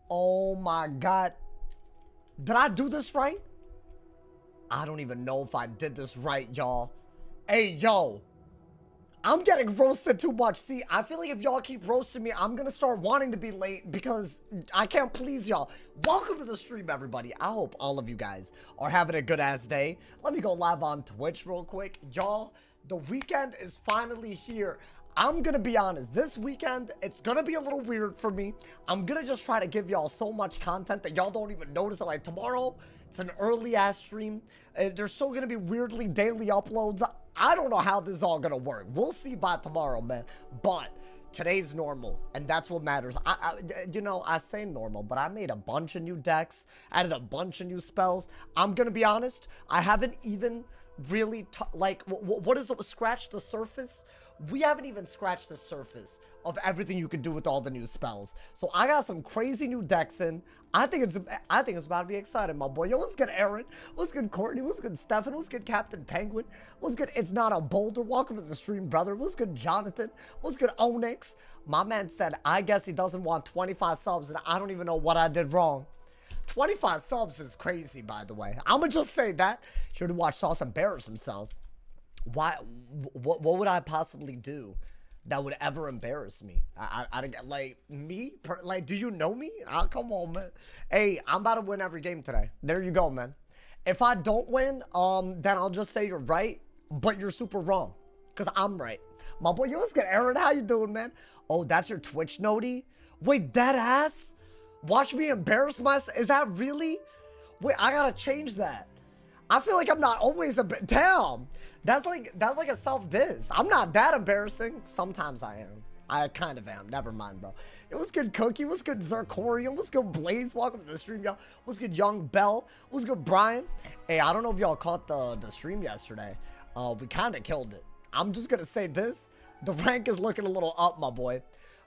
Oh my god. Did I do this right? I don't even know if I did this right, y'all. Hey, yo. I'm getting roasted too much. See, I feel like if y'all keep roasting me, I'm gonna start wanting to be late because I can't please y'all. Welcome to the stream, everybody. I hope all of you guys are having a good-ass day. Let me go live on Twitch real quick. Y'all, the weekend is finally here. I'm gonna be honest, this weekend, it's gonna be a little weird for me. I'm gonna just try to give y'all so much content that y'all don't even notice it. Like tomorrow, it's an early-ass stream. There's still gonna be weirdly daily uploads. I don't know how this is all gonna work. We'll see by tomorrow, man. But today's normal, and that's what matters. You know, I say normal, but I made a bunch of new decks, added a bunch of new spells. I'm gonna be honest, I haven't even really, what is it, scratch the surface? We haven't even scratched the surface of everything you can do with all the new spells. So I got some crazy new decks in. I think it's about to be exciting, my boy. Yo, what's good, Aaron? What's good, Courtney? What's good, Stefan? What's good, Captain Penguin? What's good? It's not a boulder. Welcome to the stream, brother. What's good, Jonathan? What's good, Onyx? My man said, I guess he doesn't want 25 subs, and I don't even know what I did wrong. 25 subs is crazy, by the way. I'm gonna just say that. Should have watched Sauce embarrass himself. Why? What would I possibly do that would ever embarrass me? Like me? Like, do you know me? Oh, come on, man. Hey, I'm about to win every game today. There you go, man. If I don't win, then I'll just say you're right, but you're super wrong, cause I'm right. My boy, yo, what's good, Aaron? How you doing, man? Oh, that's your Twitch noti? Wait, that ass? Watch me embarrass myself? Is that really? Wait, I gotta change that. I feel like I'm not always a bit. Damn, that's like a self-diss. I'm not that embarrassing. Sometimes I am. I kind of am. Never mind, bro. It was good, Cookie. What's good, Zircorium? What's good, Blaze? Welcome to the stream, y'all. What's good, Young Bell? What's good, Brian? Hey, I don't know if y'all caught the stream yesterday. We kind of killed it. I'm just gonna say this: the rank is looking a little up, my boy.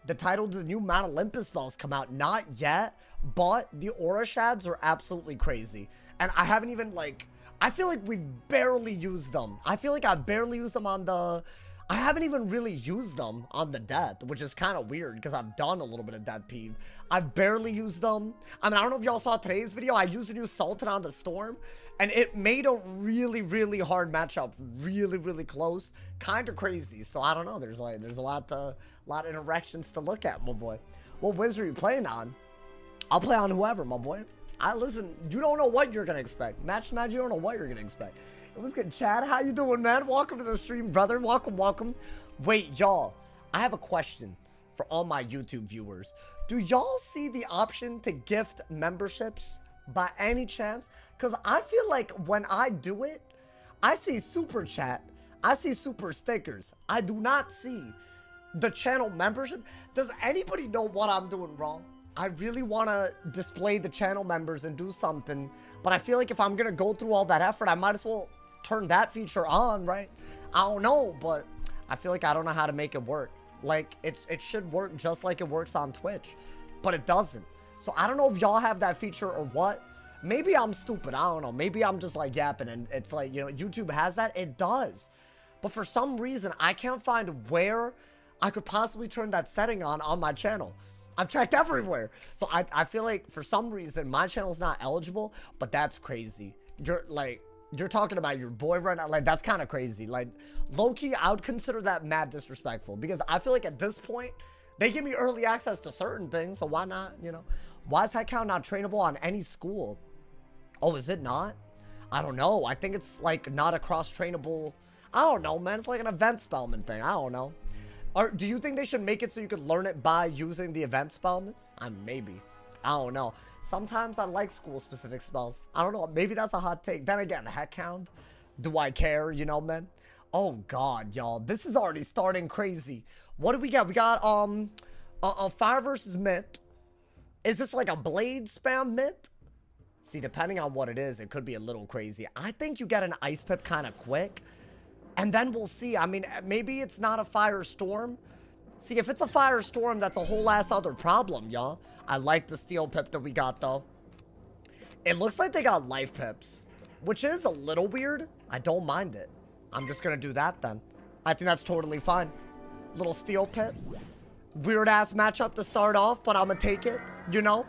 The title to the new Mount Olympus spells come out. Not yet, but the Aura Shads are absolutely crazy. And I haven't even, like, I feel like we've barely used them. I feel like I barely used them on the... I haven't even really used them on the death, which is kind of weird because I've done a little bit of death peeve. I've barely used them. I mean, I don't know if y'all saw today's video. I used the new Sultan on the Storm, and it made a really, really hard matchup. Really, really close. Kind of crazy. So I don't know. There's a lot of interactions to look at, my boy. What wizard are you playing on? I'll play on whoever, my boy. Listen, you don't know what you're gonna expect. Match, you don't know what you're gonna expect. It was good, Chad. How you doing, man? Welcome to the stream, brother. Welcome, welcome. Wait, y'all, I have a question for all my YouTube viewers. Do y'all see the option to gift memberships by any chance? Because I feel like when I do it, I see super chat, I see super stickers. I do not see the channel membership. Does anybody know what I'm doing wrong? I really want to display the channel members and do something, but I feel like if I'm going to go through all that effort, I might as well turn that feature on, right? I don't know, but I feel like I don't know how to make it work. Like, it should work just like it works on Twitch, but it doesn't. So I don't know if y'all have that feature or what. Maybe I'm stupid. I don't know. Maybe I'm just like yapping and it's like, you know, YouTube has that. It does. But for some reason, I can't find where I could possibly turn that setting on my channel. I've checked everywhere. So I feel like for some reason my channel's not eligible, but that's crazy. You're talking about your boy right now. Like, that's kind of crazy. Like, low-key, I would consider that mad disrespectful because I feel like at this point, they give me early access to certain things. So why not, you know? Why is headcount not trainable on any school? Oh, is it not? I don't know. I think it's like not a cross-trainable. I don't know, man. It's like an event spellman thing. I don't know. Or do you think they should make it so you could learn it by using the event spellments? Maybe. I don't know. Sometimes I like school-specific spells. I don't know. Maybe that's a hot take. Then again, heck count. Do I care? You know, man. Oh God, y'all. This is already starting crazy. What do we got? We got a fire versus mint. Is this like a blade spam mint? See, depending on what it is, it could be a little crazy. I think you get an ice pip kind of quick. And then we'll see. I mean, maybe it's not a firestorm. See, if it's a firestorm, that's a whole ass other problem, y'all. I like the steel pip that we got, though. It looks like they got life pips, which is a little weird. I don't mind it. I'm just gonna do that, then. I think that's totally fine. Little steel pip. Weird-ass matchup to start off, but I'm gonna take it, you know?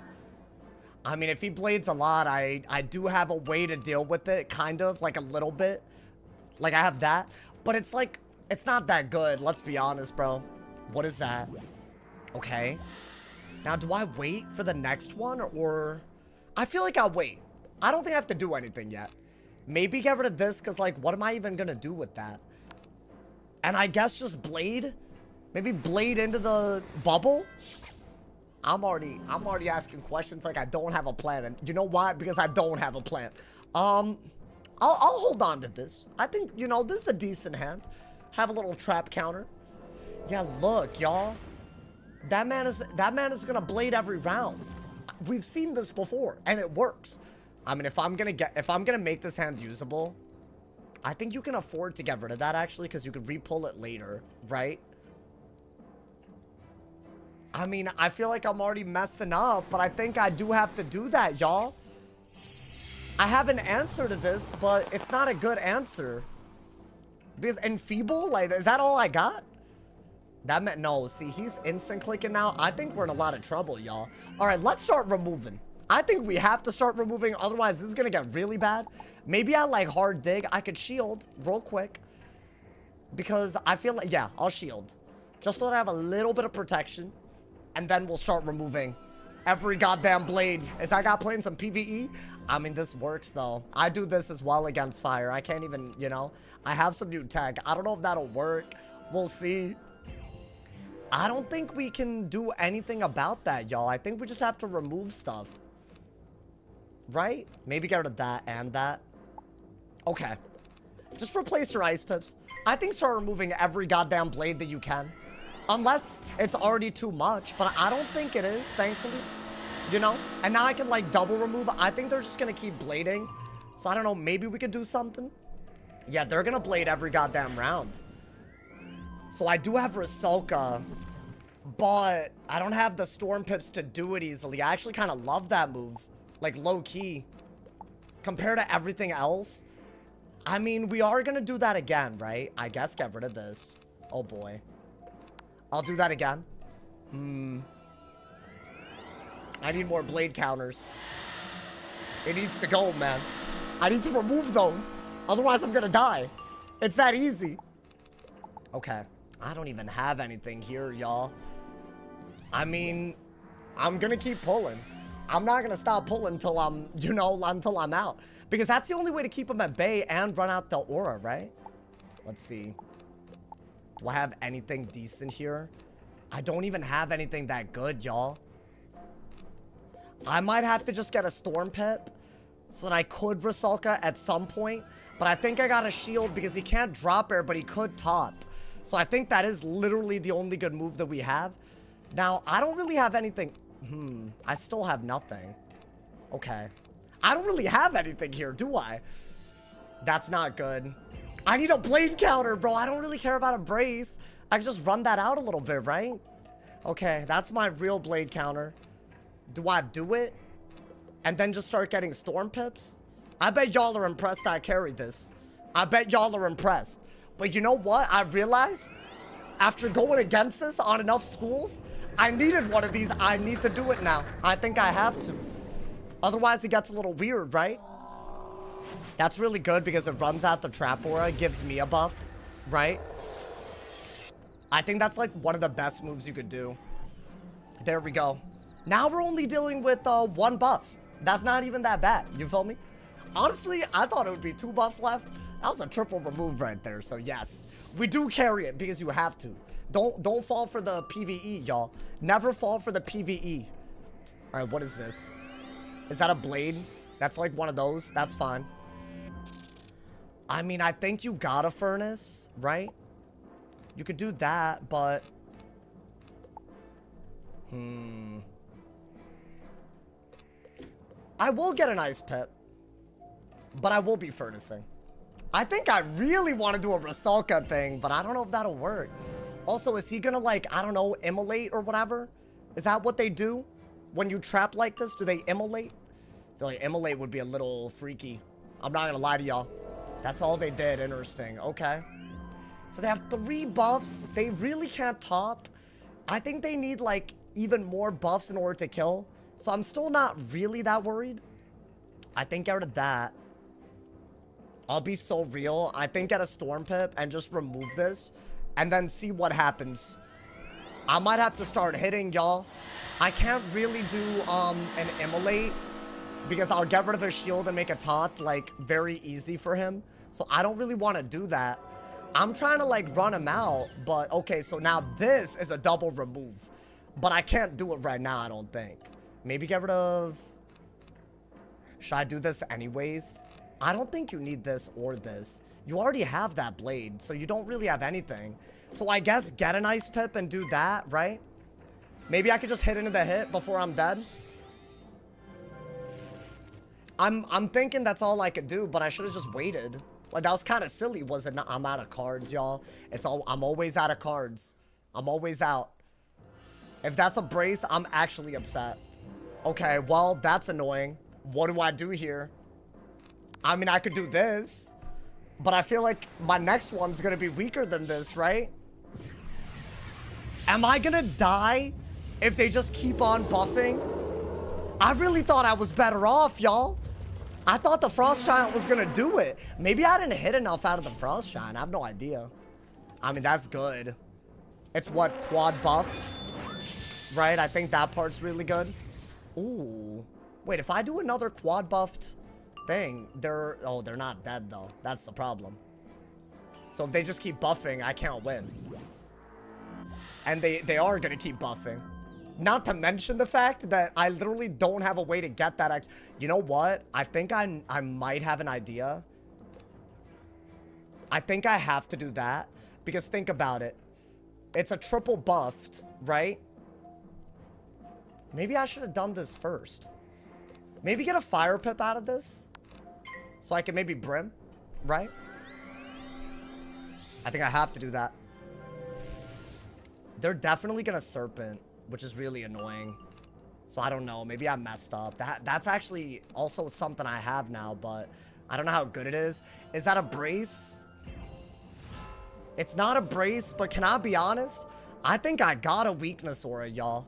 I mean, if he blades a lot, I do have a way to deal with it, kind of, like a little bit. Like, I have that. But it's like, it's not that good, let's be honest, bro. What is that? Okay. Now, do I wait for the next one, or... I feel like I'll wait. I don't think I have to do anything yet. Maybe get rid of this, because, like, what am I even gonna do with that? And I guess just blade? Maybe blade into the bubble? I'm already asking questions like I don't have a plan. And you know why? Because I don't have a plan. I'll hold on to this. I think, you know, this is a decent hand. Have a little trap counter. Yeah, look, y'all. That man is gonna blade every round. We've seen this before, and it works. I mean, if I'm gonna make this hand usable, I think you can afford to get rid of that actually, because you could re-pull it later, right? I mean, I feel like I'm already messing up, but I think I do have to do that, y'all. I have an answer to this, but it's not a good answer. Because enfeeble, like, is that all I got? That meant no. See, he's instant clicking now. I think we're in a lot of trouble, y'all. All right, let's start removing. I think we have to start removing. Otherwise, this is going to get really bad. Maybe I like hard dig. I could shield real quick. Because I feel like, yeah, I'll shield. Just so that I have a little bit of protection. And then we'll start removing every goddamn blade. Is that guy playing some PvE? I mean, this works, though. I do this as well against fire. I can't even, you know. I have some new tech. I don't know if that'll work. We'll see. I don't think we can do anything about that, y'all. I think we just have to remove stuff. Right? Maybe get rid of that and that. Okay. Just replace your ice pips. I think start removing every goddamn blade that you can. Unless it's already too much. But I don't think it is, thankfully. You know? And now I can, like, double remove. I think they're just going to keep blading. So I don't know. Maybe we could do something. Yeah, they're going to blade every goddamn round. So I do have Rusalka. But I don't have the Storm Pips to do it easily. I actually kind of love that move. Like, low-key. Compared to everything else. I mean, we are going to do that again, right? I guess get rid of this. Oh, boy. I'll do that again. I need more blade counters. It needs to go, man. I need to remove those. Otherwise, I'm going to die. It's that easy. Okay. I don't even have anything here, y'all. I mean, I'm going to keep pulling. I'm not going to stop pulling until I'm, you know, until I'm out. Because that's the only way to keep them at bay and run out the aura, right? Let's see. Do I have anything decent here? I don't even have anything that good, y'all. I might have to just get a Storm Pip so that I could Rusalka at some point. But I think I got a shield because he can't drop air, but he could taunt. So I think that is literally the only good move that we have. Now, I don't really have anything. I still have nothing. Okay. I don't really have anything here, do I? That's not good. I need a blade counter, bro. I don't really care about a brace. I can just run that out a little bit, right? Okay, that's my real blade counter. Do I do it? And then just start getting Storm Pips? I bet y'all are impressed I carried this. I bet y'all are impressed. But you know what? I realized after going against this on enough schools, I needed one of these. I need to do it now. I think I have to. Otherwise, it gets a little weird, right? That's really good because it runs out the trap aura, gives me a buff, right? I think that's like one of the best moves you could do. There we go. Now we're only dealing with one buff. That's not even that bad. You feel me? Honestly, I thought it would be 2 buffs left. That was a triple remove right there. So yes, we do carry it because you have to. Don't fall for the PvE, y'all. Never fall for the PvE. All right, what is this? Is that a blade? That's like one of those. That's fine. I mean, I think you got a furnace, right? You could do that, but... I will get an ice pit. But I will be furnacing. I think I really want to do a Rusalka thing, but I don't know if that'll work. Also, is he gonna, like, I don't know, immolate or whatever? Is that what they do? When you trap like this, do they immolate? I feel like immolate would be a little freaky. I'm not gonna lie to y'all. That's all they did. Interesting. Okay. So they have 3 buffs. They really can't taunt. I think they need, like, even more buffs in order to kill. So I'm still not really that worried. I think out of that, I'll be so real. I think get a Storm Pip and just remove this and then see what happens. I might have to start hitting, y'all. I can't really do an Immolate because I'll get rid of his shield and make a taunt like very easy for him. So I don't really want to do that. I'm trying to like run him out, but okay, so now this is a double remove. But I can't do it right now, I don't think. Maybe get rid of... Should I do this anyways? I don't think you need this or this. You already have that blade, so you don't really have anything. So I guess get an Ice Pip and do that, right? Maybe I could just hit into the hit before I'm dead. I'm thinking that's all I could do, but I should have just waited. Like, that was kind of silly, wasn't it? I'm out of cards, y'all. I'm always out of cards. I'm always out. If that's a brace, I'm actually upset. Okay, well, that's annoying. What do I do here? I mean, I could do this, but I feel like my next one's gonna be weaker than this, right? Am I gonna die if they just keep on buffing? I really thought I was better off, y'all. I thought the Frost Giant was gonna do it. Maybe I didn't hit enough out of the Frost Giant. I have no idea. I mean, that's good. It's what, quad buffed? Right? I think that part's really good. Ooh. Wait, if I do another quad buffed thing, they're not dead though. That's the problem. So if they just keep buffing, I can't win. And they are gonna keep buffing. Not to mention the fact that I literally don't have a way to get that. You know what? I think I might have an idea. I think I have to do that. Because think about it. It's a triple buffed, right? Maybe I should have done this first. Maybe get a Fire Pip out of this. So I can maybe Brim, right? I think I have to do that. They're definitely gonna Serpent, which is really annoying. So I don't know. Maybe I messed up. That's actually also something I have now, but I don't know how good it is. Is that a brace? It's not a brace, but can I be honest? I think I got a weakness aura, y'all.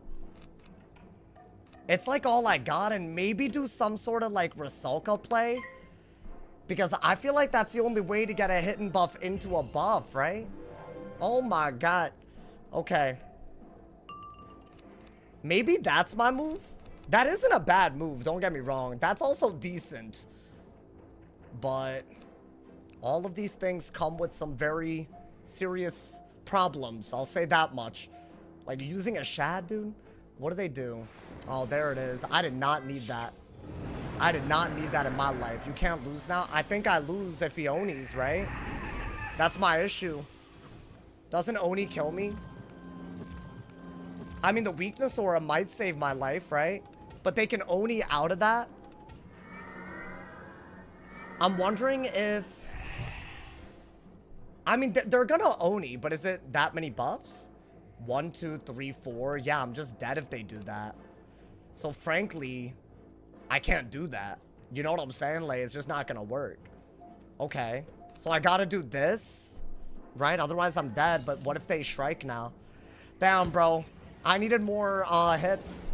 It's like all I got, and maybe do some sort of like Rusalka play. Because I feel like that's the only way to get a hit and buff into a buff, right? Oh my god. Okay. Maybe that's my move? That isn't a bad move, don't get me wrong. That's also decent. But all of these things come with some very serious problems. I'll say that much. Like using a Shad, dude? What do they do? Oh, there it is. I did not need that. I did not need that in my life. You can't lose now. I think I lose if he Onis, right? That's my issue. Doesn't Oni kill me? I mean, the weakness aura might save my life, right? But they can Oni out of that. I'm wondering if... I mean, they're gonna Oni, but is it that many buffs? 1, 2, 3, 4. Yeah, I'm just dead if they do that. So frankly, I can't do that. You know what I'm saying? Like, it's just not gonna work. Okay. So I gotta do this, right? Otherwise I'm dead. But what if they Shrike now? Damn, bro. I needed more hits.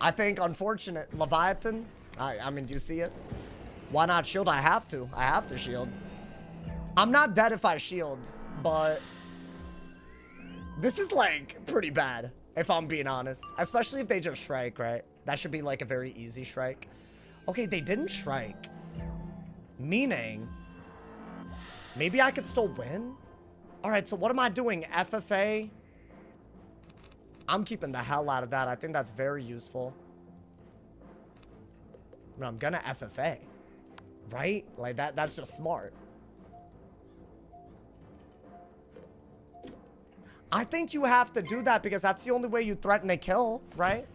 I think, unfortunate. Leviathan. I mean, do you see it? Why not shield? I have to. I have to shield. I'm not dead if I shield, but this is like pretty bad, if I'm being honest. Especially if they just Shrike, right? That should be like a very easy Shrike. Okay, they didn't Shrike. Meaning, maybe I could still win? Alright, so what am I doing? FFA? I'm keeping the hell out of that. I think that's very useful. I mean, I'm gonna FFA. Right? Like, that's just smart. I think you have to do that because that's the only way you threaten a kill, right?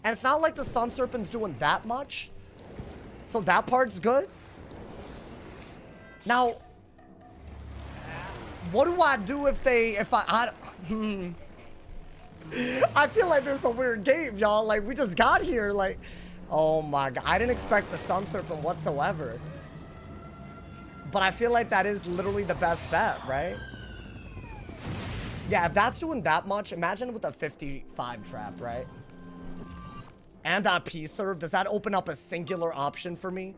And it's not like the Sun Serpent's doing that much. So that part's good. Now, what do I do if I feel like this is a weird game, y'all. Like, we just got here, like, oh my god. I didn't expect the Sun Serpent whatsoever. But I feel like that is literally the best bet, right? Yeah, if that's doing that much, imagine with a 55 trap, right? And that P-serve, does that open up a singular option for me?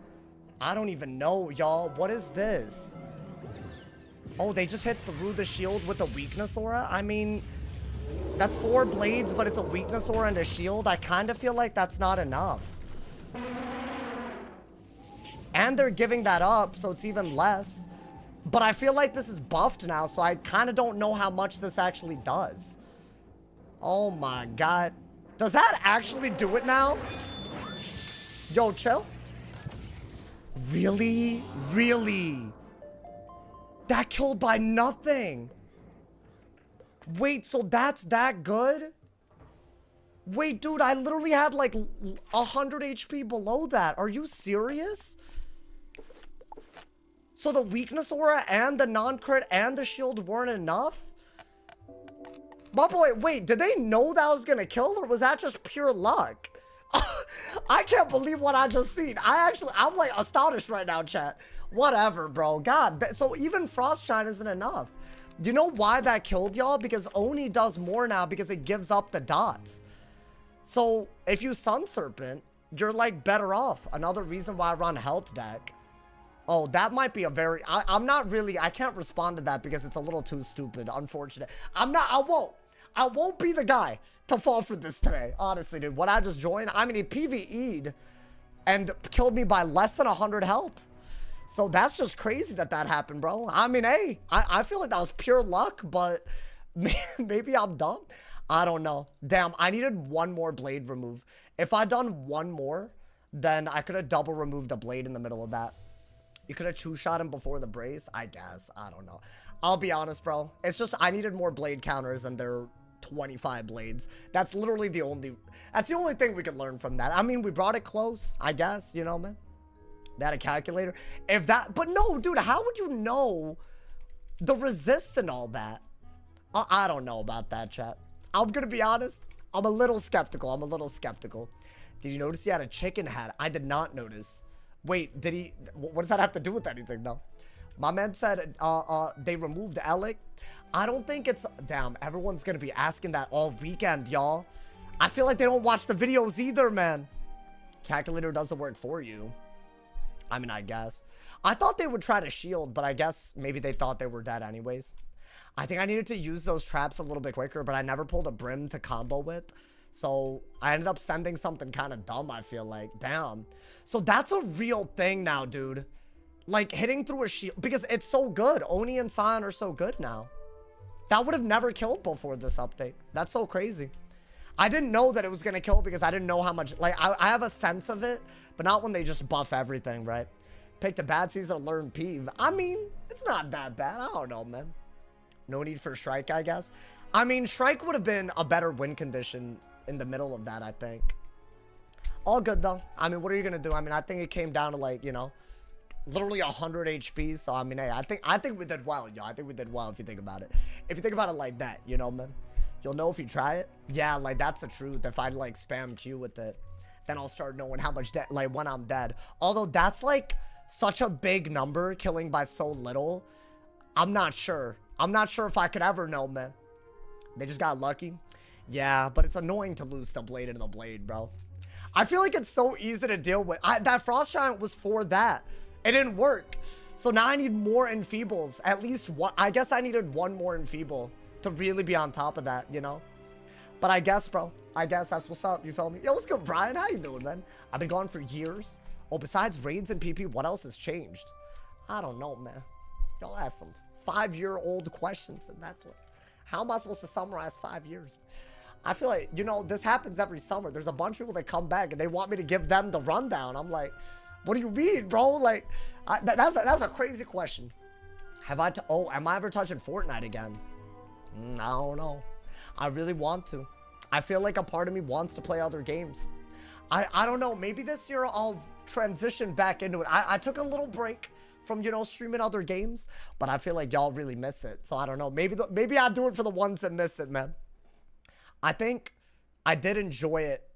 I don't even know, y'all. What is this? Oh, they just hit through the shield with a weakness aura? I mean, that's 4 blades, but it's a weakness aura and a shield. I kind of feel like that's not enough. And they're giving that up, so it's even less. But I feel like this is buffed now, so I kind of don't know how much this actually does. Oh my god. Does that actually do it now? Yo, chill. Really? Really? That killed by nothing. Wait, so that's that good? Wait, dude, I literally had like 100 HP below that. Are you serious? So the weakness aura and the non-crit and the shield weren't enough? My boy, wait, did they know that was gonna kill, or was that just pure luck? I can't believe what I just seen. I'm like astonished right now, chat. Whatever, bro. God, so even Frost Shine isn't enough. Do you know why that killed y'all? Because Oni does more now because it gives up the dots. So if you Sun Serpent, you're like better off. Another reason why I run health deck. Oh, that might be a very... I'm not really... I can't respond to that because it's a little too stupid. Unfortunate. I won't be the guy to fall for this today. Honestly, dude. When I just joined, I mean, he PvE'd and killed me by less than 100 health. So that's just crazy that happened, bro. I mean, hey, I feel like that was pure luck, but maybe I'm dumb. I don't know. Damn, I needed one more blade remove. If I'd done one more, then I could have double removed a blade in the middle of that. You could have two-shot him before the brace, I guess. I don't know. I'll be honest, bro. It's just I needed more blade counters and they're 25 blades. That's literally the only... That's the only thing we could learn from that. I mean, we brought it close, I guess. You know, man. They had a calculator. If that... But no, dude, how would you know the resist and all that? I don't know about that, chat. I'm gonna be honest. I'm a little skeptical. Did you notice he had a chicken hat? I did not notice. Wait, did he... What does that have to do with anything, though? My man said they removed Alec. I don't think it's... Damn, everyone's gonna be asking that all weekend, y'all. I feel like they don't watch the videos either, man. Calculator doesn't work for you. I mean, I guess. I thought they would try to shield, but I guess maybe they thought they were dead anyways. I think I needed to use those traps a little bit quicker, but I never pulled a Brim to combo with. So I ended up sending something kind of dumb, I feel like. Damn. So that's a real thing now, dude. Like, hitting through a shield. Because it's so good. Oni and Sion are so good now. That would have never killed before this update. That's so crazy. I didn't know that it was going to kill because I didn't know how much... Like, I have a sense of it, but not when they just buff everything, right? Picked a bad season to learn Peeve. I mean, it's not that bad. I don't know, man. No need for Shrike, I guess. I mean, Shrike would have been a better win condition in the middle of that, I think. All good, though. I mean, what are you going to do? I mean, I think it came down to, like, you know, literally 100 HP. So, I mean, hey, I think we did well, yo. I think we did well if you think about it. If you think about it like that, you know, man. You'll know if you try it. Yeah, like, that's the truth. If I, like, spam Q with it, then I'll start knowing how much, like, when I'm dead. Although, that's, like, such a big number, killing by so little. I'm not sure. I'm not sure if I could ever know, man. They just got lucky. Yeah, but it's annoying to lose the blade into the blade, bro. I feel like it's so easy to deal with. That Frost Giant was for that. It didn't work. So now I need more Enfeebles. At least one. I guess I needed one more Enfeeble to really be on top of that, you know? But I guess, bro. I guess that's what's up. You feel me? Yo, what's good, Brian? How you doing, man? I've been gone for years. Oh, besides raids and PP, what else has changed? I don't know, man. Y'all ask some 5-year-old questions, and that's like, how am I supposed to summarize 5 years? I feel like, you know, this happens every summer. There's a bunch of people that come back and they want me to give them the rundown. I'm like, what do you mean, bro? Like, that's a crazy question. Am I ever touching Fortnite again? I don't know. I really want to. I feel like a part of me wants to play other games. I don't know. Maybe this year I'll transition back into it. I took a little break from, you know, streaming other games, but I feel like y'all really miss it. So I don't know. Maybe I'll do it for the ones that miss it, man. I think I did enjoy it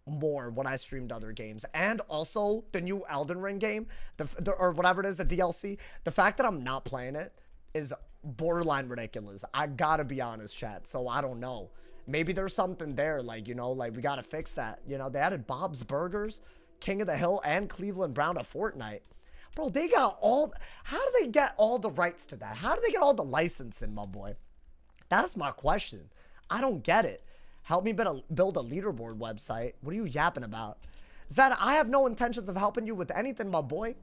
more when I streamed other games. And also the new Elden Ring game, or whatever it is, the DLC. The fact that I'm not playing it is borderline ridiculous. I gotta be honest, chat. So I don't know. Maybe there's something there, like, you know, like, we gotta fix that. You know, they added Bob's Burgers, King of the Hill, and Cleveland Brown to Fortnite. Bro, they got all... How do they get all the rights to that? How do they get all the licensing, my boy? That's my question. I don't get it. Help me build a leaderboard website. What are you yapping about? Zed, I have no intentions of helping you with anything, my boy.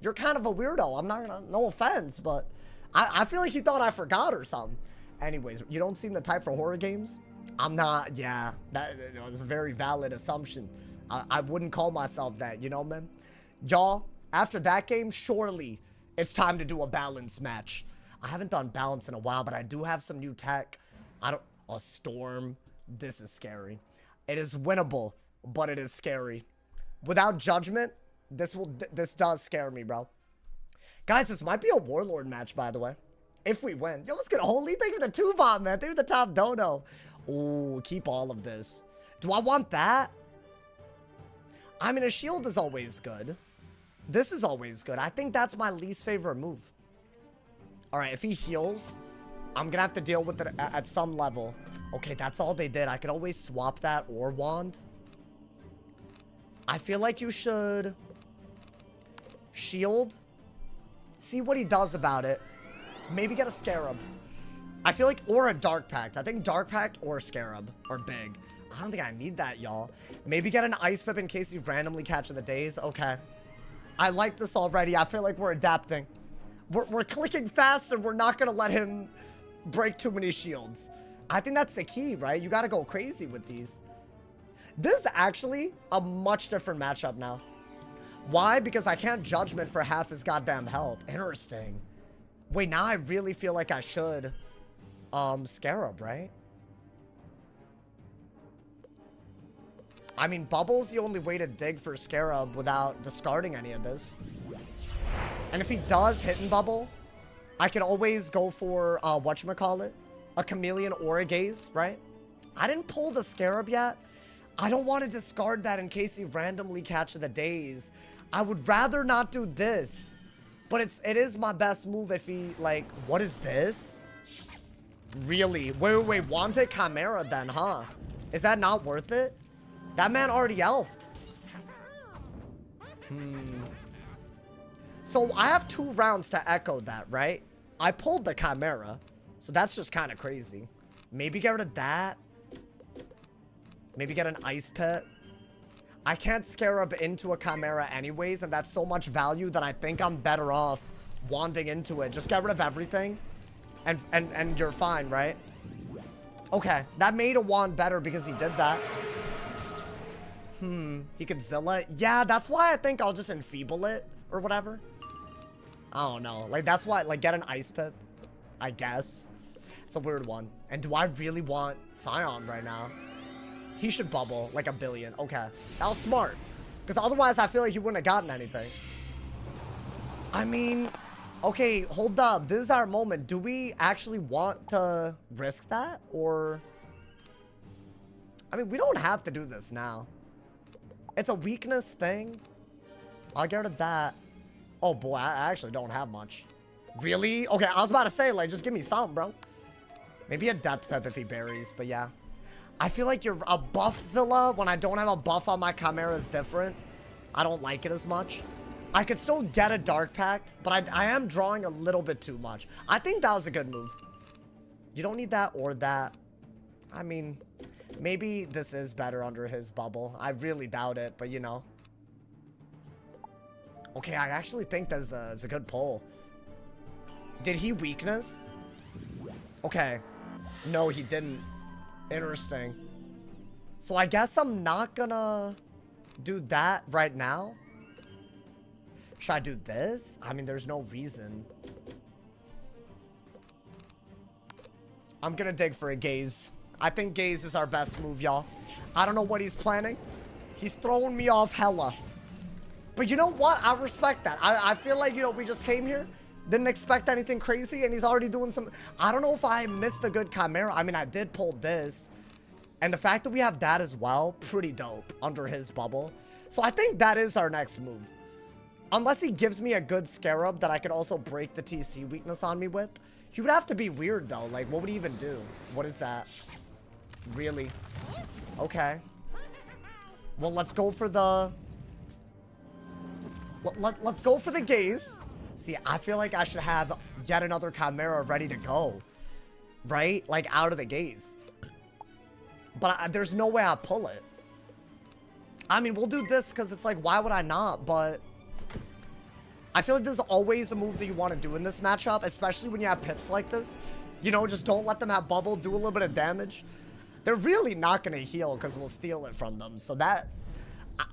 You're kind of a weirdo. I'm not gonna... No offense, but... I feel like he thought I forgot or something. Anyways, you don't seem the type for horror games? I'm not... Yeah, that was a very valid assumption. I wouldn't call myself that, you know, man? Y'all... After that game, surely it's time to do a balance match. I haven't done balance in a while, but I do have some new tech. A storm. This is scary. It is winnable, but it is scary. Without judgment, this does scare me, bro. Guys, this might be a Warlord match, by the way. If we win. Yo, let's get a holy thing with the 2-bot, man. They're the top dono. Ooh, keep all of this. Do I want that? I mean, a shield is always good. This is always good. I think that's my least favorite move. All right, if he heals, I'm gonna have to deal with it at some level. Okay, that's all they did. I could always swap that or wand. I feel like you should shield. See what he does about it. Maybe get a Scarab. I feel like, or a Dark Pact. I think Dark Pact or Scarab are big. I don't think I need that, y'all. Maybe get an Ice Pip in case you randomly catch in the days. Okay. I like this already. I feel like we're adapting. We're clicking fast and we're not going to let him break too many shields. I think that's the key, right? You got to go crazy with these. This is actually a much different matchup now. Why? Because I can't Judgment for half his goddamn health. Interesting. Wait, now I really feel like I should Scarab, right? I mean, Bubble's the only way to dig for Scarab without discarding any of this. And if he does hit and Bubble, I could always go for, whatchamacallit? A Chameleon or a Gaze, right? I didn't pull the Scarab yet. I don't want to discard that in case he randomly catches the days. I would rather not do this. But it is my best move if he, like, what is this? Really? Wait, Wanted Chimera then, huh? Is that not worth it? That man already elfed. So I have 2 rounds to echo that, right? I pulled the Chimera. So that's just kind of crazy. Maybe get rid of that. Maybe get an Ice Pit. I can't Scarab into a Chimera anyways, and that's so much value that I think I'm better off wanding into it. Just get rid of everything, and you're fine, right? Okay, that made a wand better because he did that. He could Zilla it. Yeah, that's why I think I'll just enfeeble it or whatever. I don't know. Like, that's why, like, get an Ice Pip, I guess. It's a weird one. And do I really want Scion right now? He should bubble like a billion. Okay, that was smart. Because otherwise, I feel like he wouldn't have gotten anything. I mean, okay, hold up. This is our moment. Do we actually want to risk that? Or... I mean, we don't have to do this now. It's a weakness thing. I'll get rid of that. Oh, boy, I actually don't have much. Really? Okay, I was about to say, like, just give me some, bro. Maybe a Death Pep if he buries, but yeah. I feel like you're a buff Zilla when I don't have a buff on my Chimera is different. I don't like it as much. I could still get a Dark Pact, but I am drawing a little bit too much. I think that was a good move. You don't need that or that. I mean, maybe this is better under his bubble. I really doubt it, but you know. Okay, I actually think that's a good pull. Did he weakness? Okay. No, he didn't. Interesting. So I guess I'm not gonna do that right now. Should I do this? I mean, there's no reason. I'm gonna dig for a Gaze. I think Gaze is our best move, y'all. I don't know what he's planning. He's throwing me off hella. But you know what? I respect that. I feel like, you know, we just came here, didn't expect anything crazy, and he's already doing some... I don't know if I missed a good Chimera. I mean, I did pull this. And the fact that we have that as well, pretty dope under his bubble. So I think that is our next move. Unless he gives me a good Scarab that I could also break the TC weakness on me with. He would have to be weird, though. Like, what would he even do? What is that? Really? Okay. Well, let's go for the... Let's go for the gaze. See, I feel like I should have yet another Chimera ready to go. Right? Like, out of the gaze. But there's no way I pull it. I mean, we'll do this because it's like, why would I not? But I feel like there's always a move that you want to do in this matchup, especially when you have pips like this. You know, just don't let them have bubble, do a little bit of damage. They're really not going to heal because we'll steal it from them. So that,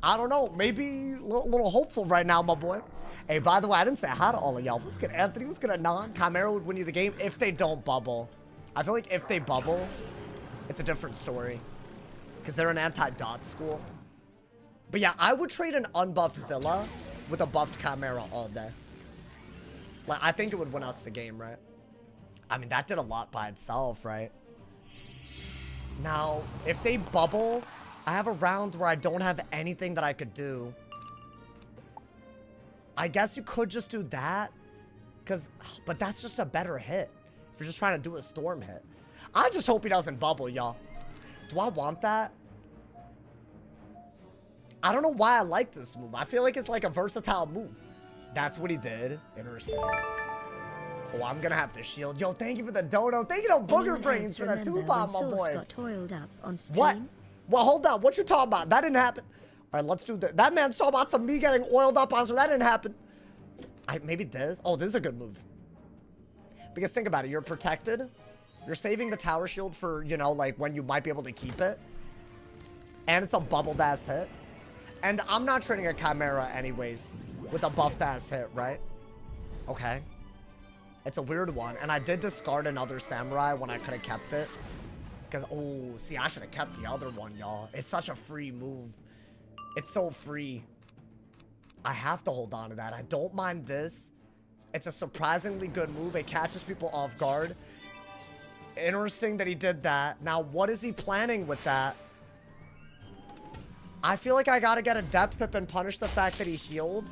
I don't know, maybe a little hopeful right now, my boy. Hey, by the way, I didn't say hi to all of y'all. What's good, Anthony? What's good, Anon? Chimera would win you the game if they don't bubble. I feel like if they bubble, it's a different story. Because they're an anti-dot school. But yeah, I would trade an unbuffed Zilla with a buffed Chimera all day. Like, I think it would win us the game, right? I mean, that did a lot by itself, right? Now, if they bubble, I have a round where I don't have anything that I could do. I guess you could just do that. But that's just a better hit. If you're just trying to do a storm hit. I just hope he doesn't bubble, y'all. Do I want that? I don't know why I like this move. I feel like it's like a versatile move. That's what he did. Interesting. Oh, I'm gonna have to shield. Yo, thank you for the dono. Thank you to Booger Brains for that 2-bomb, my boy. Got toiled up on stream? What? Well, hold on. What you talking about? That didn't happen. All right, let's do that. That man's talking about some me getting oiled up on, so that didn't happen. Maybe this. Oh, this is a good move. Because think about it. You're protected. You're saving the tower shield for, you know, like when you might be able to keep it. And it's a bubbled ass hit. And I'm not trading a Chimera anyways with a buffed ass hit, right? Okay. It's a weird one. And I did discard another Samurai when I could have kept it. Because, oh, see, I should have kept the other one, y'all. It's such a free move. It's so free. I have to hold on to that. I don't mind this. It's a surprisingly good move. It catches people off guard. Interesting that he did that. Now, what is he planning with that? I feel like I gotta get a depth pip and punish the fact that he healed.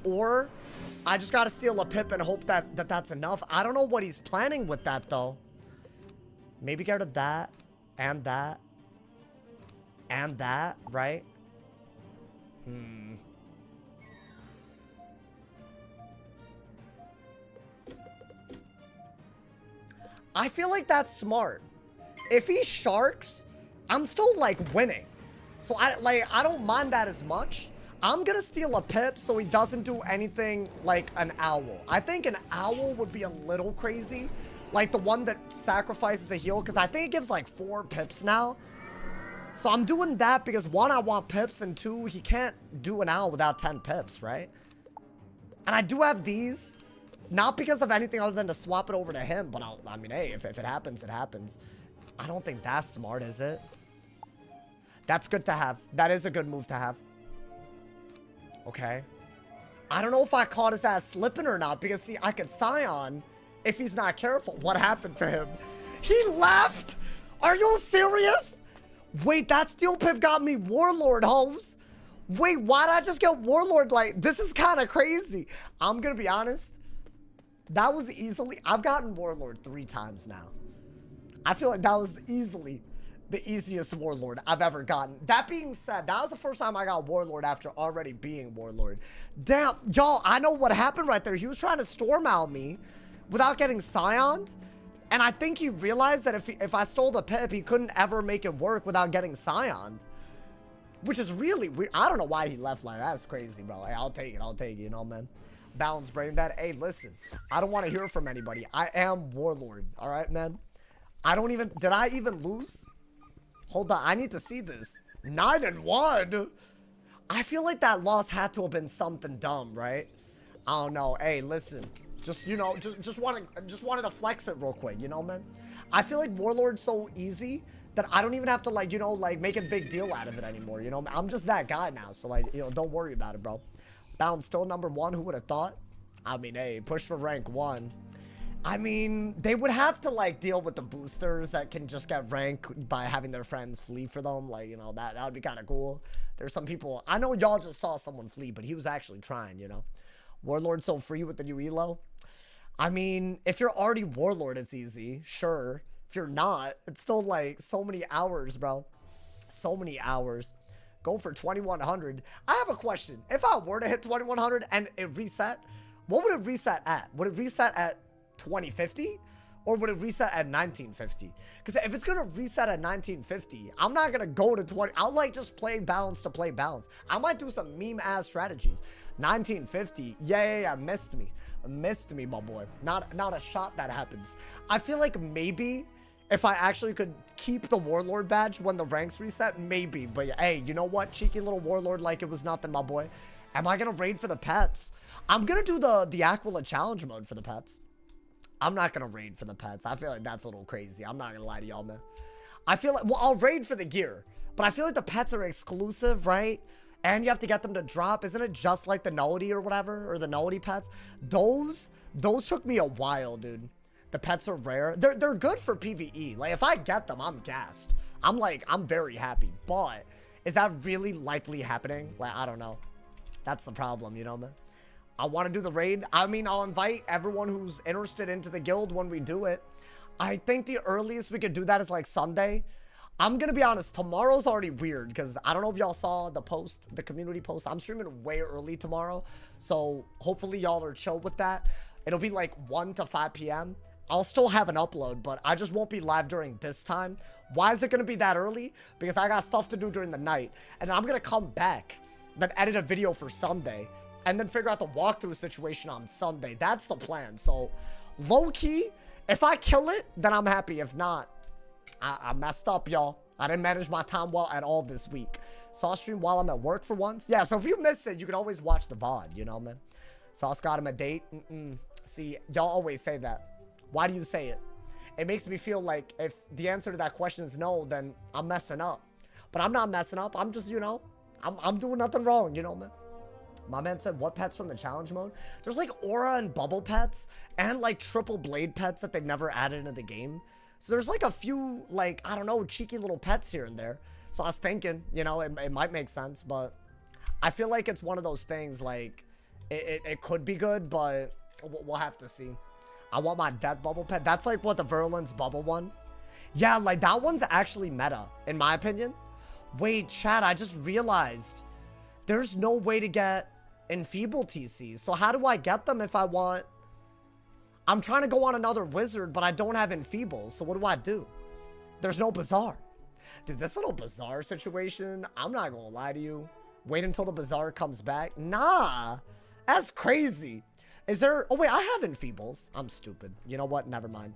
Or I just gotta steal a pip and hope that that's enough. I don't know what he's planning with that, though. Maybe get rid of that. And that. And that, right? I feel like that's smart. If he sharks, I'm still, like, winning. So, I don't mind that as much. I'm gonna steal a pip so he doesn't do anything like an owl. I think an owl would be a little crazy. Like the one that sacrifices a heal, because I think it gives, like, 4 pips now. So I'm doing that because, 1, I want pips, and 2, he can't do an owl without 10 pips, right? And I do have these. Not because of anything other than to swap it over to him, but I mean, hey, if it happens, it happens. I don't think that's smart, is it? That's good to have. That is a good move to have. Okay. I don't know if I caught his ass slipping or not, because, see, I could Scion if he's not careful. What happened to him? He left? Are you serious? Wait, that steel pip got me Warlord, hoes. Wait, why'd I just get Warlord? Like, this is kind of crazy. I'm gonna be honest. That was easily... I've gotten Warlord 3 times now. I feel like that was easily the easiest Warlord I've ever gotten. That being said, that was the first time I got Warlord after already being Warlord. Damn, y'all, I know what happened right there. He was trying to Storm Owl me without getting Scioned. And I think he realized that if I stole the pip, he couldn't ever make it work without getting Scioned. Which is really weird. I don't know why he left like that. That's crazy, bro. Like, I'll take it, you know, man. Balance brain that. Hey, listen, I don't want to hear from anybody. I am Warlord, all right, man? I don't even... Did I even lose? Hold on, I need to see this. 9-1? I feel like that loss had to have been something dumb, right? I don't know. Hey, listen. Just, you know, just wanted to flex it real quick, you know, man? I feel like Warlord's so easy that I don't even have to, like, you know, like, make a big deal out of it anymore, you know? I'm just that guy now, so, like, you know, don't worry about it, bro. Balance still #1, who would have thought? I mean, hey, push for rank 1. I mean, they would have to, like, deal with the boosters that can just get rank by having their friends flee for them. Like, you know, that would be kind of cool. There's some people... I know y'all just saw someone flee, but he was actually trying, you know? Warlord so free with the new elo. I mean, if you're already Warlord, it's easy. Sure. If you're not, it's still like so many hours, bro. So many hours. Go for 2100. I have a question. If I were to hit 2100 and it reset, what would it reset at? Would it reset at 2050? Or would it reset at 1950? Because if it's going to reset at 1950, I'm not going to go to 20. I'll like just play balance to play balance. I might do some meme-ass strategies. 1950. Yeah. Missed me. Missed me, my boy. Not a shot that happens. I feel like maybe if I actually could keep the Warlord badge when the ranks reset, maybe. But yeah, hey, you know what? Cheeky little Warlord like it was nothing, my boy. Am I going to raid for the pets? I'm going to do the Aquila challenge mode for the pets. I'm not going to raid for the pets. I feel like that's a little crazy. I'm not going to lie to y'all, man. I feel like, well, I'll raid for the gear. But I feel like the pets are exclusive, right? And you have to get them to drop. Isn't it just like the nullity or whatever? Or the nullity pets? Those took me a while, dude. The pets are rare. They're good for PvE. Like, if I get them, I'm gassed. I'm very happy. But is that really likely happening? Like, I don't know. That's the problem, you know, man? I want to do the raid. I mean, I'll invite everyone who's interested into the guild when we do it. I think the earliest we could do that is like Sunday. I'm going to be honest. Tomorrow's already weird because I don't know if y'all saw the post, the community post. I'm streaming way early tomorrow. So hopefully y'all are chill with that. It'll be like 1 to 5 p.m. I'll still have an upload, but I just won't be live during this time. Why is it going to be that early? Because I got stuff to do during the night. And I'm going to come back, then edit a video for Sunday. And then figure out the walkthrough situation on Sunday. That's the plan. So, low-key, if I kill it, then I'm happy. If not, I messed up, y'all. I didn't manage my time well at all this week. Saw stream while I'm at work for once. Yeah, so if you miss it, you can always watch the VOD, you know, man. Sauce got him a date. See, y'all always say that. Why do you say it? It makes me feel like if the answer to that question is no, then I'm messing up. But I'm not messing up. I'm just, you know, I'm doing nothing wrong, you know, man. My man said, what pets from the challenge mode? There's like aura and bubble pets and like triple blade pets that they've never added into the game. So there's like a few, like, I don't know, cheeky little pets here and there. So I was thinking, you know, it might make sense, but I feel like it's one of those things, like, it could be good, but we'll have to see. I want my death bubble pet. That's like what the Virulence bubble one. Yeah, like that one's actually meta, in my opinion. Wait, chat, I just realized there's no way to get enfeeble TCs. So how do I get them if I want? I'm trying to go on another wizard, but I don't have enfeebles. So what do? There's no bazaar. Dude, this little bazaar situation, I'm not gonna lie to you. Wait until the bazaar comes back. Nah, that's crazy. Is there? Oh wait, I have enfeebles. I'm stupid. You know what? Never mind.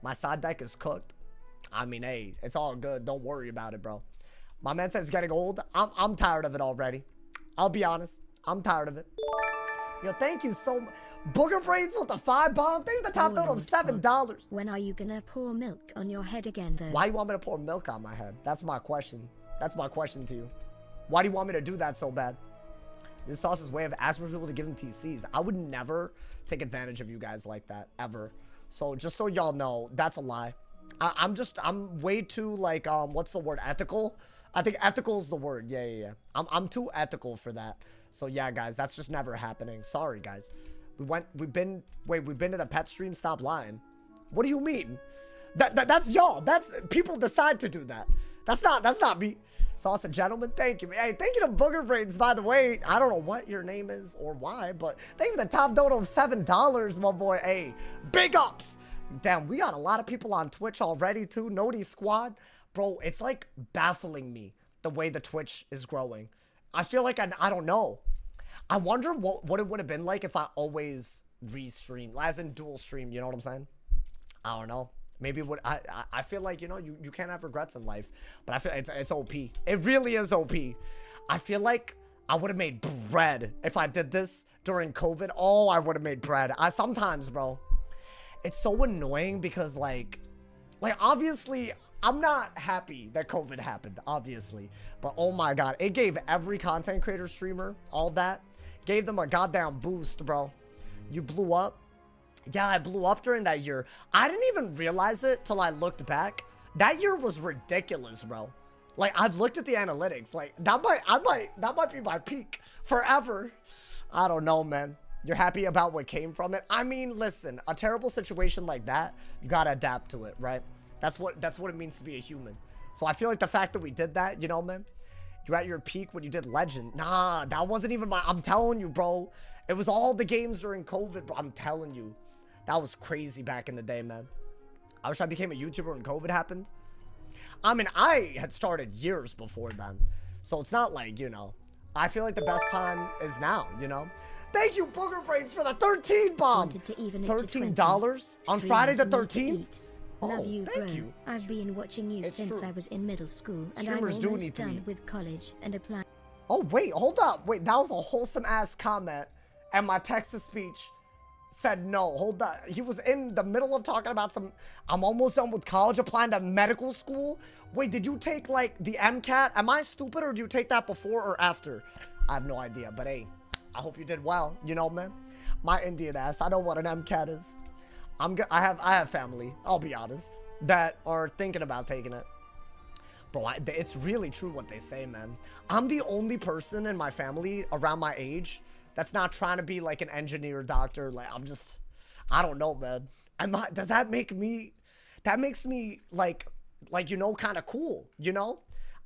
My side deck is cooked. I mean, hey, it's all good. Don't worry about it, bro. My man says it's getting old. I'm tired of it already. I'll be honest. I'm tired of it. Yo, thank you so much. Booger Brains with the 5 bomb. Thank you the top note of $7. When are you gonna pour milk on your head again, though? Why you want me to pour milk on my head? That's my question. That's my question to you. Why do you want me to do that so bad? This sauce's way of asking for people to give them TCs. I would never take advantage of you guys like that, ever. So just so y'all know, that's a lie. I'm way too, like, what's the word? Ethical? I think ethical is the word. Yeah. I'm too ethical for that. So yeah, guys, that's just never happening. Sorry, guys. We've been to the pet stream. Stop lying. What do you mean? That's y'all. That's people decide to do that. That's not me. Sauce and gentlemen, thank you. Hey, thank you to Booger Brains, by the way. I don't know what your name is or why, but thank you for the top dono of $7, my boy. Hey, big ups. Damn, we got a lot of people on Twitch already, too. Noti Squad. Bro, it's like baffling me the way the Twitch is growing. I feel like I don't know. I wonder what it would have been like if I always restreamed, as in dual stream, you know what I'm saying? I don't know. Maybe what I feel like, you know, you can't have regrets in life, but I feel it's OP. It really is OP. I feel like I would have made bread if I did this during COVID. Oh, I would have made bread. Sometimes, bro, it's so annoying because like obviously I'm not happy that COVID happened, obviously, but oh my God, it gave every content creator, streamer, all that, gave them a goddamn boost, bro. You blew up. Yeah, I blew up during that year. I didn't even realize it till I looked back. That year was ridiculous, bro. Like, I've looked at the analytics. Like, that might be my peak forever. I don't know, man. You're happy about what came from it. I mean, listen, a terrible situation like that, you gotta adapt to it, right? That's what it means to be a human. So I feel like the fact that we did that, you know, man, you're at your peak when you did Legend. Nah, that wasn't even my, I'm telling you, bro. It was all the games during COVID, bro. I'm telling you. That was crazy back in the day, man. I wish I became a YouTuber when COVID happened. I mean, I had started years before then. So it's not like, you know, I feel like the best time is now, you know? Thank you, Booger Brains, for the 13 bomb. $13 on Friday the 13th? Love you, thank bro. you. I've been watching you since true. I was in middle school, and Streamers I'm do almost need to done eat. with college and applying. Oh, wait, hold up. Wait, that was a wholesome ass comment. And my text-to-speech said no. Hold up. He was in the middle of talking about some, I'm almost done with college, applying to medical school. Wait, did you take, like, the MCAT? Am I stupid, or do you take that before or after? I have no idea, but hey, I hope you did well. You know, man, my Indian ass, I know what an MCAT is. I have family, I'll be honest, that are thinking about taking it. Bro, it's really true what they say, man. I'm the only person in my family around my age that's not trying to be like an engineer, doctor. Like, I don't know, man. Does that make me, that makes me like, you know, kind of cool, you know?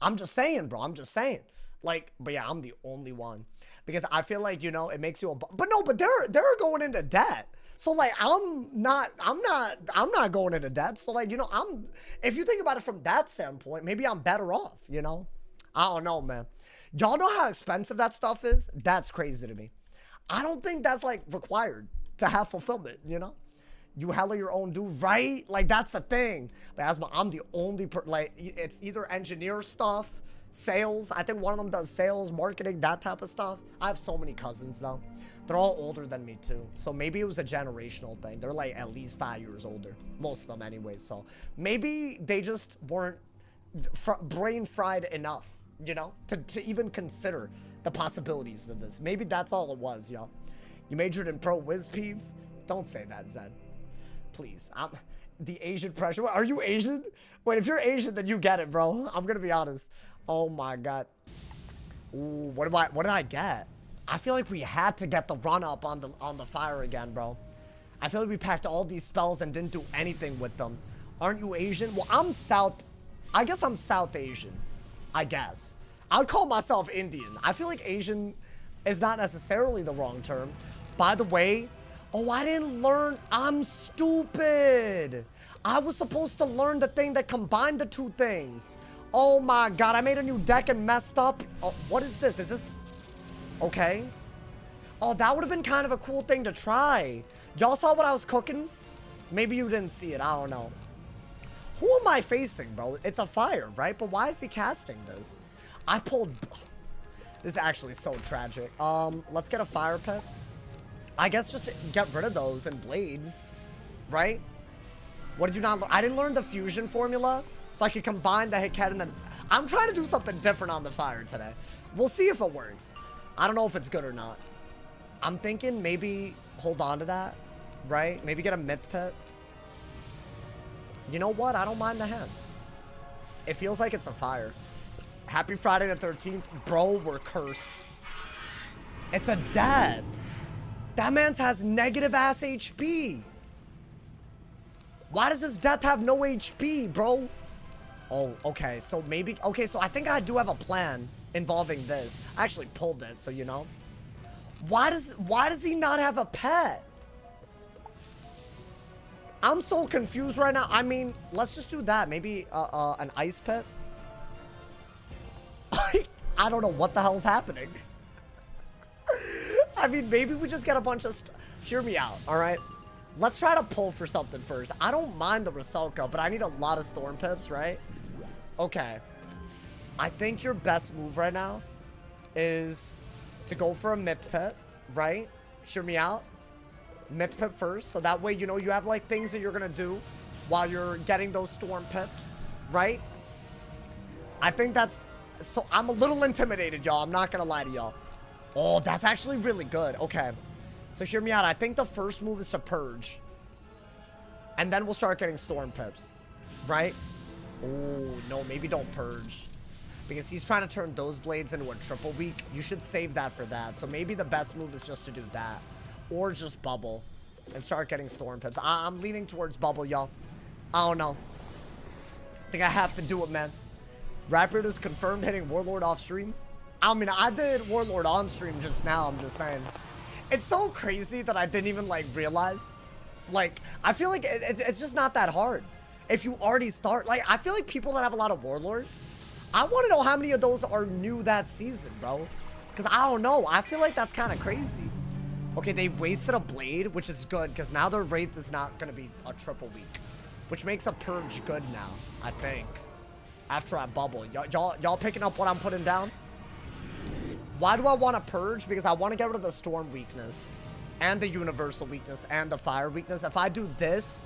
I'm just saying, bro, I'm just saying. Like, but yeah, I'm the only one. Because I feel like, you know, it makes you but no, but they're going into debt. So like, I'm not going into debt. So like, you know, if you think about it from that standpoint, maybe I'm better off, you know? I don't know, man. Y'all know how expensive that stuff is? That's crazy to me. I don't think that's like required to have fulfillment, you know? You hella your own dude, right? Like, that's the thing. But I'm the only like, it's either engineer stuff, sales. I think one of them does sales, marketing, that type of stuff. I have so many cousins though. They're all older than me too. So maybe it was a generational thing. They're like at least 5 years older. Most of them anyway. So maybe they just weren't brain fried enough, you know, to even consider the possibilities of this. Maybe that's all it was, y'all. You majored in pro whiz peeve? Don't say that, Zed. Please. The Asian pressure. What, are you Asian? Wait, if you're Asian, then you get it, bro. I'm gonna be honest. Oh my god. Ooh, what did I get? I feel like we had to get the run up on the fire again, bro. I feel like we packed all these spells and didn't do anything with them. Aren't you Asian? Well, I guess I'm South Asian. I guess. I would call myself Indian. I feel like Asian is not necessarily the wrong term. By the way, oh, I didn't learn. I'm stupid. I was supposed to learn the thing that combined the two things. Oh my god, I made a new deck and messed up. Oh, what is this? Is this... Okay. Oh, that would have been kind of a cool thing to try. Y'all saw what I was cooking? Maybe you didn't see it. I don't know. Who am I facing, bro? It's a fire, right? But why is he casting this? I pulled... This is actually so tragic. Let's get a fire pet. I guess just get rid of those and blade, right? What did you not learn? I didn't learn the fusion formula, so I could combine the Hikket and then... I'm trying to do something different on the fire today. We'll see if it works. I don't know if it's good or not. I'm thinking maybe hold on to that, right? Maybe get a myth pet. You know what? I don't mind the hand. It feels like it's a fire. Happy Friday the 13th. Bro, we're cursed. It's a dead. That man's has negative ass HP. Why does his death have no HP, bro? Oh, okay. So maybe... Okay, so I think I do have a plan involving this. I actually pulled it, so you know. Why does he not have a pet? I'm so confused right now. I mean, let's just do that. Maybe an ice pet. I don't know what the hell's happening. I mean, maybe we just get a bunch of hear me out, all right? Let's try to pull for something first. I don't mind the Rusalka, but I need a lot of Storm Pips, right? Okay. I think your best move right now is to go for a Myth Pit, right? Hear me out. Myth Pit first, so that way, you know, you have, like, things that you're gonna do while you're getting those Storm Pips, right? I think that's... So, I'm a little intimidated, y'all. I'm not gonna lie to y'all. Oh, that's actually really good. Okay. So, hear me out. I think the first move is to Purge. And then we'll start getting Storm Pips, right? Oh, no, maybe don't Purge. Because he's trying to turn those blades into a triple weak. You should save that for that. So maybe the best move is just to do that. or just bubble and start getting storm pips. I'm leaning towards bubble, y'all. I don't know. I think I have to do it, man. Rapid is confirmed hitting Warlord off stream. I mean, I did Warlord on stream just now, I'm just saying. It's so crazy that I didn't even, like, realize. Like, I feel like it's just not that hard. If you already start, like, I feel like people that have a lot of Warlords, I want to know how many of those are new that season, bro. Because I don't know. I feel like that's kind of crazy. Okay, they wasted a blade, which is good, because now their Wraith is not going to be a triple weak. Which makes a Purge good now, I think. After I bubble. Y'all picking up what I'm putting down? Why do I want to Purge? Because I want to get rid of the Storm weakness. And the Universal weakness. And the Fire weakness. If I do this,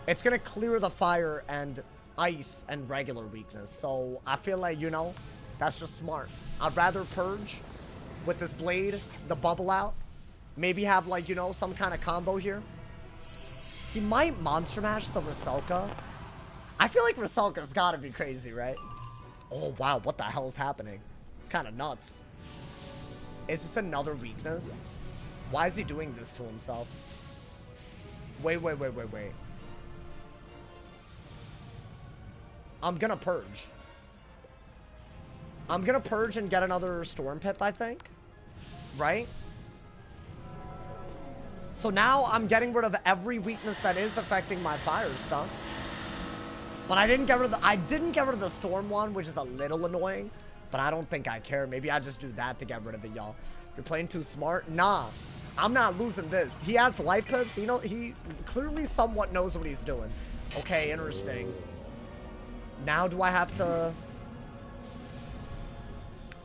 it's going to clear the Fire and Ice and regular weakness. So, I feel like, you know, that's just smart. I'd rather Purge with this blade, the bubble out. Maybe have, like, you know, some kind of combo here. He might Monster Mash the Rusalka. I feel like Rusalka's gotta be crazy, right? Oh, wow. What the hell is happening? It's kind of nuts. Is this another weakness? Why is he doing this to himself? Wait. I'm gonna Purge. I'm gonna Purge and get another Storm Pip, I think. Right? So now I'm getting rid of every weakness that is affecting my fire stuff. But I didn't get rid of the Storm one, which is a little annoying. But I don't think I care. Maybe I just do that to get rid of it, y'all. You're playing too smart? Nah. I'm not losing this. He has life pips. You know, he clearly somewhat knows what he's doing. Okay, interesting. Now do I have to...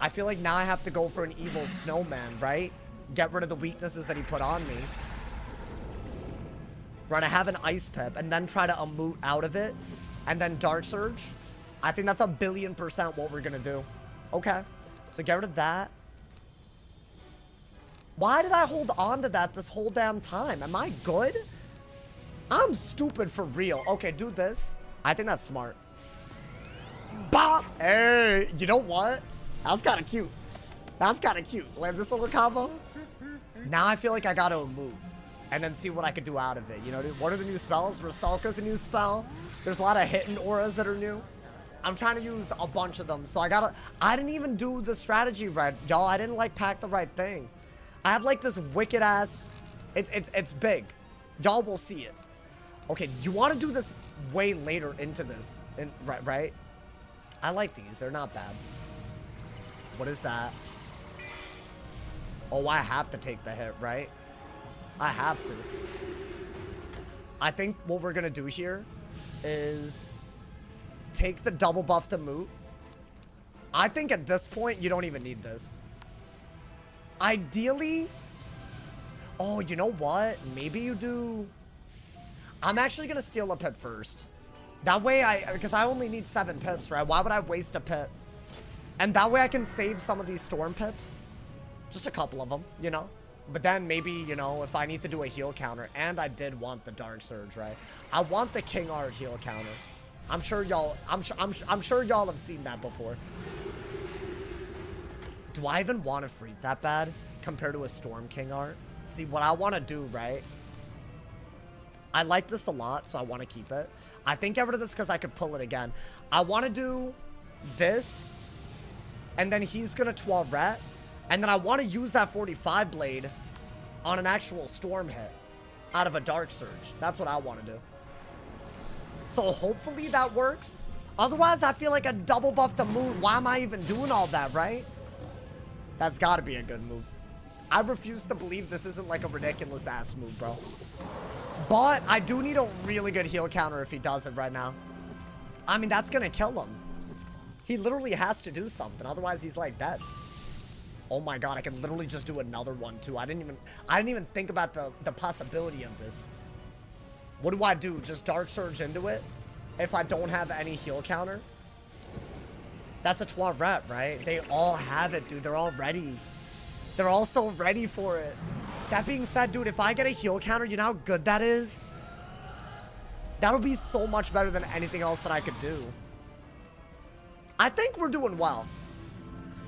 I feel like now I have to go for an evil snowman, right? Get rid of the weaknesses that he put on me. Right, I have an ice pip and then try to emote out of it. And then Dark Surge. I think that's 1,000,000,000% what we're gonna do. Okay. So get rid of that. Why did I hold on to that this whole damn time? Am I good? I'm stupid for real. Okay, do this. I think that's smart. Bop! Hey, you know what? That was kind of cute. That's kind of cute. Land this little combo. Now I feel like I gotta move. And then see what I could do out of it. You know, what are the new spells? Rusalka's a new spell. There's a lot of hidden auras that are new. I'm trying to use a bunch of them. So I didn't even do the strategy right. Y'all, I didn't like pack the right thing. I have like this wicked ass. It's big. Y'all will see it. Okay, you want to do this way later into this. Right? I like these. They're not bad. What is that? Oh, I have to take the hit, right? I have to. I think what we're going to do here is take the double buff to moot. I think at this point, you don't even need this. Ideally... Oh, you know what? Maybe you do... I'm actually going to steal a pip first. That way because I only need 7 pips, right? Why would I waste a pip? And that way I can save some of these storm pips. Just a couple of them, you know? But then maybe, you know, if I need to do a heal counter, and I did want the Dark Surge, right? I want the King Art heal counter. I'm sure y'all have seen that before. Do I even want to freak that bad compared to a Storm King Art? See, what I want to do, right? I like this a lot, so I want to keep it. I think get rid of this because I could pull it again. I want to do this, and then he's going to Toilet. And then I want to use that 45 blade on an actual storm hit out of a Dark Surge. That's what I want to do. So hopefully that works. Otherwise, I feel like a double buff to moon. Why am I even doing all that, right? That's got to be a good move. I refuse to believe this isn't like a ridiculous ass move, bro. But I do need a really good heal counter if he does it right now. I mean, that's going to kill him. He literally has to do something. Otherwise, he's like dead. Oh my god, I can literally just do another one too. I didn't even think about the possibility of this. What do I do? Just Dark Surge into it? If I don't have any heal counter? That's a Toilet, right? They all have it, dude. They're all ready. They're all so ready for it. That being said, dude, if I get a heal counter, you know how good that is? That'll be so much better than anything else that I could do. I think we're doing well.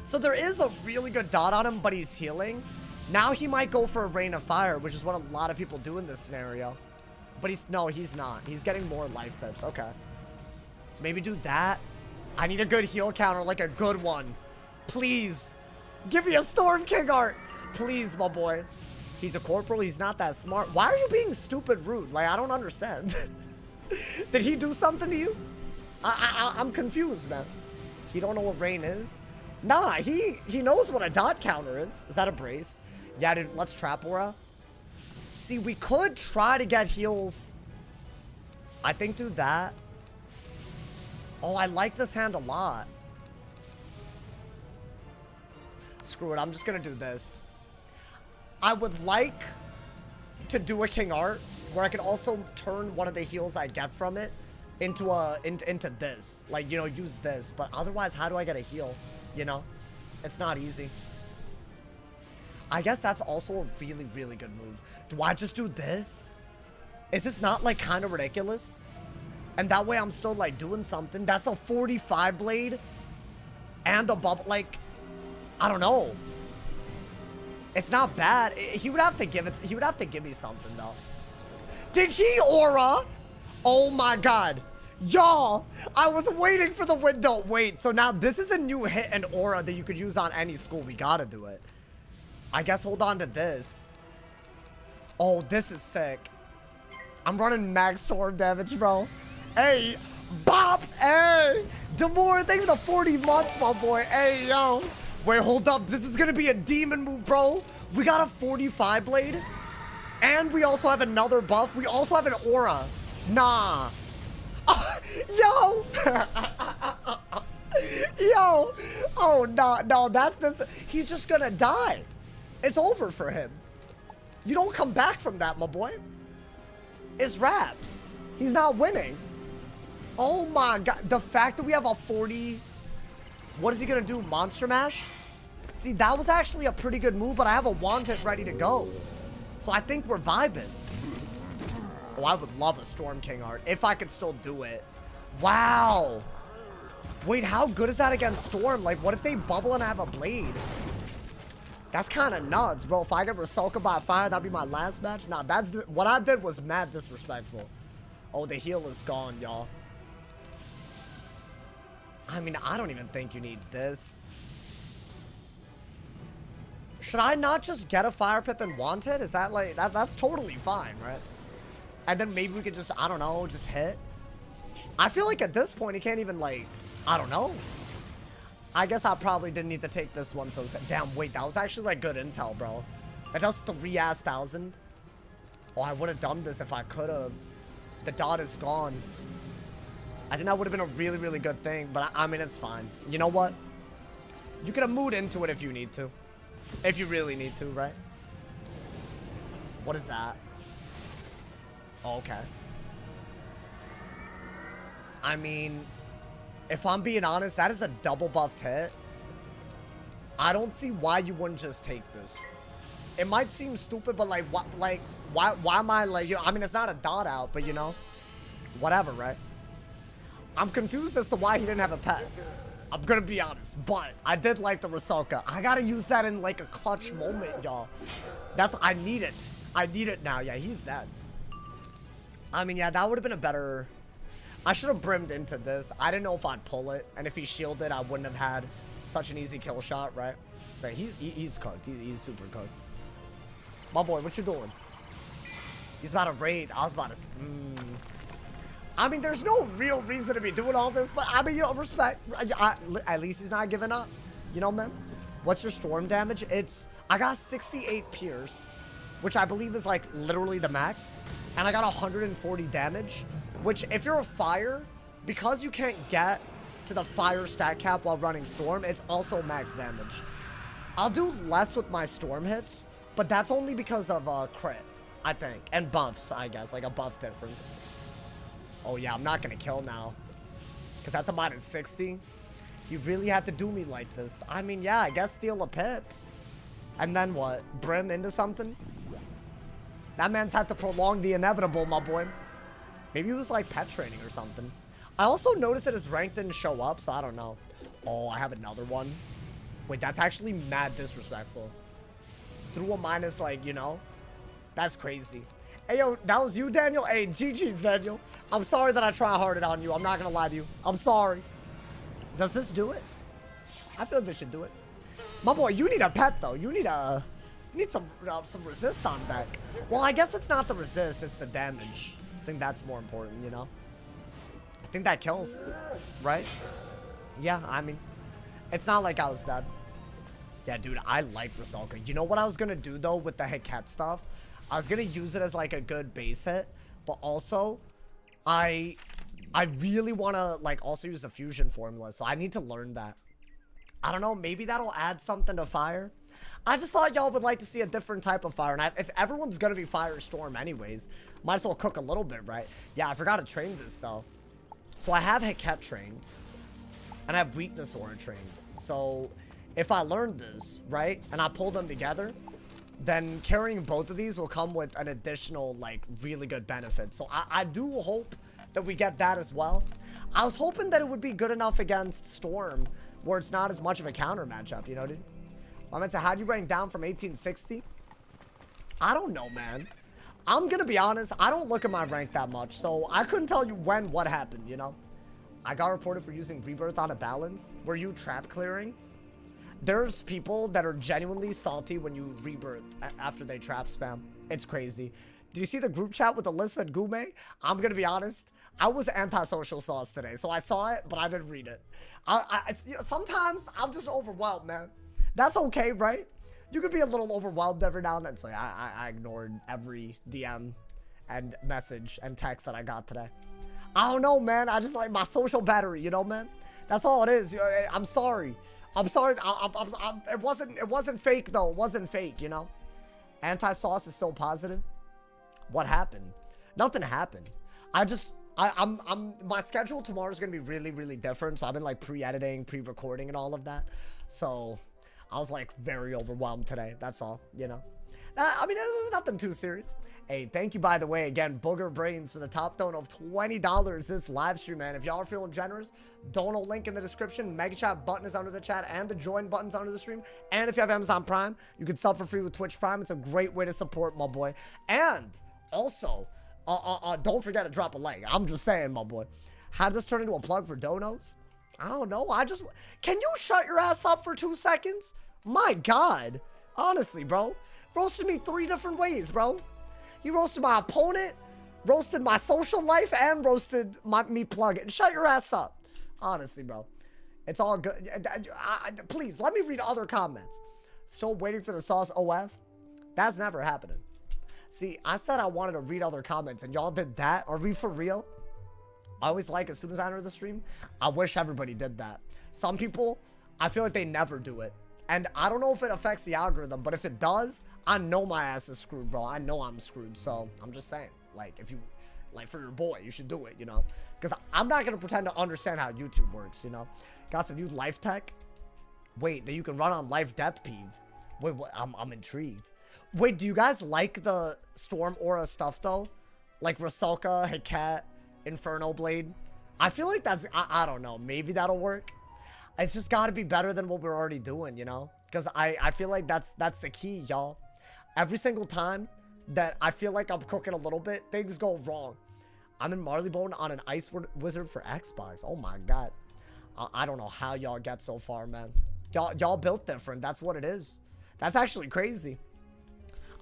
So there is a really good dot on him, but he's healing. Now he might go for a Rain of Fire, which is what a lot of people do in this scenario. But he's not. He's getting more life pips. Okay. So maybe do that. I need a good heal counter, like a good one. Please. Give me a Storm King art. Please, my boy. He's a corporal. He's not that smart. Why are you being stupid rude? Like, I don't understand. Did he do something to you? I'm confused, man. He don't know what rain is? Nah, he knows what a dot counter is. Is that a brace? Yeah, dude, let's trap aura. See, we could try to get heals. I think do that. Oh, I like this hand a lot. Screw it, I'm just gonna do this. I would like to do a King Art where I can also turn one of the heals I get from it into this. Like, you know, use this. But otherwise, how do I get a heal? You know? It's not easy. I guess that's also a really, really good move. Do I just do this? Is this not, like, kind of ridiculous? And that way I'm still, like, doing something. That's a 45 blade. And a bubble, like, I don't know. It's not bad. He would have to give it. He would have to give me something though. Did he aura? Oh my god. Y'all, I was waiting for the window. Wait, so now this is a new hit and aura that you could use on any school. We gotta do it. I guess hold on to this. Oh, this is sick. I'm running max storm damage, bro. Hey, bop, hey. Demore, thank you for the 40 months, my boy. Hey, yo. Wait, hold up. This is gonna be a demon move, bro. We got a 45 blade. And we also have another buff. We also have an aura. Nah. Yo. Yo. Oh, no, no, that's this. He's just gonna die. It's over for him. You don't come back from that, my boy. It's wraps. He's not winning. Oh my god. The fact that we have a 40... What is he gonna do? Monster Mash? See, that was actually a pretty good move, but I have a Wanted ready to go. So I think we're vibing. Oh, I would love a Storm King art if I could still do it. Wow. Wait, how good is that against Storm? Like, what if they bubble and I have a blade? That's kind of nuts, bro. If I get Rusalka by fire, that'd be my last match. Nah, what I did was mad disrespectful. Oh, the heal is gone, y'all. I mean, I don't even think you need this. Should I not just get a Fire Pip and Wanted? Is that like, that's totally fine, right? And then maybe we could just, I don't know, just hit. I feel like at this point, he can't even like, I don't know. I guess I probably didn't need to take this one so damn, wait, that was actually like good intel, bro. That does 3,000. Oh, I would have done this if I could have. The dot is gone. I think that would have been a really, really good thing, but I mean, it's fine. You know what? You could have moved into it if you need to. If you really need to, right? What is that? Oh, okay. I mean, if I'm being honest, that is a double buffed hit. I don't see why you wouldn't just take this. It might seem stupid, but like, why am I like, you know, I mean, it's not a dot out, but you know, whatever, right? I'm confused as to why he didn't have a pet. I'm gonna be honest, but I did like the Rusalka. I gotta use that in like a clutch moment, y'all. I need it. I need it now. Yeah, he's dead. I mean, yeah, that would have been a better... I should have brimmed into this. I didn't know if I'd pull it, and if he shielded, I wouldn't have had such an easy kill shot, right? So he's cooked. He's super cooked. My boy, what you doing? He's about to raid. I was about to... I mean, there's no real reason to be doing all this, but I mean, you know, respect. At least he's not giving up. You know, man? What's your storm damage? I got 68 pierce, which I believe is like literally the max. And I got 140 damage, which if you're a fire, because you can't get to the fire stat cap while running storm, it's also max damage. I'll do less with my storm hits, but that's only because of crit, I think. And buffs, I guess, like a buff difference. Oh yeah, I'm not gonna kill now. Because that's about at 60. You really had to do me like this. I mean, yeah, I guess steal a pip. And then what? Brim into something? That man's had to prolong the inevitable, my boy. Maybe it was like pet training or something. I also noticed that his rank didn't show up, so I don't know. Oh, I have another one. Wait, that's actually mad disrespectful. through a minus, like, you know? That's crazy. Hey, yo, that was you, Daniel? Hey, GG's, Daniel. I'm sorry that I try harder on you. I'm not gonna lie to you. I'm sorry. Does this do it? I feel this should do it. My boy, you need a pet, though. You need some resist on deck. Well, I guess it's not the resist, it's the damage. I think that's more important, you know? I think that kills, right? Yeah, I mean, it's not like I was dead. Yeah, dude, I like Rusalka. You know what I was gonna do, though, with the Hiket stuff? I was gonna use it as, like, a good base hit, but also, I really wanna, like, also use a fusion formula, so I need to learn that. I don't know, maybe that'll add something to fire. I just thought y'all would like to see a different type of fire, and if everyone's gonna be Firestorm anyways, might as well cook a little bit, right? Yeah, I forgot to train this, though. So I have Hiket trained, and I have Weakness Aura trained. So if I learn this, right, and I pull them together, then carrying both of these will come with an additional, like, really good benefit. So I do hope that we get that as well. I was hoping that it would be good enough against Storm, where it's not as much of a counter matchup, you know, dude? I meant to, how'd you rank down from 1860? I don't know, man. I'm gonna be honest, I don't look at my rank that much, so I couldn't tell you what happened, you know? I got reported for using Rebirth on a balance. Were you trap clearing? There's people that are genuinely salty when you rebirth after they trap spam. It's crazy. Did you see the group chat with Alyssa and Gume? I'm gonna be honest, I was anti-social sauce today, so I saw it, but I didn't read it. You know, sometimes I'm just overwhelmed, man. That's okay, right? You could be a little overwhelmed every now and then. So yeah, I ignored every DM and message and text that I got today. I don't know, man. I just like my social battery, you know, man. That's all it is. I'm sorry. I'm sorry. It wasn't fake though. It wasn't fake, you know. Anti-sauce is still positive. What happened? Nothing happened. My schedule tomorrow is gonna be really, really different. So I've been like pre-editing, pre-recording, and all of that. So I was like very overwhelmed today. That's all, you know. I mean, it's nothing too serious. Hey, thank you, by the way, again, Booger Brains for the top donut of $20 this live stream, man. If y'all are feeling generous, dono link in the description. Mega chat button is under the chat, and the join button's under the stream. And if you have Amazon Prime, you can sub for free with Twitch Prime. It's a great way to support my boy. And also, don't forget to drop a like. I'm just saying, my boy. How does this turn into a plug for donos? I don't know. Can you shut your ass up for 2 seconds? My God. Honestly, bro. Roasted me 3 different ways, bro. You roasted my opponent, roasted my social life, and roasted me plugging. Shut your ass up. Honestly, bro. It's all good. Please, let me read other comments. Still waiting for the sauce OF? That's never happening. See, I said I wanted to read other comments, and y'all did that? Are we for real? I always like, as soon as I enter the stream, I wish everybody did that. Some people, I feel like they never do it. And I don't know if it affects the algorithm, but if it does, I know my ass is screwed, bro. I know I'm screwed. So I'm just saying, like, if you, like, for your boy, you should do it, you know? Because I'm not going to pretend to understand how YouTube works, you know? Got some new life tech. Wait, that you can run on life death peeve. Wait, what? I'm intrigued. Wait, do you guys like the Storm Aura stuff, though? Like Rusalka, Hiket, Inferno Blade? I feel like that's, I don't know. Maybe that'll work. It's just got to be better than what we're already doing, you know? Because I feel like that's the key, y'all. Every single time that I feel like I'm cooking a little bit, things go wrong. I'm in Marleybone on an Ice Wizard for Xbox. Oh my God. I don't know how y'all get so far, man. Y'all built different. That's what it is. That's actually crazy.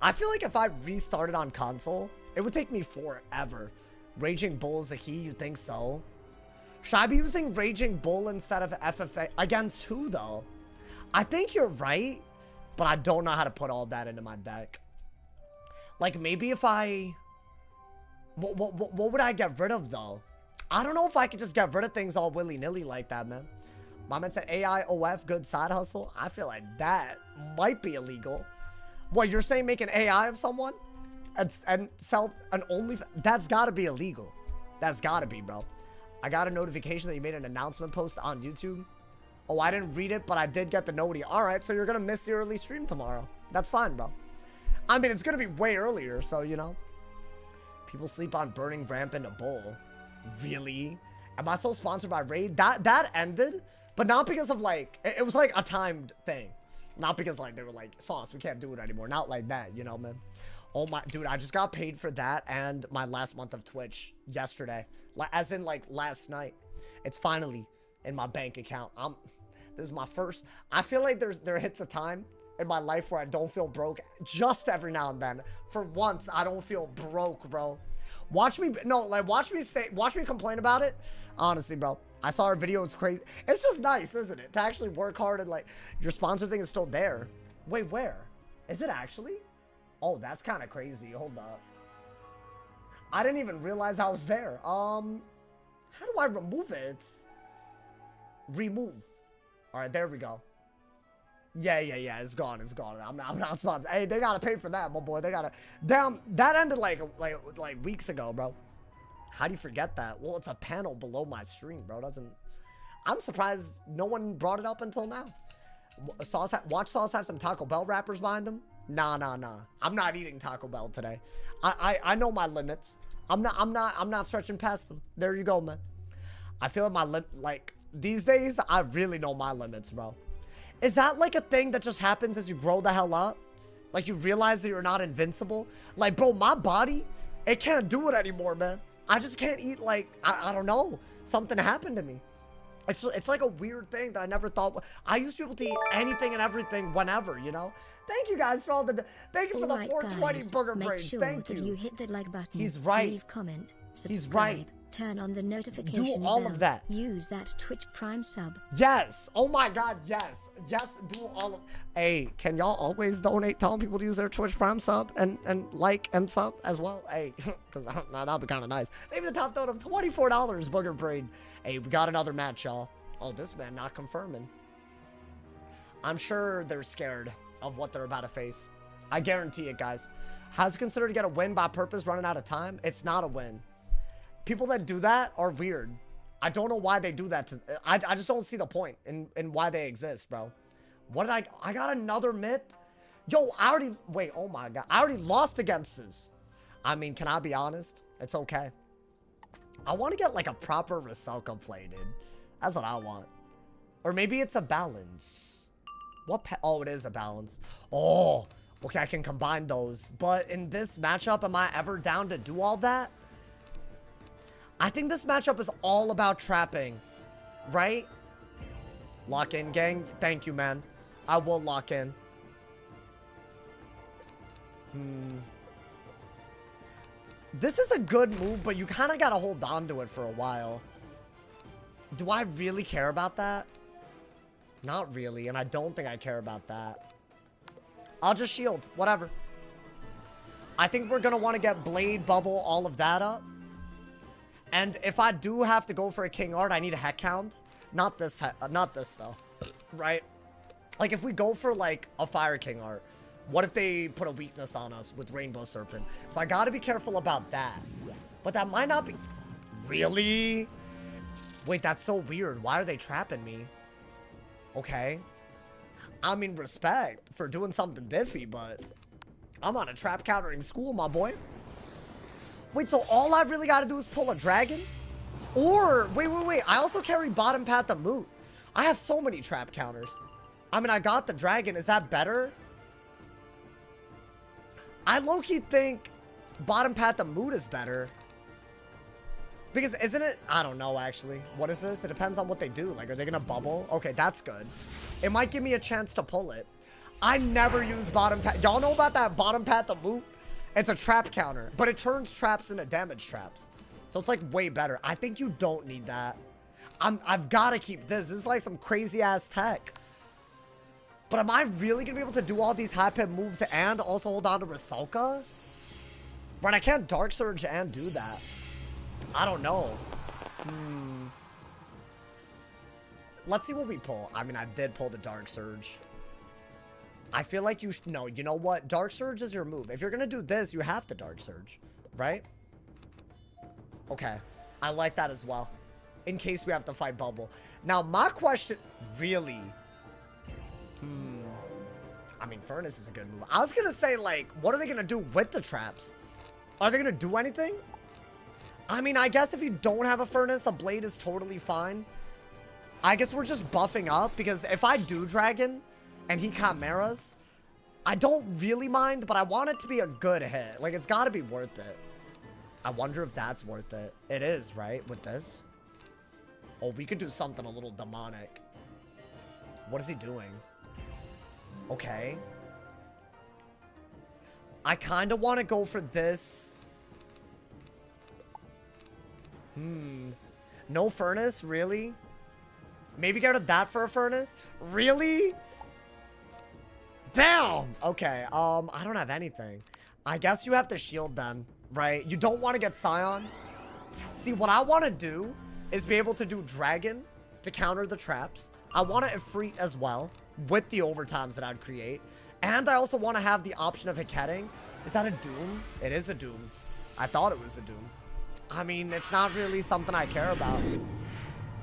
I feel like if I restarted on console, it would take me forever. Raging Bull is a key? You think so? Should I be using Raging Bull instead of FFA? Against who, though? I think you're right, but I don't know how to put all that into my deck. Like, maybe if I... What would I get rid of, though? I don't know if I could just get rid of things all willy-nilly like that, man. My man said AI, OF, good side hustle. I feel like that might be illegal. What, you're saying make an AI of someone? And sell an OnlyFans? That's gotta be illegal. That's gotta be, bro. I got a notification that you made an announcement post on YouTube. Oh, I didn't read it, but I did get the noti. All right, so you're going to miss the early stream tomorrow. That's fine, bro. I mean, it's going to be way earlier, so, you know. People sleep on burning ramp in a bowl. Really? Am I still sponsored by Raid? That ended, but not because of, like, it was, like, a timed thing. Not because, like, they were like, Sauce, we can't do it anymore. Not like that, you know, man. Oh, my... Dude, I just got paid for that and my last month of Twitch yesterday. As in, like, last night. It's finally in my bank account. This is my first... I feel like there hits a time in my life where I don't feel broke. Just every now and then. For once, I don't feel broke, bro. Watch me... No, like, watch me complain about it. Honestly, bro. I saw our video. It's crazy. It's just nice, isn't it? To actually work hard and, like, your sponsor thing is still there. Wait, where? Is it actually? Oh, that's kind of crazy. Hold up. I didn't even realize I was there. How do I remove it? Remove. All right, there we go. Yeah. It's gone. It's gone. I'm not sponsored. Hey, they gotta pay for that, my boy. They gotta. Damn, that ended like weeks ago, bro. How do you forget that? Well, it's a panel below my stream, bro. I'm surprised no one brought it up until now. Watch Sauce have some Taco Bell wrappers behind them. Nah. I'm not eating Taco Bell today. I know my limits. I'm not stretching past them. There you go, man. I feel like these days I really know my limits, bro. Is that like a thing that just happens as you grow the hell up? Like you realize that you're not invincible? Like, bro, my body, it can't do it anymore, man. I just can't eat, like, I don't know. Something happened to me. It's like a weird thing that I never thought. I used to be able to eat anything and everything whenever, you know? Thank you guys for all the... Thank you for the 420 burger braids. Sure Thank that you. You hit the like button. He's right. Leave comment. Subscribe. He's right. Turn on the notification Do all bell. of that. Use that Twitch Prime sub. Yes. Oh my God. Yes. Yes. Do all of. Hey, can y'all always donate? Telling people to use their Twitch Prime sub and like and sub as well. Hey, because that'd be kind of nice. Maybe the top note of $24 booger braid. Hey, we got another match, y'all. Oh, this man not confirming. I'm sure they're scared of what they're about to face. I guarantee it, guys. How's it considered to get a win by purpose running out of time? It's not a win. People that do that are weird. I don't know why they do that. I just don't see the point in why they exist, bro. What did I got another myth? Yo, wait, oh my God. I already lost against this. I mean, can I be honest? It's okay. I want to get like a proper Rusalka play, dude. That's what I want. Or maybe it's a balance. Oh, it is a balance. Oh, okay, I can combine those. But in this matchup, am I ever down to do all that? I think this matchup is all about trapping, right? Lock in, gang. Thank you, man. I will lock in. This is a good move, but you kind of got to hold on to it for a while. Do I really care about that? Not really, and I don't think I care about that. I'll just shield. Whatever. I think we're going to want to get Blade, Bubble, all of that up. And if I do have to go for a King Art, I need a Heck Hound. Not this though. Right? Like if we go for like a Fire King Art, what if they put a weakness on us with Rainbow Serpent? So I gotta be careful about that. But that might not be... Really? Wait, that's so weird. Why are they trapping me? Okay. I mean, respect for doing something diffy, but I'm on a trap countering school, my boy. Wait, so all I really got to do is pull a dragon? Or, wait. I also carry bottom path the moot. I have so many trap counters. I mean, I got the dragon. Is that better? I low-key think bottom path the moot is better. Because isn't it? I don't know, actually. What is this? It depends on what they do. Like, are they going to bubble? Okay, that's good. It might give me a chance to pull it. I never use bottom path. Y'all know about that bottom path the moot? It's a trap counter, but it turns traps into damage traps. So it's like way better. I think you don't need that. I've got to keep this. This is like some crazy ass tech. But am I really going to be able to do all these high pip moves and also hold on to Rusalka? Right, I can't Dark Surge and do that. I don't know. Let's see what we pull. I mean, I did pull the Dark Surge. I feel like you should... No, you know what? Dark Surge is your move. If you're going to do this, you have to Dark Surge. Right? Okay. I like that as well. In case we have to fight Bubble. Now, my question... Really? I mean, Furnace is a good move. I was going to say, like, what are they going to do with the traps? Are they going to do anything? I mean, I guess if you don't have a Furnace, a Blade is totally fine. I guess we're just buffing up. Because if I do Dragon... and he chimeras, I don't really mind, but I want it to be a good hit. Like, it's got to be worth it. I wonder if that's worth it. It is, right? With this. Oh, we could do something a little demonic. What is he doing? Okay. I kind of want to go for this. No furnace? Really? Maybe get rid of that for a furnace? Really? Damn! Okay, I don't have anything. I guess you have to shield then, right? You don't want to get Scioned. See, what I want to do is be able to do Dragon to counter the traps. I want to Ifrit as well with the overtimes that I'd create. And I also want to have the option of Hiketing. Is that a Doom? It is a Doom. I thought it was a Doom. I mean, it's not really something I care about.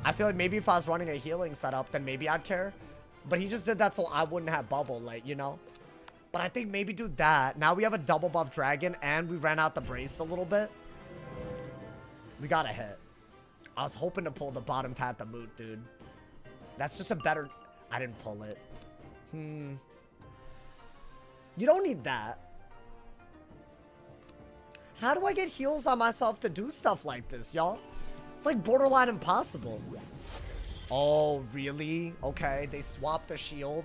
I feel like maybe if I was running a healing setup, then maybe I'd care. But he just did that so I wouldn't have bubble, like, you know? But I think maybe do that. Now we have a double buff dragon, and we ran out the brace a little bit. We got a hit. I was hoping to pull the bottom path of Moot, dude. That's just a better... I didn't pull it. You don't need that. How do I get heals on myself to do stuff like this, y'all? It's like borderline impossible. Oh, really? Okay, they swapped the shield.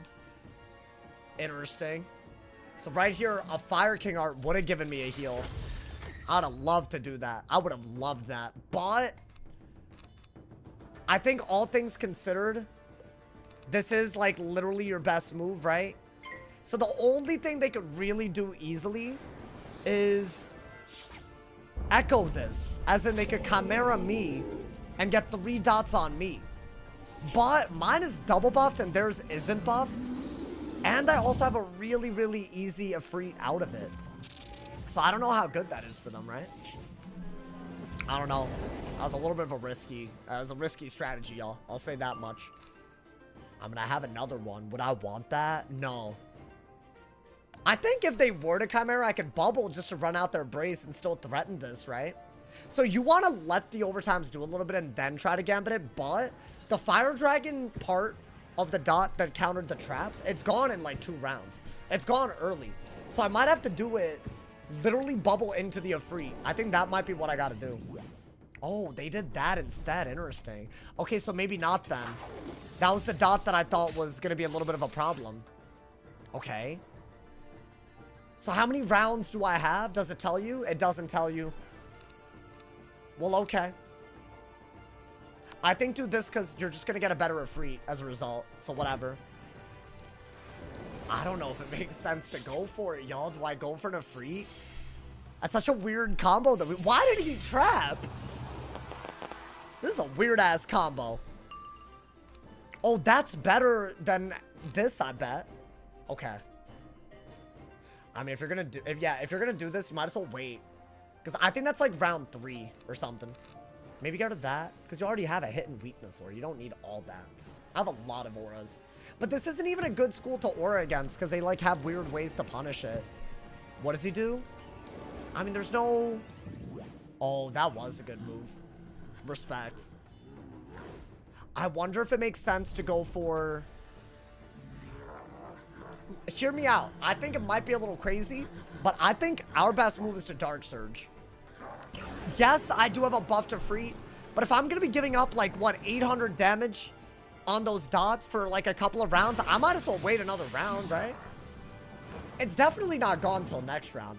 Interesting. So right here, a Fire King art would have given me a heal. I'd have loved to do that. I would have loved that. But I think all things considered, this is like literally your best move, right? So the only thing they could really do easily is echo this. As in they could Chimera me and get 3 dots on me. But mine is double buffed and theirs isn't buffed. And I also have a really, really easy Ifrit out of it. So I don't know how good that is for them, right? I don't know. That was a little bit of a risky, strategy, y'all. I'll say that much. I'm gonna have another one. Would I want that? No. I think if they were to Chimera, I could bubble just to run out their brace and still threaten this, right? So you want to let the overtimes do a little bit and then try to gambit it, but the Fire Dragon part of the dot that countered the traps, it's gone in like 2 rounds. It's gone early. So I might have to do it, literally bubble into the Ifrit. I think that might be what I got to do. Oh, they did that instead. Interesting. Okay, so maybe not then. That was the dot that I thought was going to be a little bit of a problem. Okay. So how many rounds do I have? Does it tell you? It doesn't tell you. Well, okay. I think do this because you're just going to get a better Ifrit as a result. So whatever. I don't know if it makes sense to go for it, y'all. Do I go for an Ifrit? That's such a weird combo. Why did he trap? This is a weird-ass combo. Oh, that's better than this, I bet. Okay. I mean, if you're gonna do this, you might as well wait. Because I think that's like round 3 or something. Maybe get rid of that. Because you already have a hit and weakness aura. You don't need all that. I have a lot of auras. But this isn't even a good school to aura against. Because they like have weird ways to punish it. What does he do? I mean, there's no... Oh, that was a good move. Respect. I wonder if it makes sense to go for... Hear me out. I think it might be a little crazy, but I think our best move is to Dark Surge. Yes, I do have a buff to Ifrit, but if I'm going to be giving up, like, what, 800 damage on those dots for, like, a couple of rounds, I might as well wait another round, right? It's definitely not gone till next round.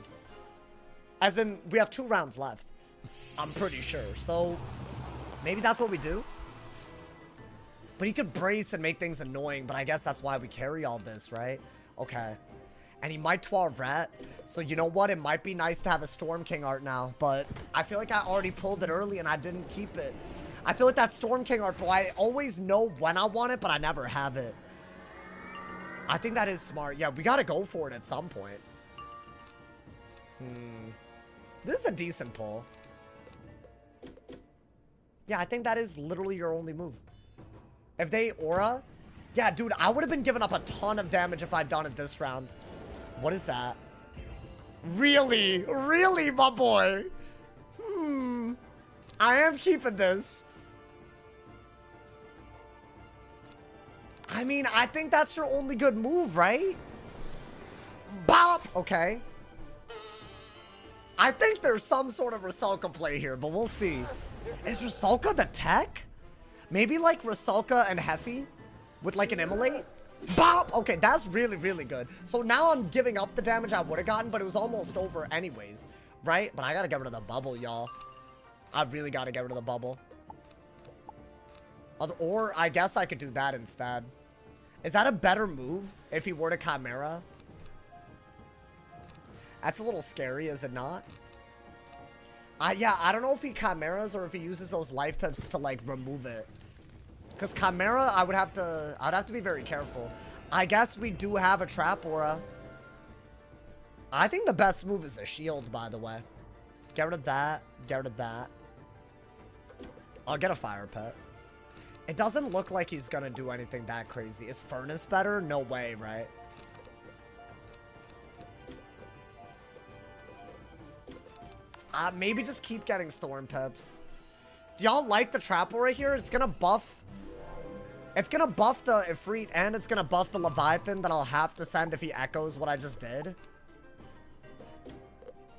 As in, we have 2 rounds left. I'm pretty sure. So, maybe that's what we do. But he could brace and make things annoying, but I guess that's why we carry all this, right? Okay. And he might 12 rat. So you know what? It might be nice to have a Storm King art now. But I feel like I already pulled it early and I didn't keep it. I feel like that Storm King art, bro, I always know when I want it, but I never have it. I think that is smart. Yeah, we got to go for it at some point. This is a decent pull. Yeah, I think that is literally your only move. If they aura... Yeah, dude, I would have been giving up a ton of damage if I'd done it this round. What is that? Really? Really, my boy? I am keeping this. I mean, I think that's your only good move, right? Bop! Okay. I think there's some sort of Rusalka play here, but we'll see. Is Rusalka the tech? Maybe like Rusalka and Heffy with like an immolate? Bop! Okay, that's really, really good. So now I'm giving up the damage I would have gotten, but it was almost over anyways, right? But I gotta get rid of the bubble, y'all. I really gotta get rid of the bubble. Or I guess I could do that instead. Is that a better move if he were to Chimera? That's a little scary, is it not? Yeah, I don't know if he Chimeras or if he uses those life pips to like remove it. Because Chimera, I'd have to be very careful. I guess we do have a Trap Aura. I think the best move is a shield, by the way. Get rid of that. Get rid of that. I'll get a Fire Pet. It doesn't look like he's gonna do anything that crazy. Is Furnace better? No way, right? Maybe just keep getting Storm Pips. Do y'all like the Trap Aura here? It's gonna buff... It's gonna buff the Ifrit and it's gonna buff the Leviathan that I'll have to send if he echoes what I just did.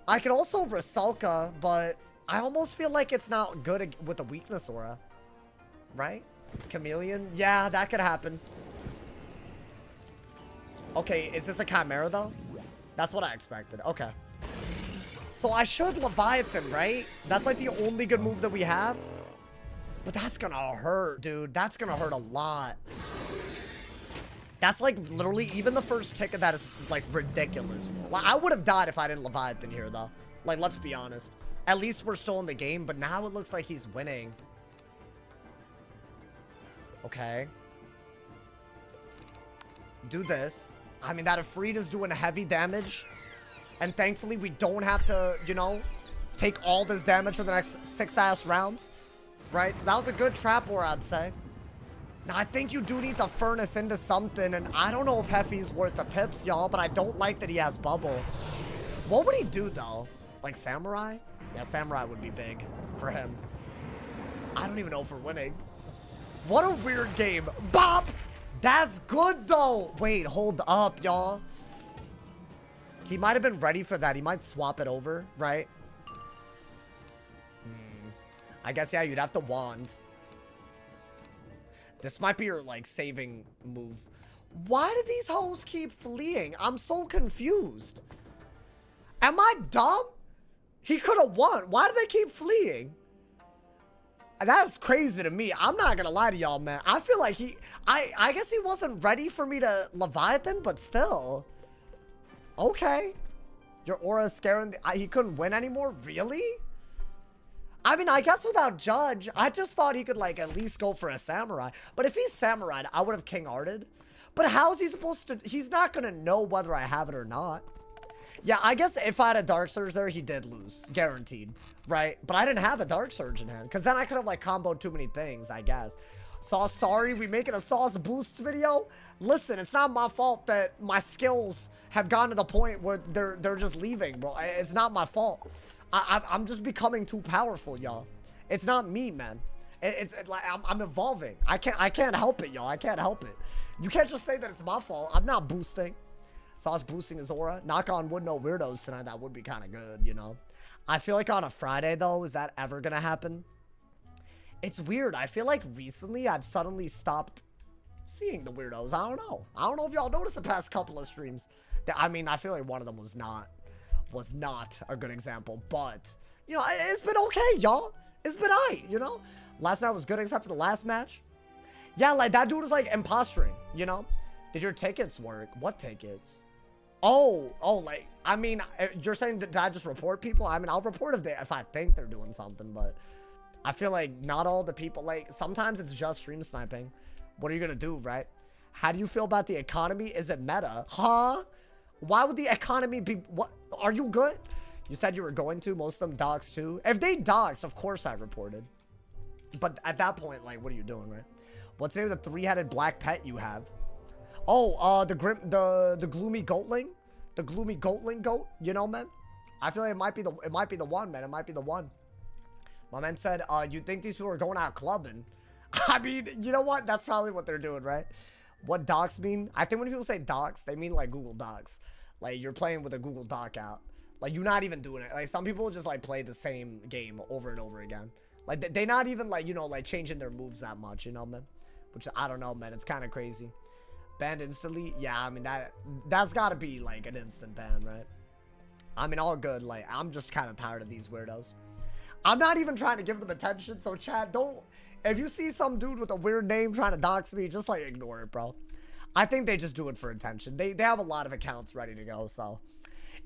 I could also Rusalka, but I almost feel like it's not good with the Weakness Aura. Right? Chameleon? Yeah, that could happen. Okay, is this a Chimera though? That's what I expected. Okay. So I should Leviathan, right? That's like the only good move that we have. But that's gonna hurt, dude. That's gonna hurt a lot. That's like literally, even the first tick of that is like ridiculous. Well, I would have died if I didn't Leviathan here though. Like, let's be honest. At least we're still in the game, but now it looks like he's winning. Okay. Do this. I mean, that Ifrit is doing heavy damage. And thankfully, we don't have to, you know, take all this damage for the next 6 ass rounds. Right? So that was a good Trap Aura, I'd say. Now, I think you do need to Furnace into something. And I don't know if Heffy's worth the pips, y'all. But I don't like that he has Bubble. What would he do, though? Like Samurai? Yeah, Samurai would be big for him. I don't even know if we're winning. What a weird game. Bop! That's good, though. Wait, hold up, y'all. He might have been ready for that. He might swap it over, right? I guess, yeah, you'd have to Wand. This might be your, like, saving move. Why do these hoes keep fleeing? I'm so confused. Am I dumb? He could have won. Why do they keep fleeing? That's crazy to me. I'm not gonna lie to y'all, man. I feel like I guess he wasn't ready for me to Leviathan, but still. Okay. Your aura is scaring... he couldn't win anymore? Really? I mean, I guess without Judge, I just thought he could, like, at least go for a Samurai. But if he's Samurai, I would have King Arted. But how is he supposed to... He's not gonna know whether I have it or not. Yeah, I guess if I had a Dark Surge there, he did lose. Guaranteed. Right? But I didn't have a Dark Surge in hand. Because then I could have, like, comboed too many things, I guess. Sauce, sorry, we making a Sauce Boosts video? Listen, it's not my fault that my skills have gone to the point where they're just leaving, bro. It's not my fault. I'm just becoming too powerful, y'all. It's not me, man. It's like I'm evolving. I can't help it, y'all. I can't help it. You can't just say that it's my fault. I'm not boosting. Sauce boosting his aura. Knock on wood, no weirdos tonight. That would be kind of good, you know. I feel like on a Friday though, is that ever gonna happen? It's weird. I feel like recently I've suddenly stopped seeing the weirdos. I don't know. I don't know if y'all noticed the past couple of streams. I mean, I feel like one of them was not a good example, but you know, it's been okay, y'all. It's been alright, you know. Last night was good except for the last match. Yeah, like that dude was like imposturing, you know. Did your tickets work? What tickets? Oh, like, I mean, you're saying did I just report people? I mean, I'll report if I think they're doing something, but I feel like not all the people, like sometimes it's just stream sniping. What are you gonna do, right? How do you feel about the economy? Is it meta? Huh? Why would the economy be... What? Are you good? You said you were going to. Most of them doxed too. If they doxed, of course I reported. But at that point, like, what are you doing, right? What's the name of the 3-headed black pet you have? Oh, the gloomy goatling? The gloomy goatling goat? You know, man? I feel like it might be the one, man. It might be the one. My man said, you think these people are going out clubbing? I mean, you know what? That's probably what they're doing, right? What docs mean? I think when people say docs, they mean like Google Docs. Like you're playing with a Google Doc out. Like you're not even doing it. Like some people just like play the same game over and over again. Like they not even like, you know, like changing their moves that much, you know, man? Which I don't know, man. It's kind of crazy. Banned instantly? Yeah, I mean, that's got to be like an instant ban, right? I mean, all good. Like, I'm just kind of tired of these weirdos. I'm not even trying to give them attention, so chat, don't... If you see some dude with a weird name trying to dox me, just, like, ignore it, bro. I think they just do it for attention. They have a lot of accounts ready to go, so...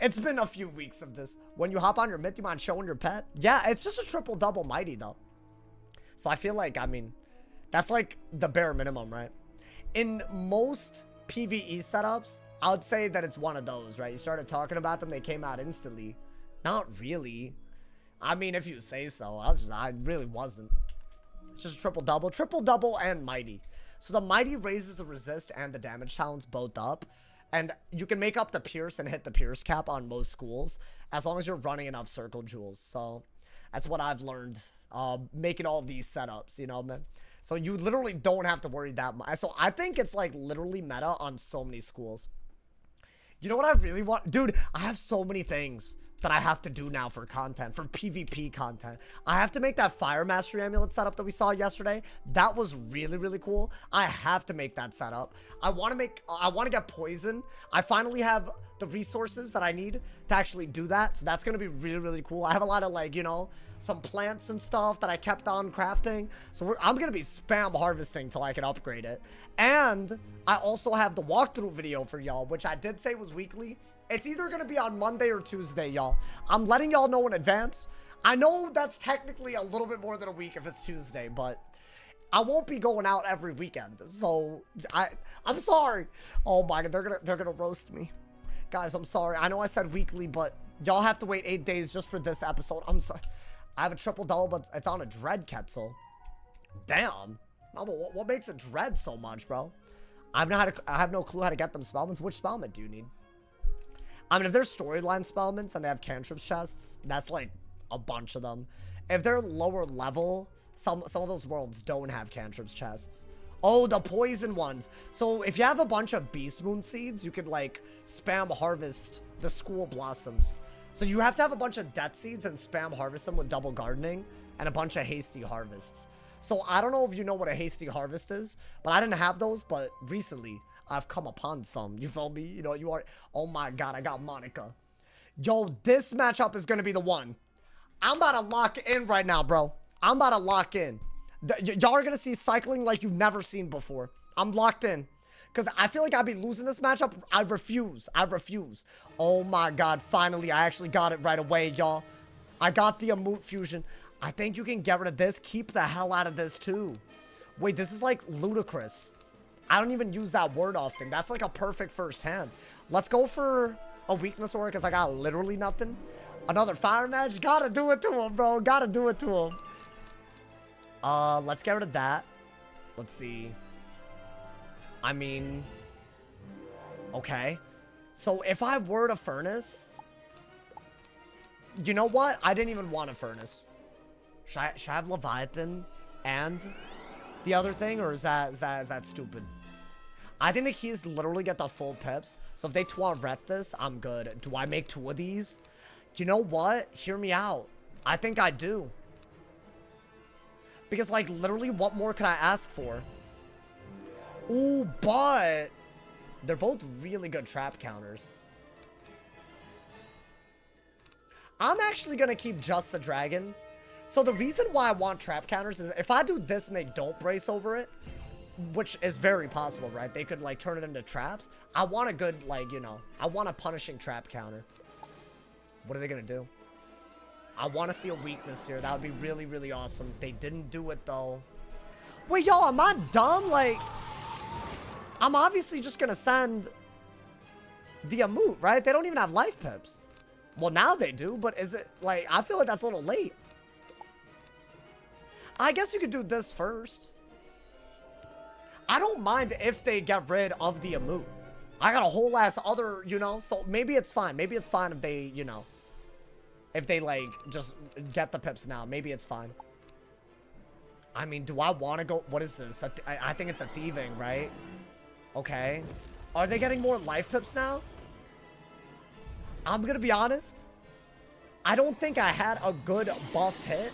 It's been a few weeks of this. When you hop on your myth, do you mind showing your pet? Yeah, it's just a triple-double mighty, though. So I feel like, I mean, that's, like, the bare minimum, right? In most PvE setups, I would say that it's one of those, right? You started talking about them, they came out instantly. Not really. I mean, if you say so. I really wasn't. It's just triple-double and mighty. So the mighty raises the resist and the damage talents both up. And you can make up the pierce and hit the pierce cap on most schools as long as you're running enough circle jewels. So that's what I've learned making all these setups, you know, man. So you literally don't have to worry that much. So I think it's like literally meta on so many schools. You know what I really want? Dude, I have so many things that I have to do now for content, for PvP content. I have to make that Fire Mastery Amulet setup that we saw yesterday. That was really, really cool. I have to make that setup. I want to get poison. I finally have the resources that I need to actually do that. So that's going to be really, really cool. I have a lot of like, you know, some plants and stuff that I kept on crafting. So I'm going to be spam harvesting till I can upgrade it. And I also have the walkthrough video for y'all, which I did say was weekly. It's either going to be on Monday or Tuesday, y'all. I'm letting y'all know in advance. I know that's technically a little bit more than a week if it's Tuesday, but I won't be going out every weekend. So I'm sorry. Oh my God, they're gonna roast me. Guys, I'm sorry. I know I said weekly, but y'all have to wait 8 days just for this episode. I'm sorry. I have a triple-double, but it's on a Dread Quetzal. Damn. Mama, what makes a Dread so much, bro? I have no clue how to get them spellments. Which spellment do you need? I mean, if they're storyline spellments and they have cantrips chests, that's like a bunch of them. If they're lower level, some of those worlds don't have cantrips chests. Oh, the poison ones. So if you have a bunch of Beast Moon seeds, you could like spam harvest the school blossoms. So you have to have a bunch of death seeds and spam harvest them with double gardening and a bunch of hasty harvests. So I don't know if you know what a hasty harvest is, but I didn't have those, but recently I've come upon some. You feel me? You know, you are... Oh my God, I got Monica. Yo, this matchup is going to be the one. I'm about to lock in right now, bro. I'm about to lock in. Y'all are going to see cycling like you've never seen before. I'm locked in. Because I feel like I'd be losing this matchup. I refuse. I refuse. Oh my God, finally, I actually got it right away, y'all. I got the Amut fusion. I think you can get rid of this. Keep the hell out of this, too. Wait, this is like ludicrous. I don't even use that word often. That's like a perfect first hand. Let's go for a weakness aura because I got literally nothing. Another fire match. Gotta do it to him, bro. Gotta do it to him. Let's get rid of that. Let's see. I mean, okay. So if I were to furnace, you know what? I didn't even want a furnace. Should I have Leviathan and the other thing, or is that stupid? I think the key is to literally get the full pips. So if they Toilet this, I'm good. Do I make 2 of these? You know what? Hear me out. I think I do. Because, like, literally, what more could I ask for? Ooh, but they're both really good trap counters. I'm actually going to keep just the dragon. So the reason why I want trap counters is if I do this and they don't brace over it, which is very possible, right? They could, like, turn it into traps. I want a good, like, you know, I want a punishing trap counter. What are they going to do? I want to see a weakness here. That would be really, really awesome. They didn't do it, though. Wait, y'all, am I dumb? Like, I'm obviously just going to send the Amut, right? They don't even have life pips. Well, now they do, but is it, like, I feel like that's a little late. I guess you could do this first. I don't mind if they get rid of the Amut. I got a whole ass other, you know, so maybe it's fine. Maybe it's fine if they, you know, if they, like, just get the pips now. Maybe it's fine. I mean, do I want to go? What is this? I think it's a thieving, right? Okay. Are they getting more life pips now? I'm gonna be honest. I don't think I had a good buffed hit.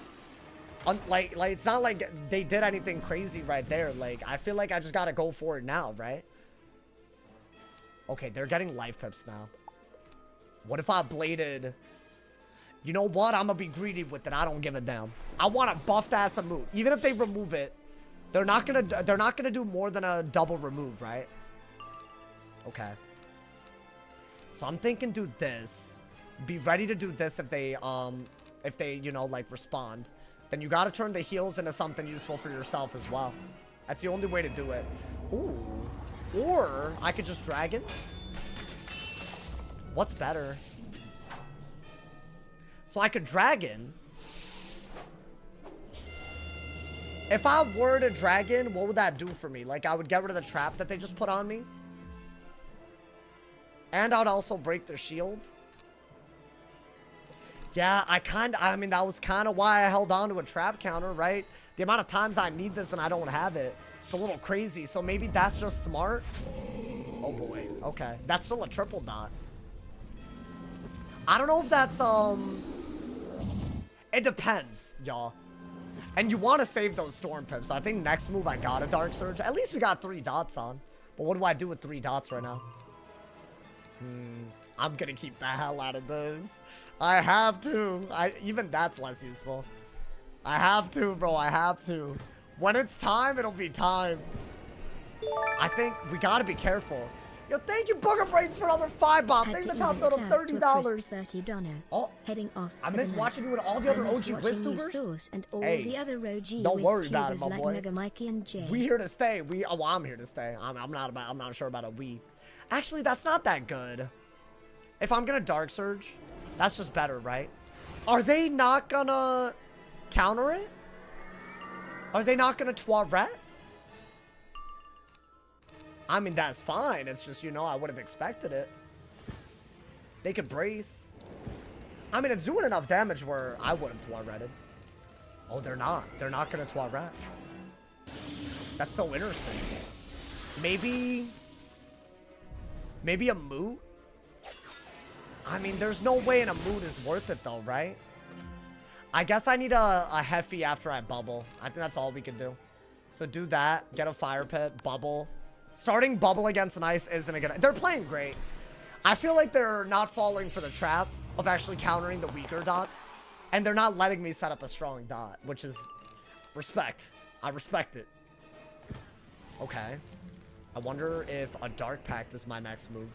Like it's not like they did anything crazy right there. Like, I feel like I just gotta go for it now, right? Okay, they're getting life pips now. What if I bladed? You know what? I'm gonna be greedy with it. I don't give a damn. I want a buffed ass move. Even if they remove it, they're not gonna do more than a double remove, right? Okay. So I'm thinking do this. Be ready to do this if they you know, like, respond. Then you gotta turn the heals into something useful for yourself as well. That's the only way to do it. Ooh. Or I could just dragon. What's better? So I could dragon. If I were to dragon, what would that do for me? Like, I would get rid of the trap that they just put on me. And I would also break their shield. Yeah, I mean, that was kind of why I held on to a trap counter, right? The amount of times I need this and I don't have it. It's a little crazy. So maybe that's just smart. Oh boy. Okay. That's still a triple dot. I don't know if that's, it depends, y'all. And you want to save those storm pips. So I think next move I got a dark surge. At least we got 3 dots on. But what do I do with 3 dots right now? I'm gonna keep the hell out of this. I have to. Even that's less useful. I have to, bro. I have to. When it's time, it'll be time. I think we gotta be careful. Yo, thank you, Booger Brains, for another 5 bomb. Thank you, the top note of $30. $30. Oh, heading off. I miss watching you and all the other OG Wiztubers. And all hey, the other OG don't worry about it, my like boy. Mega Mikey and Jay. We here to stay. I'm here to stay. I'm not sure about a we. Actually, that's not that good. If I'm gonna Dark Surge, that's just better, right? Are they not gonna counter it? Are they not gonna Toilet? I mean, that's fine. It's just, you know, I would have expected it. They could brace. I mean, it's doing enough damage where I would have Toiletted. Oh, they're not. They're not gonna Toilet. That's so interesting. Maybe a moot? I mean, there's no way in a moot is worth it though, right? I guess I need a Heffy after I bubble. I think that's all we can do. So do that, get a fire pit, bubble. Starting bubble against an ice isn't a good... They're playing great. I feel like they're not falling for the trap of actually countering the weaker dots. And they're not letting me set up a strong dot, which is respect. I respect it. Okay. I wonder if a Dark Pact is my next move.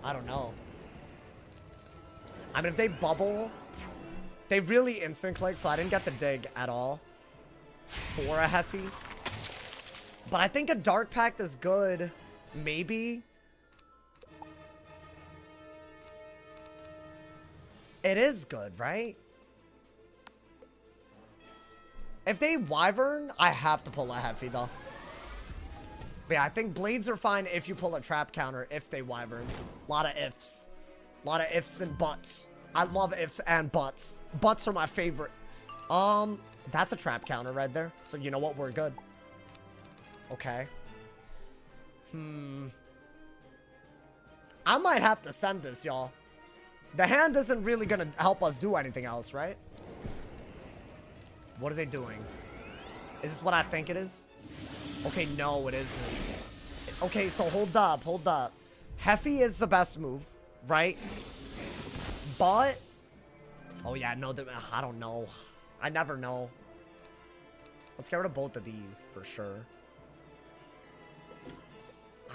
I don't know. I mean, if they bubble, they really instant click, so I didn't get the dig at all for a Heffy. But I think a Dark Pact is good. Maybe. It is good, right? If they Wyvern, I have to pull a Heffy, though. But yeah, I think Blades are fine if you pull a trap counter, if they Wyvern. A lot of ifs. A lot of ifs and buts. I love ifs and buts. Buts are my favorite. That's a trap counter right there. So you know what? We're good. Okay. I might have to send this, y'all. The hand isn't really gonna help us do anything else, right? What are they doing? Is this what I think it is? Okay, no, it isn't. Okay, so hold up, hold up. Heffy is the best move, right? But... oh, yeah, no, I don't know. I never know. Let's get rid of both of these, for sure.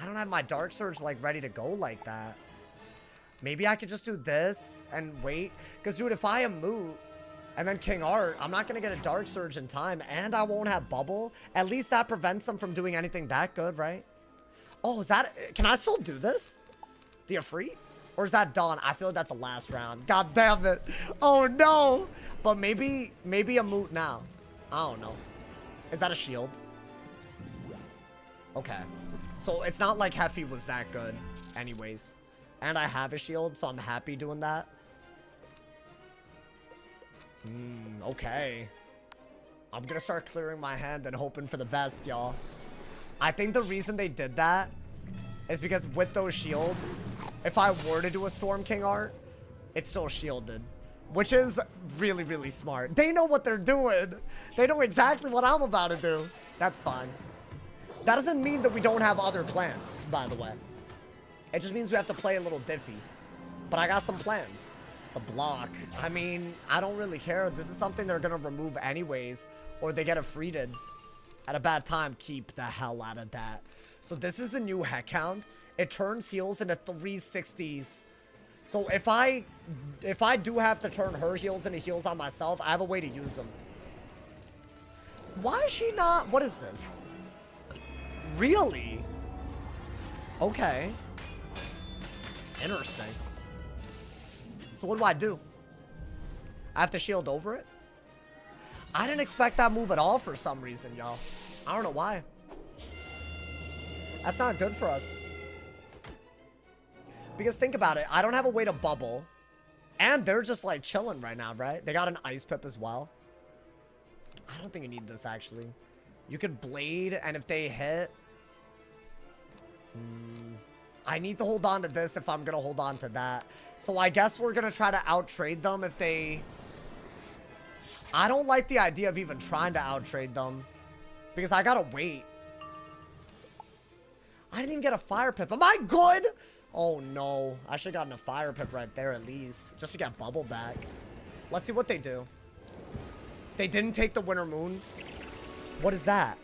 I don't have my Dark Surge, like, ready to go like that. Maybe I could just do this and wait. Because, dude, if I am Moot and then King Art, I'm not going to get a Dark Surge in time. And I won't have Bubble. At least that prevents them from doing anything that good, right? Oh, is that... can I still do this? Do you free? Or is that done? I feel like that's a last round. God damn it. Oh, no. But maybe a Moot now. I don't know. Is that a shield? Okay. So it's not like Heffy was that good anyways. And I have a shield, so I'm happy doing that. Okay. I'm gonna start clearing my hand and hoping for the best, y'all. I think the reason they did that is because with those shields, if I were to do a Storm King art, it's still shielded. Which is really, really smart. They know what they're doing. They know exactly what I'm about to do. That's fine. That doesn't mean that we don't have other plans, by the way. It just means we have to play a little diffy. But I got some plans. The block. I mean, I don't really care. This is something they're going to remove anyways. Or they get a freeded. At a bad time, keep the hell out of that. So this is a new heck hound. It turns heals into 360s. So if I do have to turn her heals into heals on myself, I have a way to use them. Why is she not? What is this? Really? Okay. Interesting. So what do? I have to shield over it? I didn't expect that move at all for some reason, y'all. I don't know why. That's not good for us. Because think about it. I don't have a way to bubble. And they're just like chilling right now, right? They got an ice pip as well. I don't think you need this actually. You could blade and if they hit... I need to hold on to this if I'm going to hold on to that. So I guess we're going to try to outtrade them if they... I don't like the idea of even trying to outtrade them. Because I got to wait. I didn't even get a fire pip. Am I good? Oh no. I should have gotten a fire pip right there at least. Just to get bubble back. Let's see what they do. They didn't take the winter moon. What is that?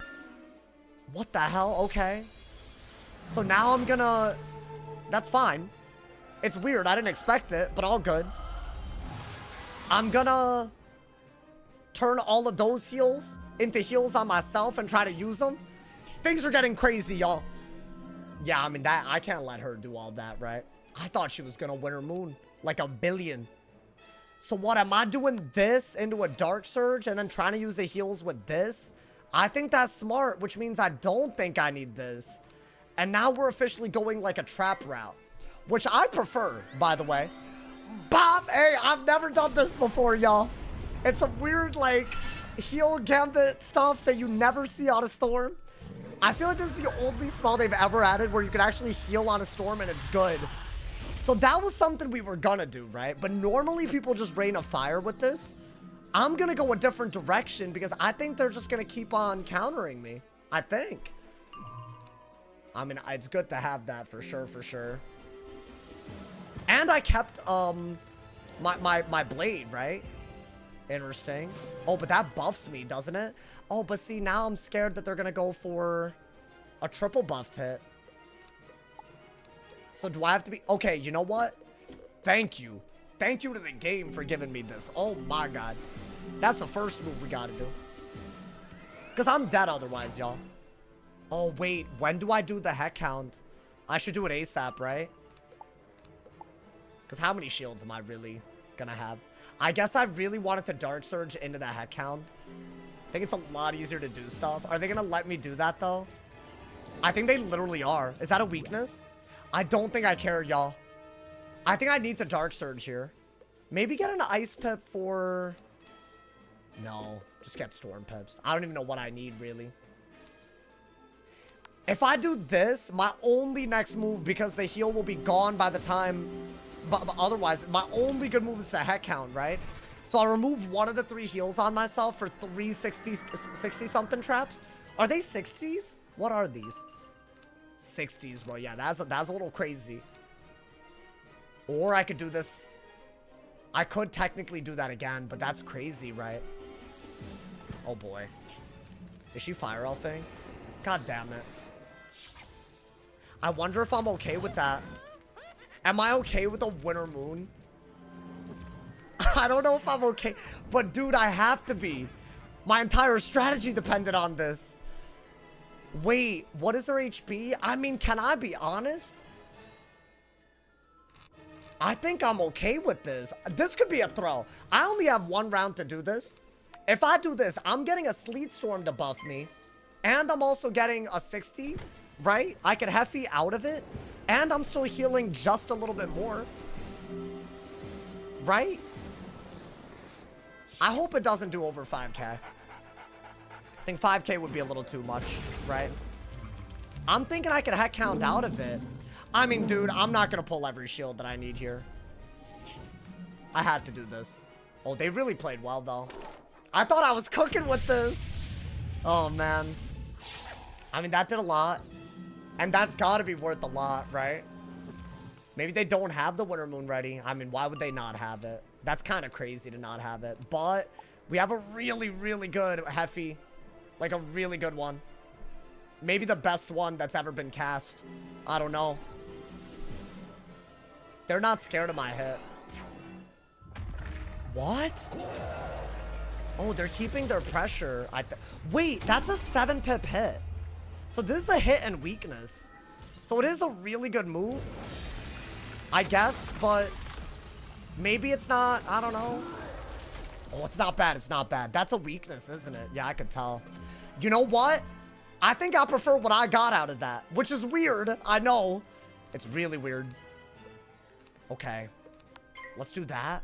What the hell? Okay. So now I'm gonna... That's fine. It's weird. I didn't expect it, but all good. I'm gonna turn all of those heals into heals on myself and try to use them. Things are getting crazy, y'all. Yeah, I mean, that I can't let her do all that, right? I thought she was gonna winter moon. Like a billion. So what, am I doing this into a dark surge and then trying to use the heals with this? I think that's smart, which means I don't think I need this. And now we're officially going like a trap route, which I prefer, by the way. Bob, hey, I've never done this before, y'all. It's some weird, like, heal gambit stuff that you never see on a storm. I feel like this is the only spell they've ever added where you can actually heal on a storm and it's good. So that was something we were gonna do, right? But normally people just rain a fire with this. I'm gonna go a different direction because I think they're just gonna keep on countering me. I think. I mean, it's good to have that for sure, for sure. And I kept my blade, right? Interesting. Oh, but that buffs me, doesn't it? Oh, but see, now I'm scared that they're gonna go for a triple buffed hit. So do I have to be... Okay, you know what? Thank you. Thank you to the game for giving me this. Oh my god. That's the first move we gotta do. Because I'm dead otherwise, y'all. Oh, wait. When do I do the heck count? I should do it ASAP, right? Because how many shields am I really gonna have? I guess I really wanted to Dark Surge into the heck count. I think it's a lot easier to do stuff. Are they gonna let me do that, though? I think they literally are. Is that a weakness? I don't think I care, y'all. I think I need to Dark Surge here. Maybe get an Ice Pip for... No. Just get Storm Pips. I don't even know what I need, really. If I do this, my only next move, because the heal will be gone by the time... But otherwise, my only good move is the heck count, right? So I'll remove one of the 3 heals on myself for 3 60-something traps. Are they 60s? What are these? 60s, bro. Yeah, that's a little crazy. Or I could do this. I could technically do that again, but that's crazy, right? Oh, boy. Is she fire elfing? God damn it. I wonder if I'm okay with that. Am I okay with a winter moon? I don't know if I'm okay. But, dude, I have to be. My entire strategy depended on this. Wait, what is her HP? I mean, can I be honest? I think I'm okay with this. This could be a throw. I only have 1 round to do this. If I do this, I'm getting a Sleet Storm to buff me. And I'm also getting a 60, right? I can Heffy out of it. And I'm still healing just a little bit more. Right? I hope it doesn't do over 5k. I think 5k would be a little too much, right? I'm thinking I could heck count out of it. I mean, dude, I'm not gonna pull every shield that I need here. I had to do this. Oh, they really played well, though. I thought I was cooking with this. Oh, man. I mean, that did a lot. And that's gotta be worth a lot, right? Maybe they don't have the Winter Moon ready. I mean, why would they not have it? That's kind of crazy to not have it. But we have a really, really good Heffy. Like a really good one. Maybe the best one that's ever been cast. I don't know. They're not scared of my hit. What? Oh, they're keeping their pressure. Wait, that's a 7-pip hit. So this is a hit and weakness. So it is a really good move, I guess, but maybe it's not. I don't know. Oh, it's not bad. It's not bad. That's a weakness, isn't it? Yeah, I could tell. You know what? I think I prefer what I got out of that, which is weird. I know. It's really weird. Okay. Let's do that.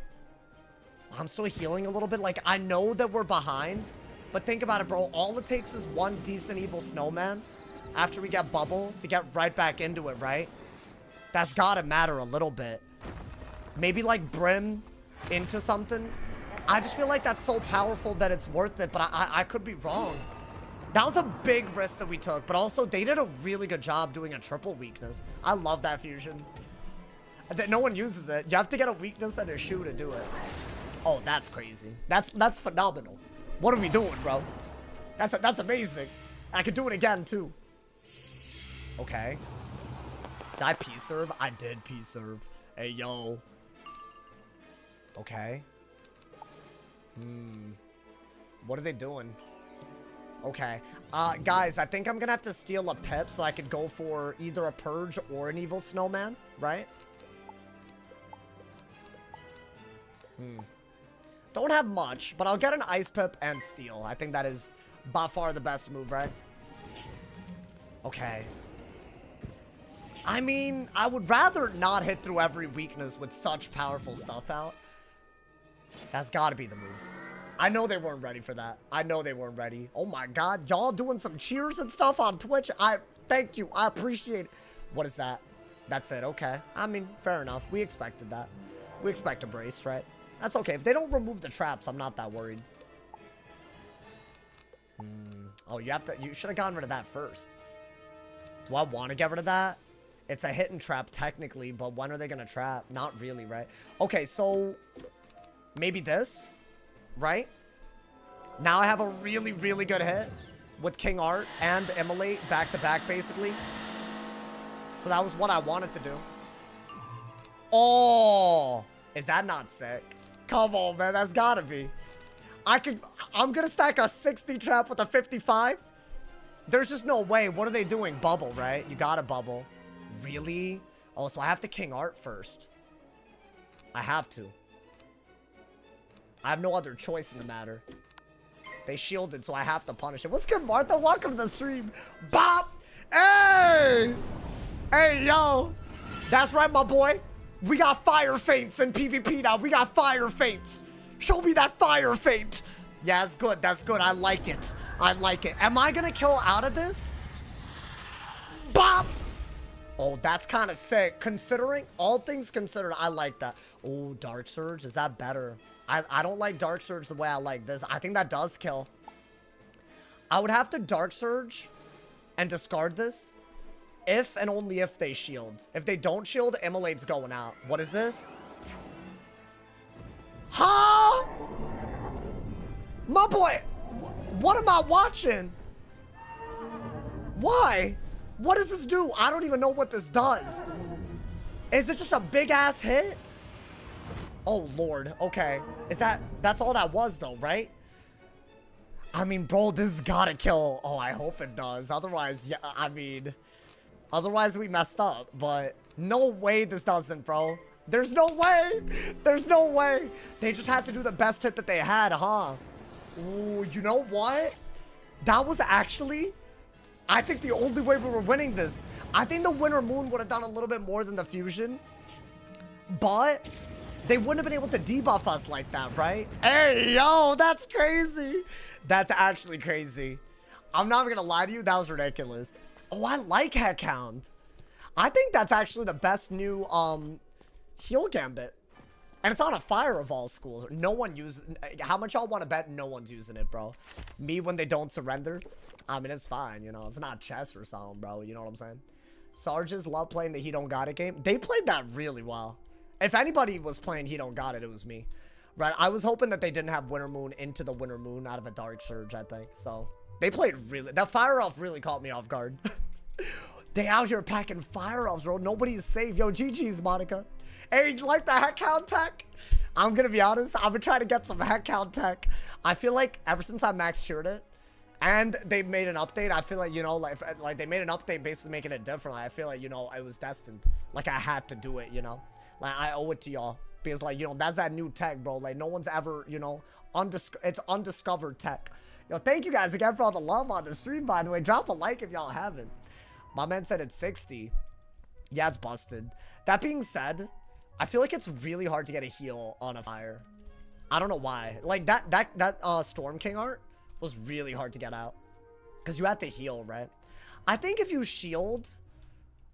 I'm still healing a little bit. Like, I know that we're behind, but think about it, bro. All it takes is one decent evil snowman after we get bubble to get right back into it, right? That's gotta matter a little bit. Maybe like Brim into something. I just feel like that's so powerful that it's worth it, but I could be wrong. That was a big risk that we took, but also they did a really good job doing a triple weakness. I love that fusion. That no one uses it. You have to get a weakness and a shoe to do it. Oh, that's crazy. That's phenomenal. What are we doing, bro? That's amazing. I could do it again too. Okay. Did I P-serve? I did P-serve. Hey, yo. Okay. What are they doing? Okay. Guys, I think I'm gonna have to steal a pip so I could go for either a purge or an evil snowman, right? Don't have much, but I'll get an ice pip and steal. I think that is by far the best move, right? Okay. I mean, I would rather not hit through every weakness with such powerful stuff out. That's gotta be the move. I know they weren't ready for that. I know they weren't ready. Oh my god, y'all doing some cheers and stuff on Twitch? Thank you. I appreciate it. What is that? That's it. Okay. I mean, fair enough. We expected that. We expect a brace, right? That's okay. If they don't remove the traps, I'm not that worried. Oh, you should have gotten rid of that first. Do I want to get rid of that? It's a hit and trap technically, but when are they going to trap? Not really, right? Okay, so maybe this, right? Now I have a really, really good hit with King Art and Immolate back to back, basically. So that was what I wanted to do. Oh, is that not sick? Come on, man. That's gotta be. I'm gonna stack a 60 trap with a 55. There's just no way. What are they doing? Bubble, right? You gotta bubble. Really? Oh, so I have to King Art first. I have to. I have no other choice in the matter. They shielded, so I have to punish it. What's good, Martha? Welcome to the stream. Bop! Hey! Hey, yo! That's right, my boy. We got fire feints in PvP now. We got fire feints. Show me that fire feint. Yeah, that's good. That's good. I like it. I like it. Am I gonna kill out of this? Bop! Oh, that's kind of sick. Considering, all things considered, I like that. Oh, Dark Surge. Is that better? I don't like Dark Surge the way I like this. I think that does kill. I would have to Dark Surge and discard this if and only if they shield. If they don't shield, Immolate's going out. What is this? Huh? My boy, what am I watching? Why? What does this do? I don't even know what this does. Is it just a big ass hit? Oh, Lord. Okay. That's all that was though, right? I mean, bro, this gotta kill. Oh, I hope it does. Otherwise, yeah, I mean, otherwise we messed up, but no way this doesn't, bro. There's no way. There's no way. They just had to do the best hit that they had, huh? Ooh, you know what? That was actually, I think, the only way we were winning this. I think the Winter Moon would have done a little bit more than the fusion, but they wouldn't have been able to debuff us like that, right? Hey, yo, that's crazy. That's actually crazy. I'm not gonna lie to you. That was ridiculous. Oh, I like Heckhound. I think that's actually the best new heal gambit. And it's on a fire of all schools. No one uses. How much y'all want to bet no one's using it, bro? Me when they don't surrender? I mean, it's fine, you know. It's not chess or something, bro. You know what I'm saying? Sarges love playing the He Don't Got It game. They played that really well. If anybody was playing He Don't Got It, it was me. Right? I was hoping that they didn't have Winter Moon into the Winter Moon out of a Dark Surge, I think. So, they played really... That Fire Elf really caught me off guard. They out here packing Fire Elves, bro. Nobody's safe. Yo, GG's, Monica. Hey, you like the Heckhound tech? I'm gonna be honest. I've been trying to get some Heckhound tech. I feel like ever since I max tiered it, and they made an update, I feel like, you know, like they made an update basically making it different. I feel like, you know, I was destined. Like, I had to do it, you know? Like, I owe it to y'all. Because, like, you know, that's that new tech, bro. Like, no one's ever, you know, it's undiscovered tech. Yo, thank you guys again for all the love on the stream, by the way. Drop a like if y'all haven't. My man said it's 60. Yeah, it's busted. That being said, I feel like it's really hard to get a heal on a fire. I don't know why. Like, that Storm King art was really hard to get out. Because you had to heal, right? I think if you shield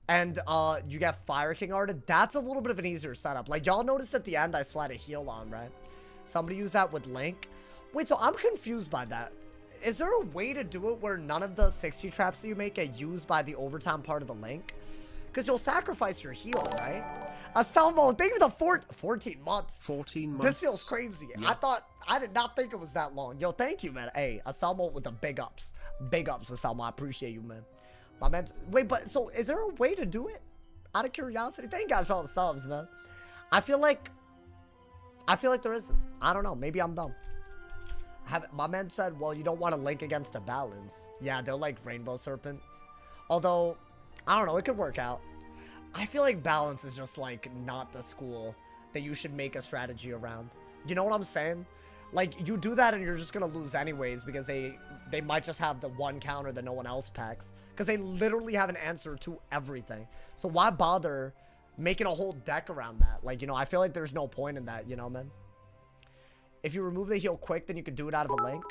and you get Fire King arted, that's a little bit of an easier setup. Like, y'all noticed at the end I slide a heal on, right? Somebody used that with Link. Wait, so I'm confused by that. Is there a way to do it where none of the 60 traps that you make get used by the overtime part of the Link? Because you'll sacrifice your heal, right? Salvo, thank you for the 14 months. 14 months. This feels crazy. Yeah. I did not think it was that long. Yo, thank you, man. Hey, Asalmo with the big ups. Big ups, Asalmo. I appreciate you, man. My man. Wait, but so is there a way to do it? Out of curiosity. Thank you guys for all the subs, man. I feel like there isn't. I don't know. Maybe I'm dumb. My man said, well, you don't want to link against a balance. Yeah, they're like Rainbow Serpent. Although, I don't know. It could work out. I feel like balance is just like not the school that you should make a strategy around. You know what I'm saying? Like, you do that and you're just gonna lose anyways because they might just have the one counter that no one else packs. Because they literally have an answer to everything. So why bother making a whole deck around that? Like, you know, I feel like there's no point in that, you know, man? If you remove the heal quick, then you can do it out of a link.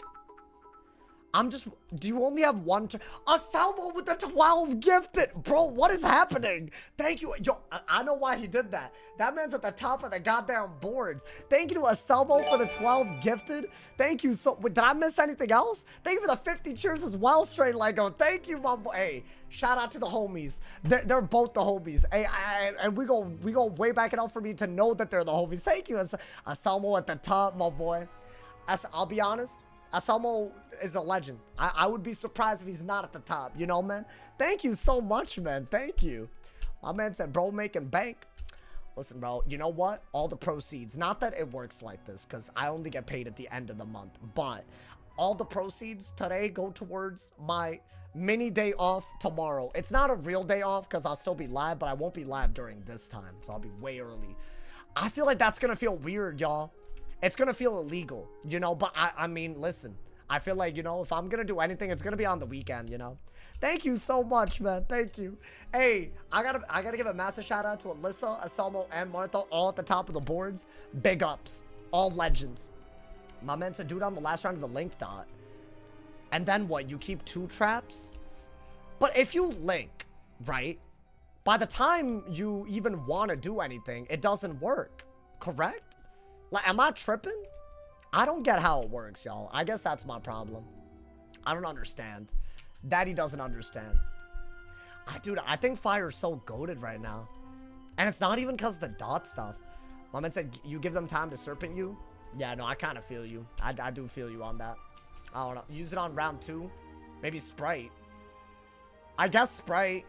Do you only have one? A salvo with the 12 gifted. Bro, what is happening? Thank you. Yo, I know why he did that. That man's at the top of the goddamn boards. Thank you to a salvo for the 12 gifted. Thank you. So, did I miss anything else? Thank you for the 50 cheers as well, Straight Lego. Thank you, my boy. Hey, shout out to the homies. They're both the homies. Hey, and we go way back enough for me to know that they're the homies. Thank you, a salvo at the top, my boy. I'll be honest. Asalmo is a legend. I would be surprised if he's not at the top. You know, man? Thank you so much, man. Thank you. My man said, bro, making bank. Listen, bro, you know what? All the proceeds. Not that it works like this, because I only get paid at the end of the month. But all the proceeds today go towards my mini day off tomorrow. It's not a real day off, because I'll still be live, but I won't be live during this time. So I'll be way early. I feel like that's going to feel weird, y'all. It's going to feel illegal, you know, but I mean, listen, I feel like, you know, if I'm going to do anything, it's going to be on the weekend, you know. Thank you so much, man. Thank you. Hey, I gotta give a massive shout out to Alyssa, Asalmo, and Martha, all at the top of the boards. Big ups. All legends. My man said, dude, on the last round of the link dot. And then what? You keep 2 traps? But if you link, right, by the time you even want to do anything, it doesn't work. Correct? Like, am I tripping? I don't get how it works, y'all. I guess that's my problem. I don't understand. Daddy doesn't understand. Dude, I think Fire's so goated right now. And it's not even because of the dot stuff. My man said, you give them time to serpent you? Yeah, no, I kind of feel you. I do feel you on that. I don't know. Use it on round 2. Maybe Sprite. I guess Sprite.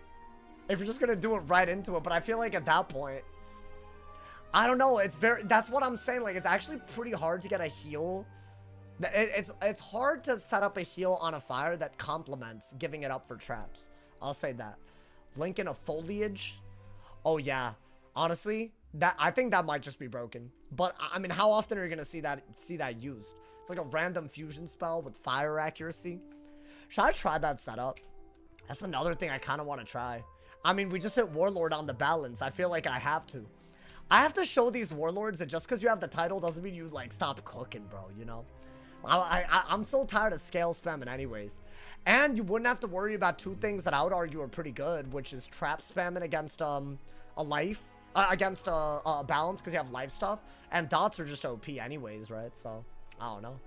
If you're just going to do it right into it. But I feel like at that point, I don't know. That's what I'm saying. Like, it's actually pretty hard to get a heal. It's hard to set up a heal on a fire that complements giving it up for traps. I'll say that. Link in a foliage. Oh, yeah. Honestly, I think that might just be broken. But, I mean, how often are you going to see that used? It's like a random fusion spell with fire accuracy. Should I try that setup? That's another thing I kind of want to try. I mean, we just hit Warlord on the balance. I feel like I have to. I have to show these warlords that just because you have the title doesn't mean you, like, stop cooking, bro, you know? I'm so tired of scale spamming anyways. And you wouldn't have to worry about two things that I would argue are pretty good, which is trap spamming against a life, against a balance because you have life stuff, and dots are just OP anyways, right? So I don't know.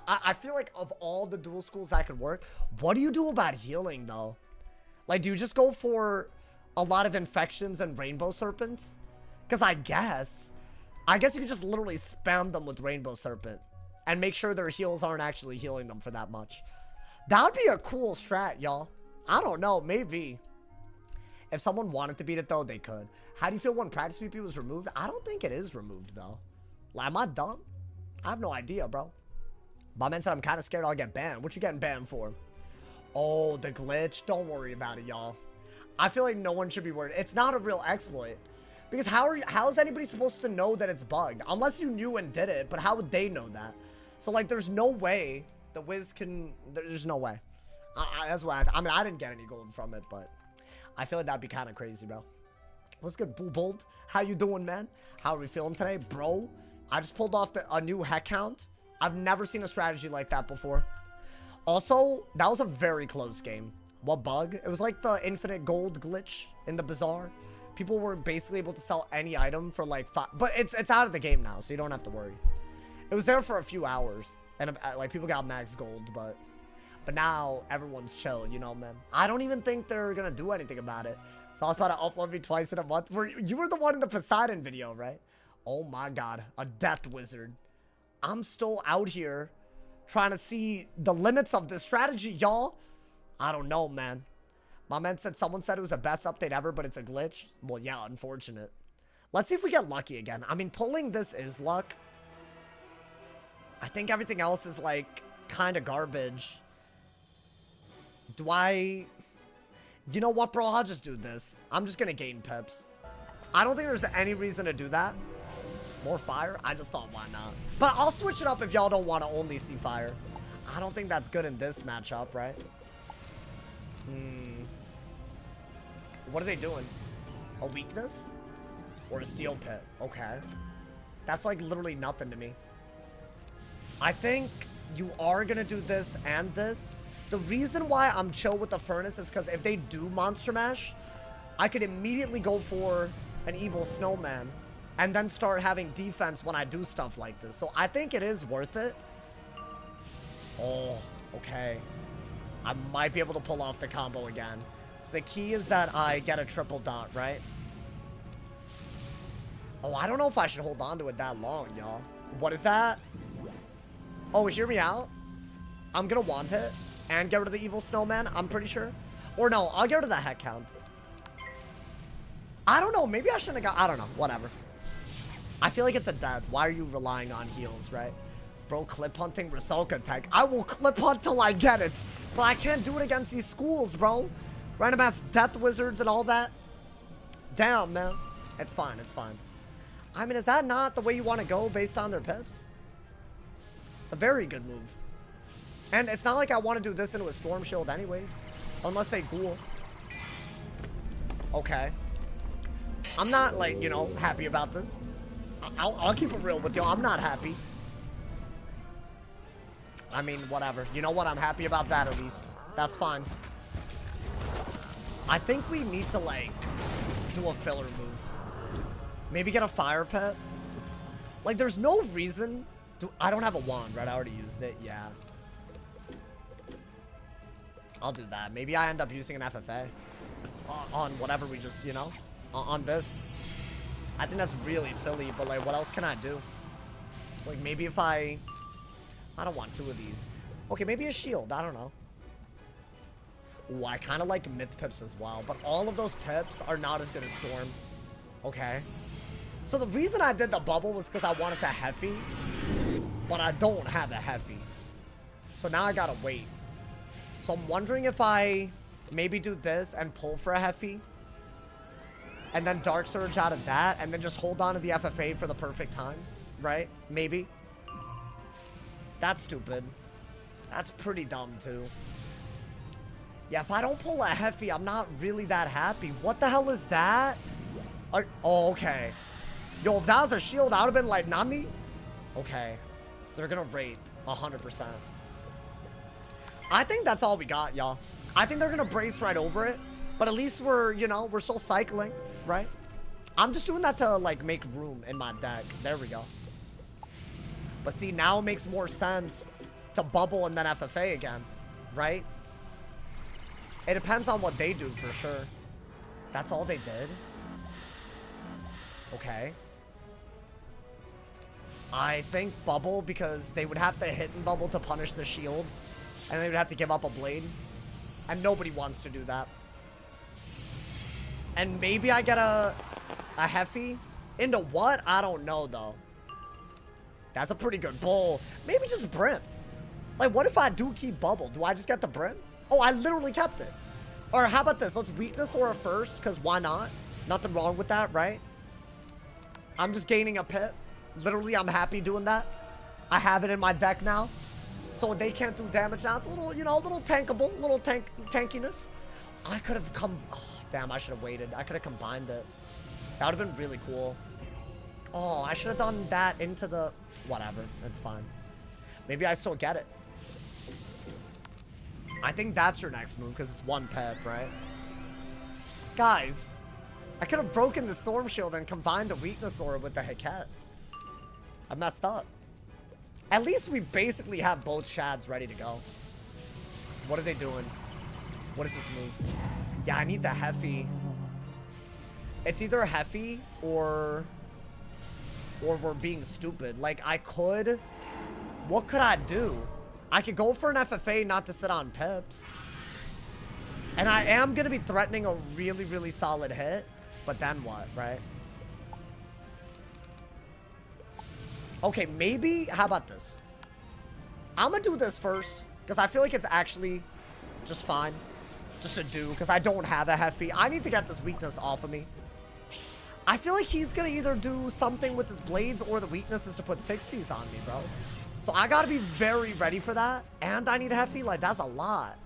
I feel like of all the dual schools that could work, what do you do about healing though? Like, do you just go for a lot of infections and rainbow serpents? Because I guess you could just literally spam them with rainbow serpent and make sure their heals aren't actually healing them for that much. That would be a cool strat, y'all. I don't know, maybe. If someone wanted to beat it though, they could. How do you feel when practice PP was removed? I don't think it is removed though. Like, am I dumb? I have no idea, bro. My man said I'm kind of scared I'll get banned. What you getting banned for? Oh, the glitch. Don't worry about it, y'all. I feel like no one should be worried. It's not a real exploit. Because how is anybody supposed to know that it's bugged? Unless you knew and did it, but how would they know that? So, like, there's no way the Wiz can... There's no way. That's why I mean, I didn't get any gold from it, but I feel like that'd be kind of crazy, bro. What's good, Boo Bold? How you doing, man? How are we feeling today? Bro, I just pulled off a new heck count. I've never seen a strategy like that before. Also, that was a very close game. What bug? It was like the infinite gold glitch in the bazaar. People were basically able to sell any item for like 5... But it's out of the game now, so you don't have to worry. It was there for a few hours. And like people got max gold, but now everyone's chill, you know, man. I don't even think they're gonna do anything about it. So I was about to upload me twice in a month. You were the one in the Poseidon video, right? Oh my god, a death wizard. I'm still out here trying to see the limits of this strategy, y'all. I don't know, man. My man said someone said it was the best update ever, but it's a glitch. Well, yeah, unfortunate. Let's see if we get lucky again. I mean, pulling this is luck. I think everything else is like kind of garbage. Do I... You know what, bro? I'll just do this. I'm just gonna gain pips. I don't think there's any reason to do that. More fire? I just thought, why not? But I'll switch it up if y'all don't want to only see fire. I don't think that's good in this matchup, right? What are they doing? A weakness? Or a steel pit? Okay. That's like literally nothing to me. I think you are gonna do this and this. The reason why I'm chill with the furnace is because if they do monster mash, I could immediately go for an evil snowman and then start having defense when I do stuff like this. So I think it is worth it. Oh, okay. I might be able to pull off the combo again. So the key is that I get a triple dot, right? Oh, I don't know if I should hold on to it that long, y'all. What is that? Oh, hear me out. I'm gonna want it and get rid of the evil snowman, I'm pretty sure. Or no, I'll get rid of the heck count. I don't know. Maybe I shouldn't have got... I don't know. Whatever. I feel like it's a death. Why are you relying on heals, right? Bro, clip hunting Rusalka tech. I will clip hunt till I get it. But I can't do it against these schools, bro. Random ass death wizards and all that. Damn, man. It's fine. It's fine. I mean, is that not the way you want to go based on their pips? It's a very good move. And it's not like I want to do this into a storm shield anyways. Unless they ghoul. Okay. I'm not, like, you know, happy about this. I'll keep it real with you. I'm not happy. I mean, whatever. You know what? I'm happy about that at least. That's fine. I think we need to, like, do a filler move. Maybe get a fire pet. Like, there's no reason to... I don't have a wand, right? I already used it. Yeah. I'll do that. Maybe I end up using an FFA. On whatever we just, you know... on this. I think that's really silly, but like, what else can I do? Like, maybe if I don't want two of these. Okay, maybe a shield. I don't know. Ooh, I kind of like myth pips as well, but all of those pips are not as good as Storm. Okay. So the reason I did the bubble was because I wanted the Heffy, but I don't have a Heffy. So now I gotta wait. So I'm wondering if I maybe do this and pull for a Heffy. And then Dark Surge out of that, and then just hold on to the FFA for the perfect time, right? Maybe. That's stupid. That's pretty dumb, too. Yeah, if I don't pull a Heffy, I'm not really that happy. What the hell is that? Oh, okay. Yo, if that was a shield, I would have been like, Nami? Okay. So they're gonna rate 100%. I think that's all we got, y'all. I think they're gonna brace right over it. But at least we're, you know, we're still cycling, right? I'm just doing that to, like, make room in my deck. There we go. But see, now it makes more sense to bubble and then FFA again, right? It depends on what they do, for sure. That's all they did? Okay. I think bubble because they would have to hit and bubble to punish the shield. And they would have to give up a blade. And nobody wants to do that. And maybe I get a Heffy. Into what? I don't know, though. That's a pretty good pull. Maybe just Brim. Like, what if I do keep bubble? Do I just get the Brim? Oh, I literally kept it. Or how about this? Let's weakness Aura first, because why not? Nothing wrong with that, right? I'm just gaining a pit. Literally, I'm happy doing that. I have it in my deck now. So they can't do damage now. It's a little, you know, a little tankable. A little tankiness. I could have come... Oh, damn, I should have waited. I could have combined it. That would have been really cool. Oh, I should have done that into the... Whatever. It's fine. Maybe I still get it. I think that's your next move because it's one pep, right? Guys, I could have broken the Storm Shield and combined the Weakness Aura with the Heket. I messed up. At least we basically have both Shads ready to go. What are they doing? What is this move? Yeah, I need the Heffy. It's either a Heffy or we're being stupid. Like, I could... What could I do? I could go for an FFA not to sit on pips. And I am going to be threatening a really, really solid hit. But then what, right? Okay, maybe... How about this? I'm going to do this first. Because I feel like it's actually just fine. Just to do. Because I don't have a Heffy. I need to get this weakness off of me. I feel like he's going to either do something with his blades or the weakness is to put 60s on me, bro. So I got to be very ready for that. And I need a Heffy. Like, that's a lot.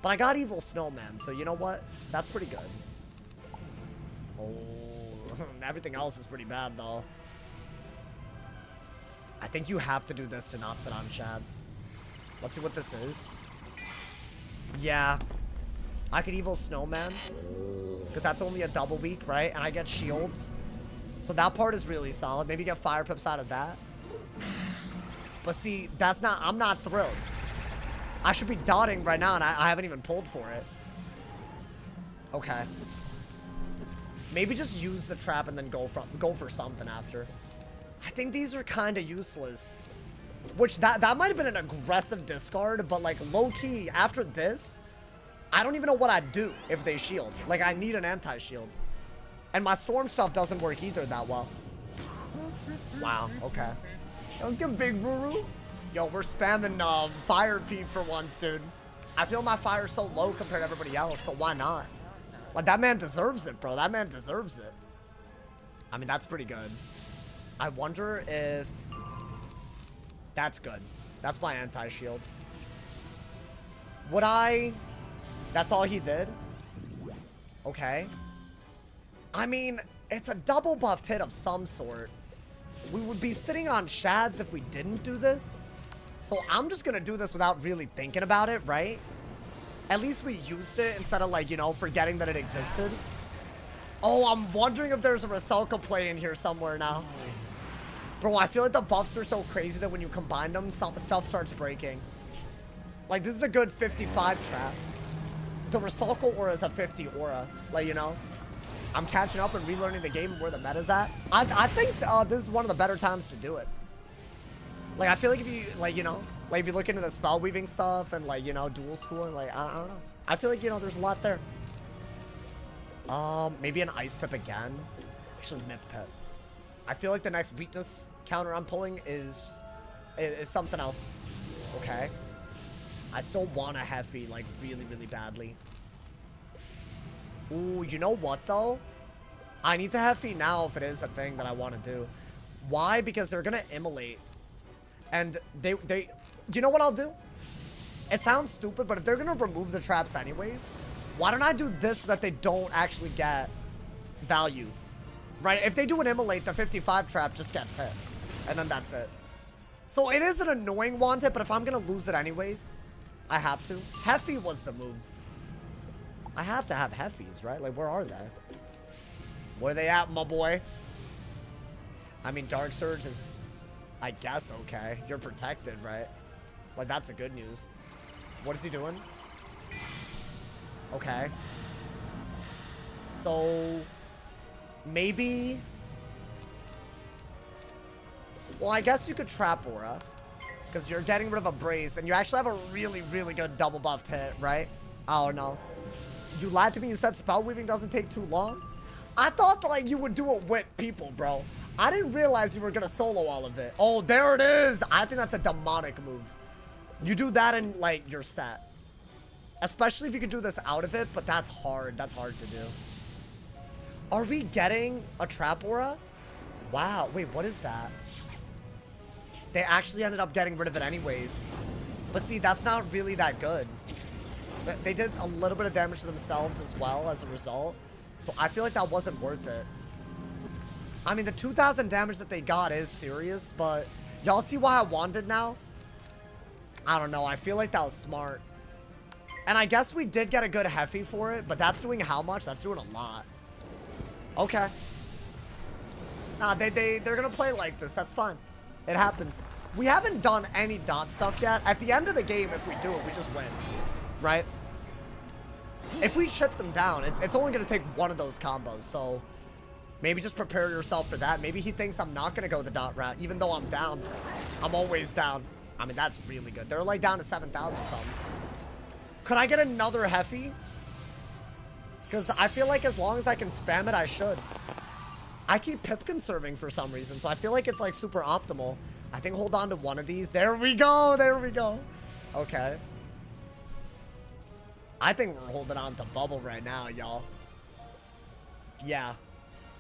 But I got Evil Snowman. So you know what? That's pretty good. Oh, everything else is pretty bad, though. I think you have to do this to not sit on Shads. Let's see what this is. Yeah. I could Evil Snowman. Because that's only a double weak, right? And I get shields. So that part is really solid. Maybe get fire pips out of that. But see, that's not... I'm not thrilled. I should be dotting right now, and I haven't even pulled for it. Okay. Maybe just use the trap and then go for something after. I think these are kind of useless. Which, that might have been an aggressive discard, but, like, low-key, after this... I don't even know what I'd do if they shield. Like, I need an anti-shield. And my storm stuff doesn't work either that well. Wow, okay. That was good, Big Ruru. Yo, we're spamming fire peep for once, dude. I feel my fire's so low compared to everybody else, so why not? Like, that man deserves it, bro. That man deserves it. I mean, that's pretty good. I wonder if... That's good. That's my anti-shield. Would I... That's all he did? Okay. I mean, it's a double buffed hit of some sort. We would be sitting on Shads if we didn't do this. So I'm just gonna do this without really thinking about it, right? At least we used it instead of, like, you know, forgetting that it existed. Oh, I'm wondering if there's a Rusalka play in here somewhere now. Bro, I feel like the buffs are so crazy that when you combine them, some stuff starts breaking. Like, this is a good 55 trap. The Rusalka aura is a 50 aura. Like, you know, I'm catching up and relearning the game and where the meta's at. I think this is one of the better times to do it. Like, I feel like if you, like, you know, like if you look into the spell weaving stuff and, like, you know, dual schooling, like, I don't know. I feel like, you know, there's a lot there. Maybe an ice pip again. Actually, myth pip. I feel like the next weakness counter I'm pulling is something else. Okay. I still want a Heffy, like, really, really badly. Ooh, you know what, though? I need the Heffy now if it is a thing that I want to do. Why? Because they're going to immolate. And they... You know what I'll do? It sounds stupid, but if they're going to remove the traps anyways, why don't I do this so that they don't actually get value? Right? If they do an immolate, the 55 trap just gets hit. And then that's it. So it is an annoying wanted, but if I'm gonna lose it anyways, I have to. Heffy was the move. I have to have Heffies, right? Like, where are they? Where they at, my boy? I mean, Dark Surge is, I guess, okay. You're protected, right? Like, that's a good news. What is he doing? Okay. So, maybe... Well, I guess you could Trap Aura. Because you're getting rid of a Brace, and you actually have a really, really good double buffed hit, right? Oh, no. You lied to me. You said Spell Weaving doesn't take too long? I thought, like, you would do it with people, bro. I didn't realize you were going to solo all of it. Oh, there it is. I think that's a demonic move. You do that and, like, you're set. Especially if you could do this out of it, but that's hard. That's hard to do. Are we getting a Trap Aura? Wow. Wait, what is that? They actually ended up getting rid of it anyways. But see, that's not really that good. They did a little bit of damage to themselves as well as a result. So I feel like that wasn't worth it. I mean, the 2,000 damage that they got is serious, but y'all see why I wanted now? I don't know. I feel like that was smart. And I guess we did get a good Heffy for it, but that's doing how much? That's doing a lot. Okay. Nah, they're gonna play like this. That's fine. It happens. We haven't done any dot stuff yet. At the end of the game, if we do it, we just win. Right? If we ship them down, it's only gonna take one of those combos, so... Maybe just prepare yourself for that. Maybe he thinks I'm not gonna go the dot route, even though I'm down. I'm always down. I mean, that's really good. They're like down to 7,000 something. Could I get another Heffy? Because I feel like as long as I can spam it, I should. I keep pip conserving for some reason, so I feel like it's like super optimal. I think hold on to one of these. There we go. There we go. Okay. I think we're holding on to bubble right now, y'all. Yeah.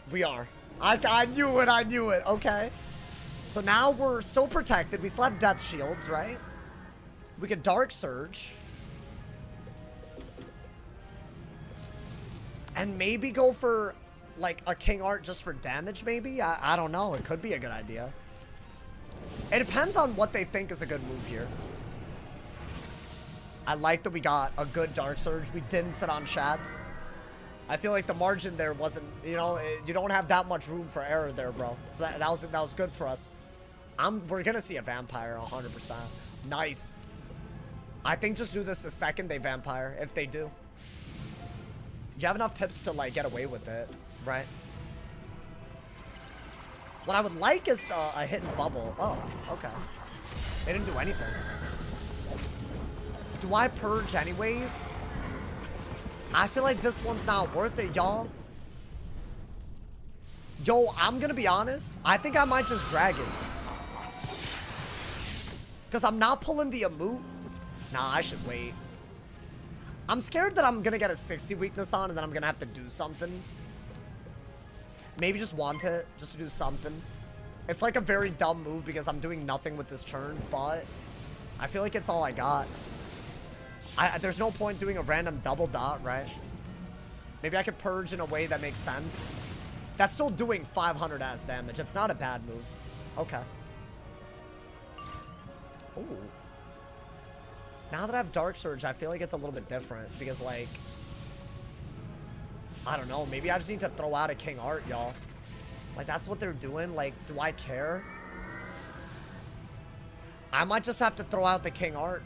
We are. I knew it. I knew it. Okay. So now we're still protected. We still have Death Shields, right? We could Dark Surge. And maybe go for, like, a King Art just for damage, maybe? I don't know. It could be a good idea. It depends on what they think is a good move here. I like that we got a good Dark Surge. We didn't sit on Shads. I feel like the margin there wasn't, you know, you don't have that much room for error there, bro. So that was good for us. We're gonna see a Vampire 100%. Nice. I think just do this the second they Vampire, if they do. You have enough pips to, like, get away with it, right? What I would like is a hidden bubble. Oh, okay. They didn't do anything. Do I purge anyways? I feel like this one's not worth it, y'all. Yo, I'm gonna be honest. I think I might just drag it. Because I'm not pulling the Amu. Nah, I should wait. I'm scared that I'm gonna get a 60 weakness on and then I'm gonna have to do something. Maybe just want it, just to do something. It's like a very dumb move because I'm doing nothing with this turn, but I feel like it's all I got. There's no point doing a random double dot, right? Maybe I could purge in a way that makes sense. That's still doing 500 as damage. It's not a bad move. Okay. Ooh. Now that I have Dark Surge, I feel like it's a little bit different because, like, I don't know. Maybe I just need to throw out a King Art, y'all. Like, that's what they're doing. Like, do I care? I might just have to throw out the King Art.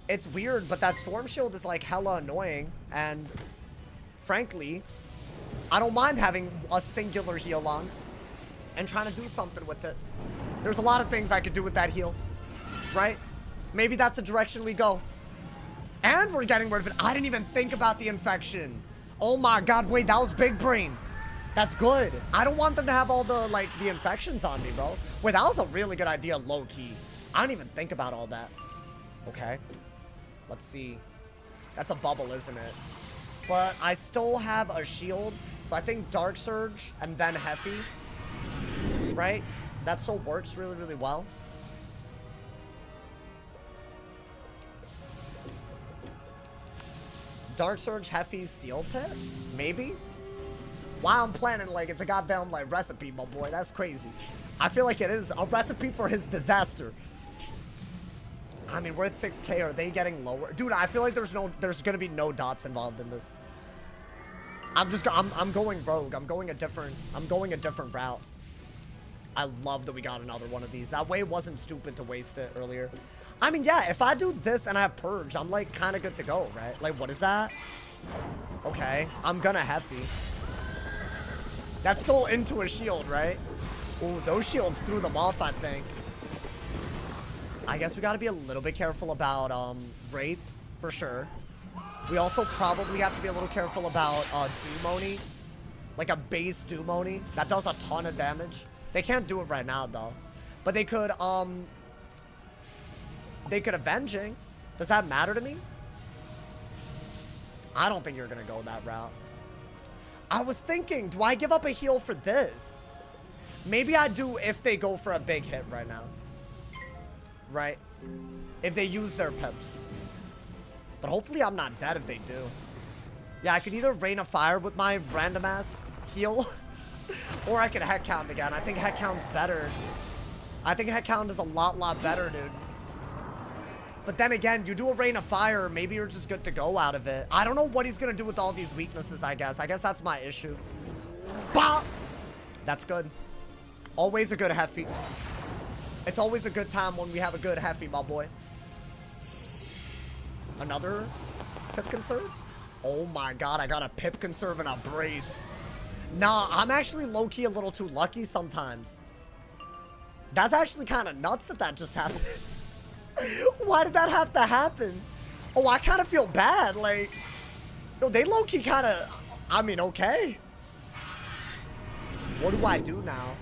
It's weird, but that Storm Shield is, like, hella annoying. And, frankly, I don't mind having a singular heal on and trying to do something with it. There's a lot of things I could do with that heal, right? Maybe that's a direction we go. And we're getting rid of it. I didn't even think about the infection. Oh my God, wait, that was big brain. That's good. I don't want them to have all the, like, the infections on me, bro. Wait, that was a really good idea, low key. I didn't even think about all that. Okay. Let's see. That's a bubble, isn't it? But I still have a shield. So I think Dark Surge and then Heffy. Right? That still works really, really well. Dark Surge, Heffy, Steel Pit? Maybe? Why I'm planning like it's a goddamn like recipe, my boy. That's crazy. I feel like it is a recipe for his disaster. I mean, we're at 6K. Are they getting lower? Dude, I feel like there's gonna be no dots involved in this. I'm going rogue. I'm going a different route. I love that we got another one of these. That way it wasn't stupid to waste it earlier. I mean, yeah, if I do this and I have purge, I'm like kind of good to go, right? Like, what is that? Okay, I'm gonna hefty. That's still into a shield, right? Ooh, those shields threw them off, I think. I guess we gotta be a little bit careful about Wraith, for sure. We also probably have to be a little careful about Dumoni. Like a base Dumoni. That does a ton of damage. They can't do it right now, though. But they could Avenging. Does that matter to me? I don't think you're gonna go that route. I was thinking, do I give up a heal for this? Maybe I do if they go for a big hit right now. Right? If they use their pips. But hopefully I'm not dead if they do. Yeah, I could either Rain of Fire with my random ass heal. Or I could Heck Count again. I think Heck Count's better. I think Heck Count is a lot better, dude. But then again, you do a Rain of Fire, maybe you're just good to go out of it. I don't know what he's gonna do with all these weaknesses, I guess. I guess that's my issue. Bah! That's good. Always a good Heffy. It's always a good time when we have a good Heffy, my boy. Another Pip Conserve? Oh my god, I got a Pip Conserve and a Brace. Nah, I'm actually low-key a little too lucky sometimes. That's actually kind of nuts that just happened. Why did that have to happen? Oh, I kind of feel bad. Like, yo, they low-key kind of, I mean, okay. What do I do now?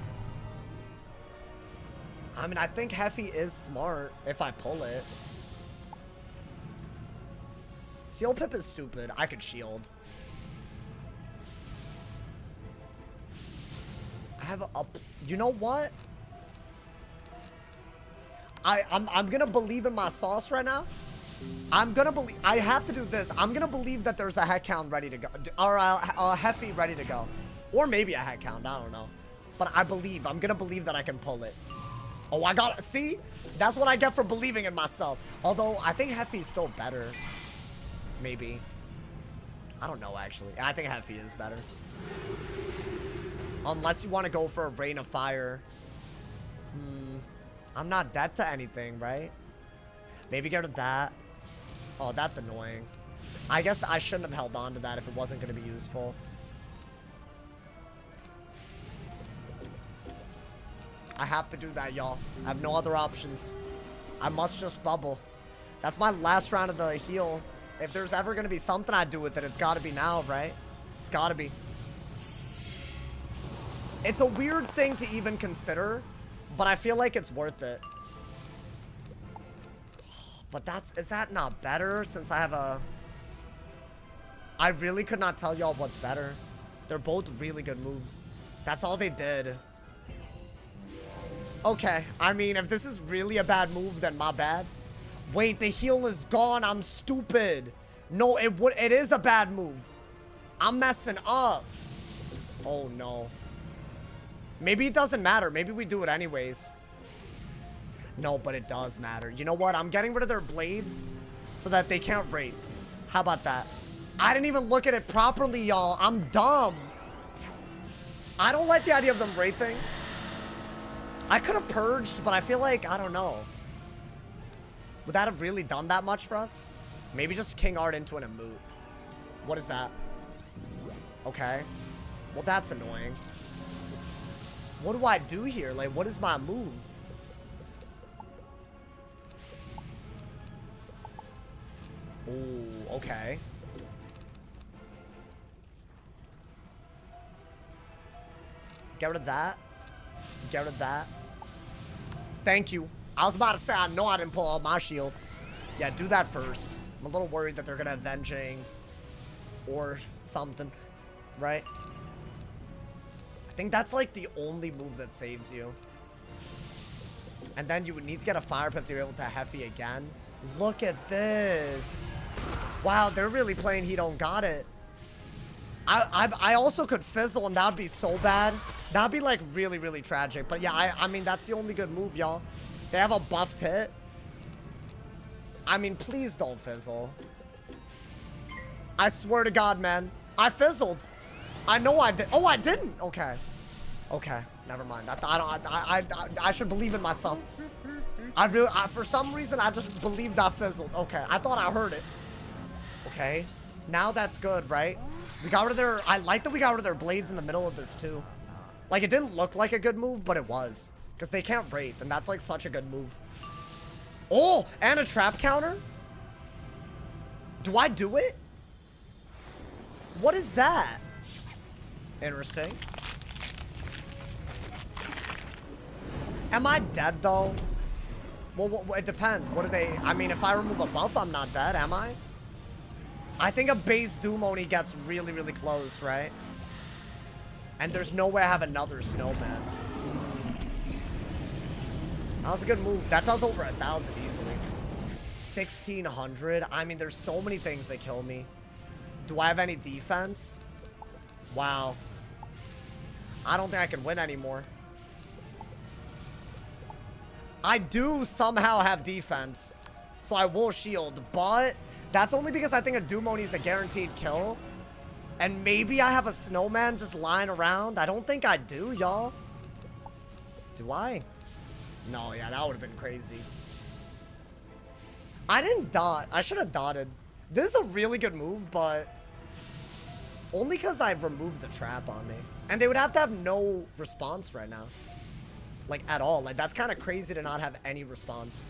I mean, I think Heffy is smart if I pull it. Seal Pip is stupid. I could shield. I have a up. You know what? I'm gonna believe in my sauce right now. I'm gonna believe. I have to do this. I'm gonna believe that there's a Heck Count ready to go, or a Heffy ready to go, or maybe a Heck Count. I don't know, but I believe. I'm gonna believe that I can pull it. Oh, I got it. See, that's what I get for believing in myself. Although I think Heffy's still better. Maybe. I don't know actually. I think Heffy is better. Unless you want to go for a Rain of Fire. I'm not dead to anything, right? Maybe get rid of that. Oh, that's annoying. I guess I shouldn't have held on to that if it wasn't going to be useful. I have to do that, y'all. I have no other options. I must just bubble. That's my last round of the heal. If there's ever going to be something I do with it, it's got to be now, right? It's got to be. It's a weird thing to even consider, but I feel like it's worth it. But is that not better since I have a... I really could not tell y'all what's better. They're both really good moves. That's all they did. Okay, I mean, if this is really a bad move, then my bad. Wait, the heal is gone. I'm stupid. No, it is a bad move. I'm messing up. Oh, no. Maybe it doesn't matter. Maybe we do it anyways. No, but it does matter. You know what? I'm getting rid of their blades so that they can't rate. How about that? I didn't even look at it properly, y'all. I'm dumb. I don't like the idea of them rating. I could have purged, but I feel like, I don't know. Would that have really done that much for us? Maybe just King Art into an emote. What is that? Okay. Well, that's annoying. What do I do here? Like, what is my move? Oh, okay. Get rid of that. Get rid of that. Thank you. I was about to say, I know I didn't pull all my shields. Yeah, do that first. I'm a little worried that they're gonna avenging or something, right? I think that's like the only move that saves you. And then you would need to get a Fire Pip to be able to Heffy again. Look at this. Wow, they're really playing he don't got it. I also could fizzle and that would be so bad. That would be like really, really tragic. But yeah, I mean, that's the only good move, y'all. They have a buffed hit. I mean, please don't fizzle. I swear to God, man. I fizzled. I know I did. Oh, I didn't. Okay. Okay. Never mind. I should believe in myself. For some reason, I just believed I fizzled. Okay. I thought I heard it. Okay. Now that's good, right? We got rid of their... I like that we got rid of their blades in the middle of this, too. Like, it didn't look like a good move, but it was. Because they can't wraith, and that's, like, such a good move. Oh! And a trap counter? Do I do it? What is that? Interesting. Am I dead, though? Well, it depends. What do they... I mean, if I remove a buff, I'm not dead, am I? I think a base Doom only gets really, really close, right? And there's no way I have another snowman. That was a good move. That does over 1,000 easily. 1,600. I mean, there's so many things that kill me. Do I have any defense? Wow. I don't think I can win anymore. I do somehow have defense, so I will shield, but that's only because I think a Doom Oni is a guaranteed kill. And maybe I have a snowman just lying around. I don't think I do, y'all. Do I? No, yeah, that would have been crazy. I didn't dot. I should have dotted. This is a really good move, but only because I removed the trap on me. And they would have to have no response right now. Like, at all. Like, that's kind of crazy to not have any response.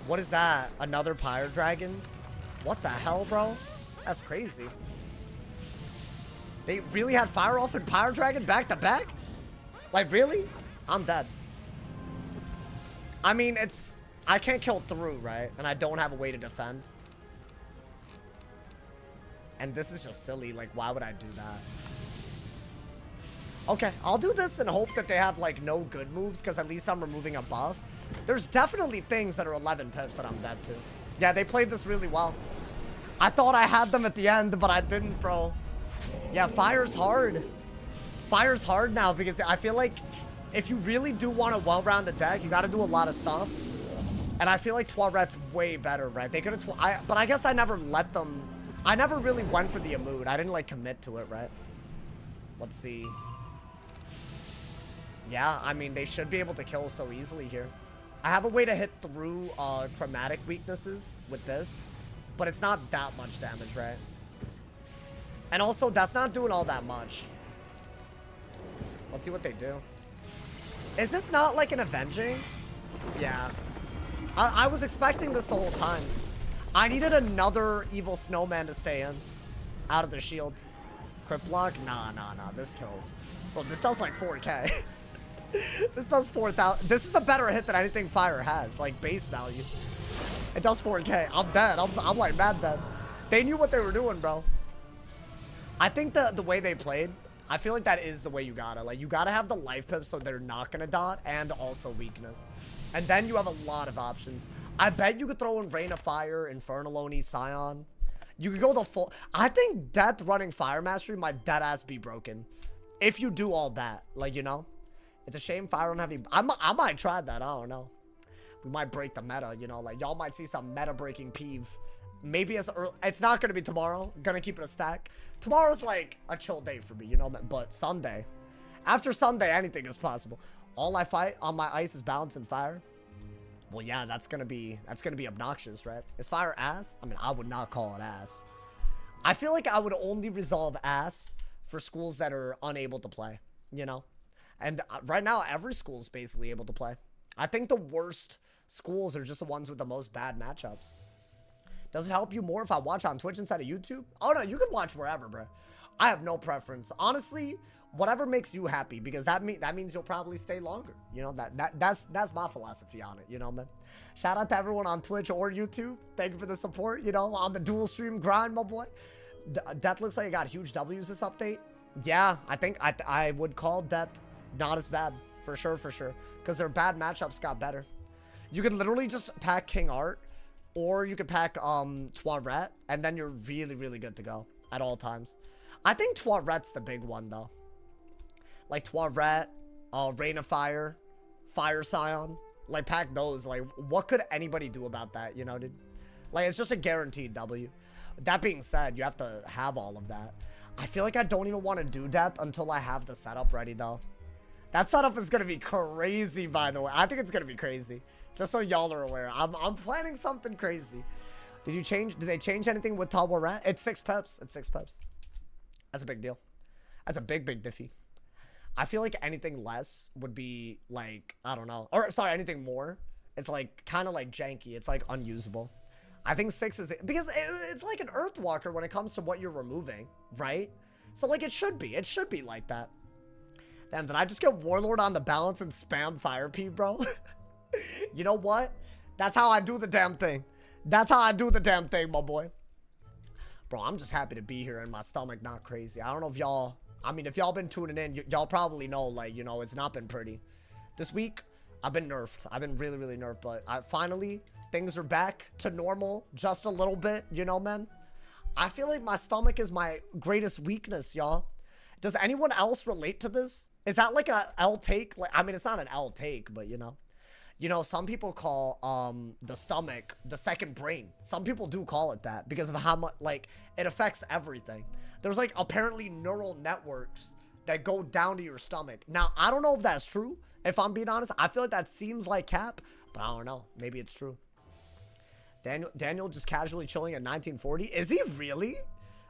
What is that? Another Pyre Dragon? What the hell, bro? That's crazy. They really had Fire Elf and Pyre Dragon back to back? Like, really? I'm dead. I mean, it's... I can't kill through, right? And I don't have a way to defend. And this is just silly. Like, why would I do that? Okay, I'll do this and hope that they have, like, no good moves, because at least I'm removing a buff. There's definitely things that are 11 pips that I'm dead to. Yeah, they played this really well. I thought I had them at the end, but I didn't, bro. Yeah, fire's hard. Fire's hard now, because I feel like if you really do want a well-rounded deck, you got to do a lot of stuff. And I feel like Toirette's way better, right? They could have... But I guess I never let them... I never really went for the Amud. I didn't, like, commit to it, right? Let's see. Yeah, I mean, they should be able to kill so easily here. I have a way to hit through chromatic weaknesses with this, but it's not that much damage, right? And also, that's not doing all that much. Let's see what they do. Is this not like an avenging? Yeah. I was expecting this the whole time. I needed another evil snowman to stay in. Out of the shield. Crypt block? Nah. This kills. Bro, this does like 4K. This does 4,000. This is a better hit than anything fire has. Like, base value. It does 4K. I'm dead. I'm like mad dead. They knew what they were doing, bro. I think the way they played, I feel like that is the way you gotta. Like, you gotta have the life pips so they're not gonna dot, and also weakness. And then you have a lot of options. I bet you could throw in Rain of Fire, Infernal Oni, Scion. You could go the full... I think Death running Fire Mastery might dead-ass be broken. If you do all that. Like, you know? It's a shame Fire don't have any... I might try that. I don't know. We might break the meta, you know? Like, y'all might see some meta-breaking peeve. Maybe as early... It's not going to be tomorrow. Gonna keep it a stack. Tomorrow's, like, a chill day for me, you know? But Sunday... After Sunday, anything is possible. All I fight on my ice is balance and fire. Well, yeah, that's gonna be obnoxious, right? Is fire ass? I mean, I would not call it ass. I feel like I would only resolve ass for schools that are unable to play, you know? And right now, every school is basically able to play. I think the worst schools are just the ones with the most bad matchups. Does it help you more if I watch on Twitch instead of YouTube? Oh, no, you can watch wherever, bro. I have no preference. Honestly, whatever makes you happy, because that means you'll probably stay longer. You know, that's my philosophy on it, you know, man. Shout out to everyone on Twitch or YouTube. Thank you for the support, you know, on the dual stream grind, my boy. Death looks like it got huge W's this update. Yeah, I think I would call Death not as bad, for sure, because their bad matchups got better. You could literally just pack King Art, or you could pack Toiret, and then you're really, really good to go at all times. I think Toirette's the big one, though. Like, Toirette, Rain of Fire, Fire Scion. Like, pack those. Like, what could anybody do about that, you know, dude? Like, it's just a guaranteed W. That being said, you have to have all of that. I feel like I don't even want to do that until I have the setup ready, though. That setup is going to be crazy, by the way. I think it's going to be crazy. Just so y'all are aware. I'm planning something crazy. Did they change anything with Toiret? It's 6 peps. It's 6 peps. That's a big deal. That's a big diffy. I feel like anything less would be like, I don't know. Or sorry, anything more. It's like kind of like janky. It's like unusable. I think 6 is, because it's like an Earthwalker when it comes to what you're removing, right? So like it should be like that. Damn, did I just get Warlord on the balance and spam Fire P, bro? You know what? That's how I do the damn thing. That's how I do the damn thing, my boy. Bro, I'm just happy to be here and my stomach not crazy. I don't know if y'all, I mean, if y'all been tuning in, y'all probably know, like, you know, it's not been pretty. This week, I've been nerfed. I've been really, really nerfed, but finally, things are back to normal just a little bit, you know, man? I feel like my stomach is my greatest weakness, y'all. Does anyone else relate to this? Is that like a L take? Like, I mean, it's not an L take, but you know. You know, some people call the stomach the second brain. Some people do call it that because of how much, like, it affects everything. There's, like, apparently neural networks that go down to your stomach. Now, I don't know if that's true. If I'm being honest, I feel like that seems like cap, but I don't know. Maybe it's true. Daniel just casually chilling at 1940. Is he really?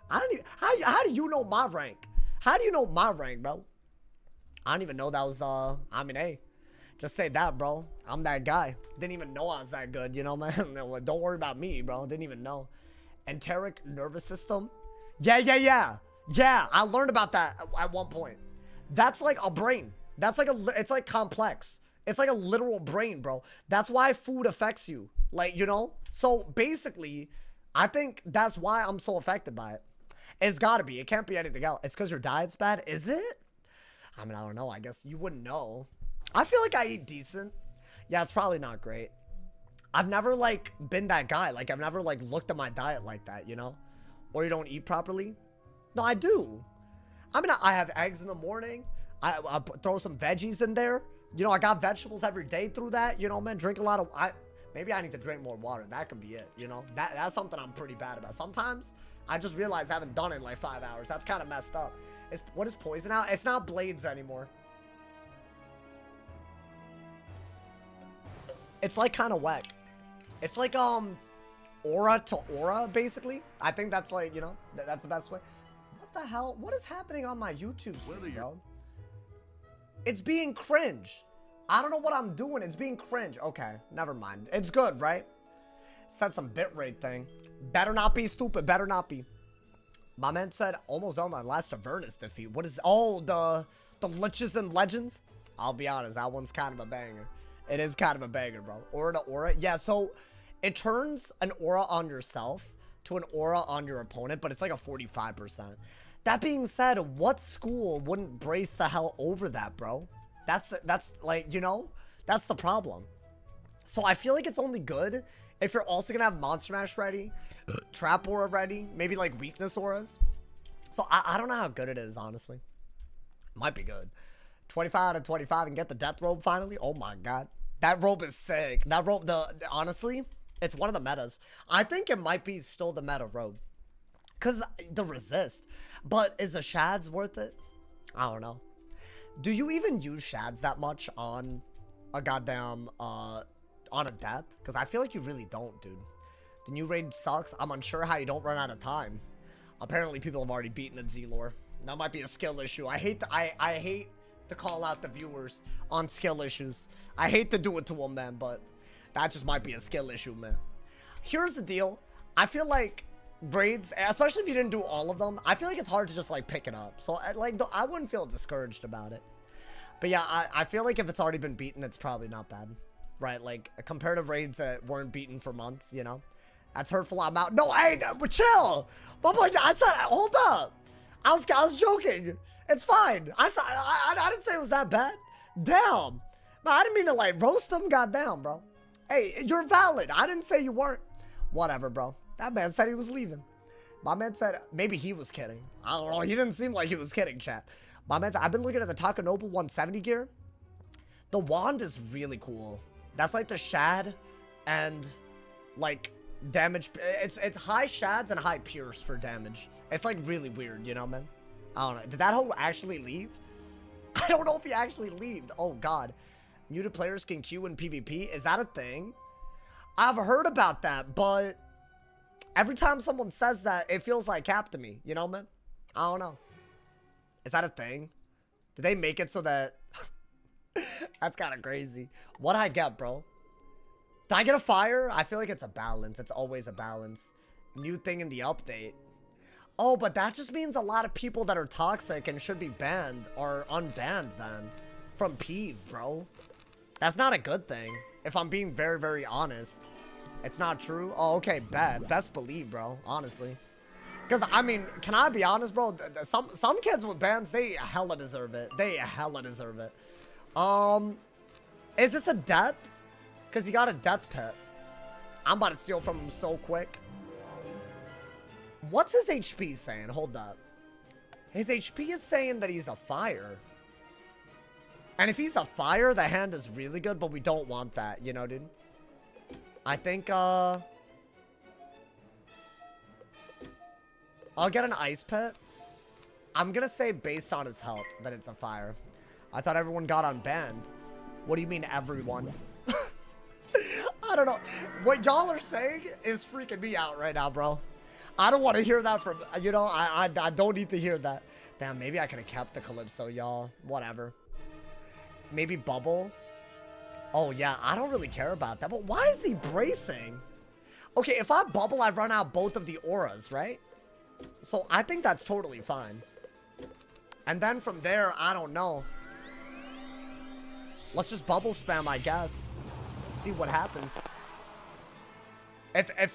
I don't even, how do you know my rank? How do you know my rank, bro? I don't even know that was, I mean, hey. Just say that, bro. I'm that guy. Didn't even know I was that good, you know, man? Don't worry about me, bro. Didn't even know. Enteric nervous system? Yeah. Yeah, I learned about that at one point. That's like a brain. That's like it's like complex. It's like a literal brain, bro. That's why food affects you. Like, you know? So basically, I think that's why I'm so affected by it. It's gotta be. It can't be anything else. It's because your diet's bad. Is it? I mean, I don't know. I guess you wouldn't know. I feel like I eat decent. Yeah, it's probably not great. I've never, like, been that guy. Like, I've never, like, looked at my diet like that, you know? Or you don't eat properly? No, I do. I mean, I have eggs in the morning. I throw some veggies in there. You know, I got vegetables every day through that. You know, man, drink a lot of... maybe I need to drink more water. That could be it, you know? That's something I'm pretty bad about. Sometimes, I just realize I haven't done it in, like, 5 hours. That's kind of messed up. What is poison out? It's not blades anymore. It's like kind of whack. It's like aura to aura, basically. I think that's like, you know, that's the best way. What the hell? What is happening on my YouTube stream, bro? It's being cringe. I don't know what I'm doing. It's being cringe. Okay, never mind. It's good, right? Said some bitrate thing. Better not be stupid. Better not be. My man said almost on my last Avernus defeat. What is... Oh, the Liches and Legends? I'll be honest. That one's kind of a banger. It is kind of a banger, bro. Aura to aura. Yeah, so it turns an aura on yourself to an aura on your opponent, but it's like a 45%. That being said, what school wouldn't brace the hell over that, bro? That's like, you know, that's the problem. So I feel like it's only good if you're also going to have Monster Mash ready, Trap Aura ready, maybe like Weakness Auras. So I don't know how good it is, honestly. Might be good. 25 out of 25 and get the death robe finally. Oh my god. That robe is sick. That robe, honestly, it's one of the metas. I think it might be still the meta robe. Because the resist. But is the shads worth it? I don't know. Do you even use shads that much on a goddamn, on a death? Because I feel like you really don't, dude. The new raid sucks. I'm unsure how you don't run out of time. Apparently people have already beaten at Z-Lore. That might be a skill issue. I hate to call out the viewers on skill issues. I hate to do it to them, man, but that just might be a skill issue, man. Here's the deal. I feel like raids, especially if you didn't do all of them, I feel like it's hard to just, like, pick it up. So, like, I wouldn't feel discouraged about it. But, yeah, I feel like if it's already been beaten, it's probably not bad. Right? Like, comparative raids that weren't beaten for months, you know? That's hurtful. I'm out. No, hey, but chill. My boy, I said, hold up. I was joking. It's fine. I didn't say it was that bad. Damn. Man, I didn't mean to, like, roast them. Goddamn, bro. Hey, you're valid. I didn't say you weren't. Whatever, bro. That man said he was leaving. My man said maybe he was kidding. I don't know. He didn't seem like he was kidding, chat. My man said, I've been looking at the Takanobu 170 gear. The wand is really cool. That's like the shad and like damage. It's high shads and high pierce for damage. It's like really weird, you know, man? I don't know. Did that hoe actually leave? I don't know if he actually left. Oh, God. Muted players can queue in PvP. Is that a thing? I've heard about that, but every time someone says that, it feels like cap to me. You know, man? I don't know. Is that a thing? Did they make it so that... That's kind of crazy. What'd I get, bro? Did I get a fire? I feel like it's a balance. It's always a balance. New thing in the update. Oh, but that just means a lot of people that are toxic and should be banned are unbanned then. From Peeve, bro. That's not a good thing. If I'm being very, very honest. It's not true? Oh, okay, best believe, bro. Honestly. Because, I mean, can I be honest, bro? Some kids with bans, they hella deserve it. They hella deserve it. Is this a death? Because he got a death pit. I'm about to steal from him so quick. What's his HP saying? Hold up. His HP is saying that he's a fire. And if he's a fire, the hand is really good, but we don't want that, you know, dude? I think, I'll get an ice pit. I'm gonna say based on his health that it's a fire. I thought everyone got unbanned. What do you mean everyone? I don't know. What y'all are saying is freaking me out right now, bro. I don't want to hear that from, you know, I don't need to hear that. Damn, maybe I could have kept the Calypso, y'all. Whatever. Maybe Bubble. Oh, yeah, I don't really care about that. But why is he bracing? Okay, if I Bubble, I run out both of the auras, right? So I think that's totally fine. And then from there, I don't know. Let's just Bubble spam, I guess. See what happens.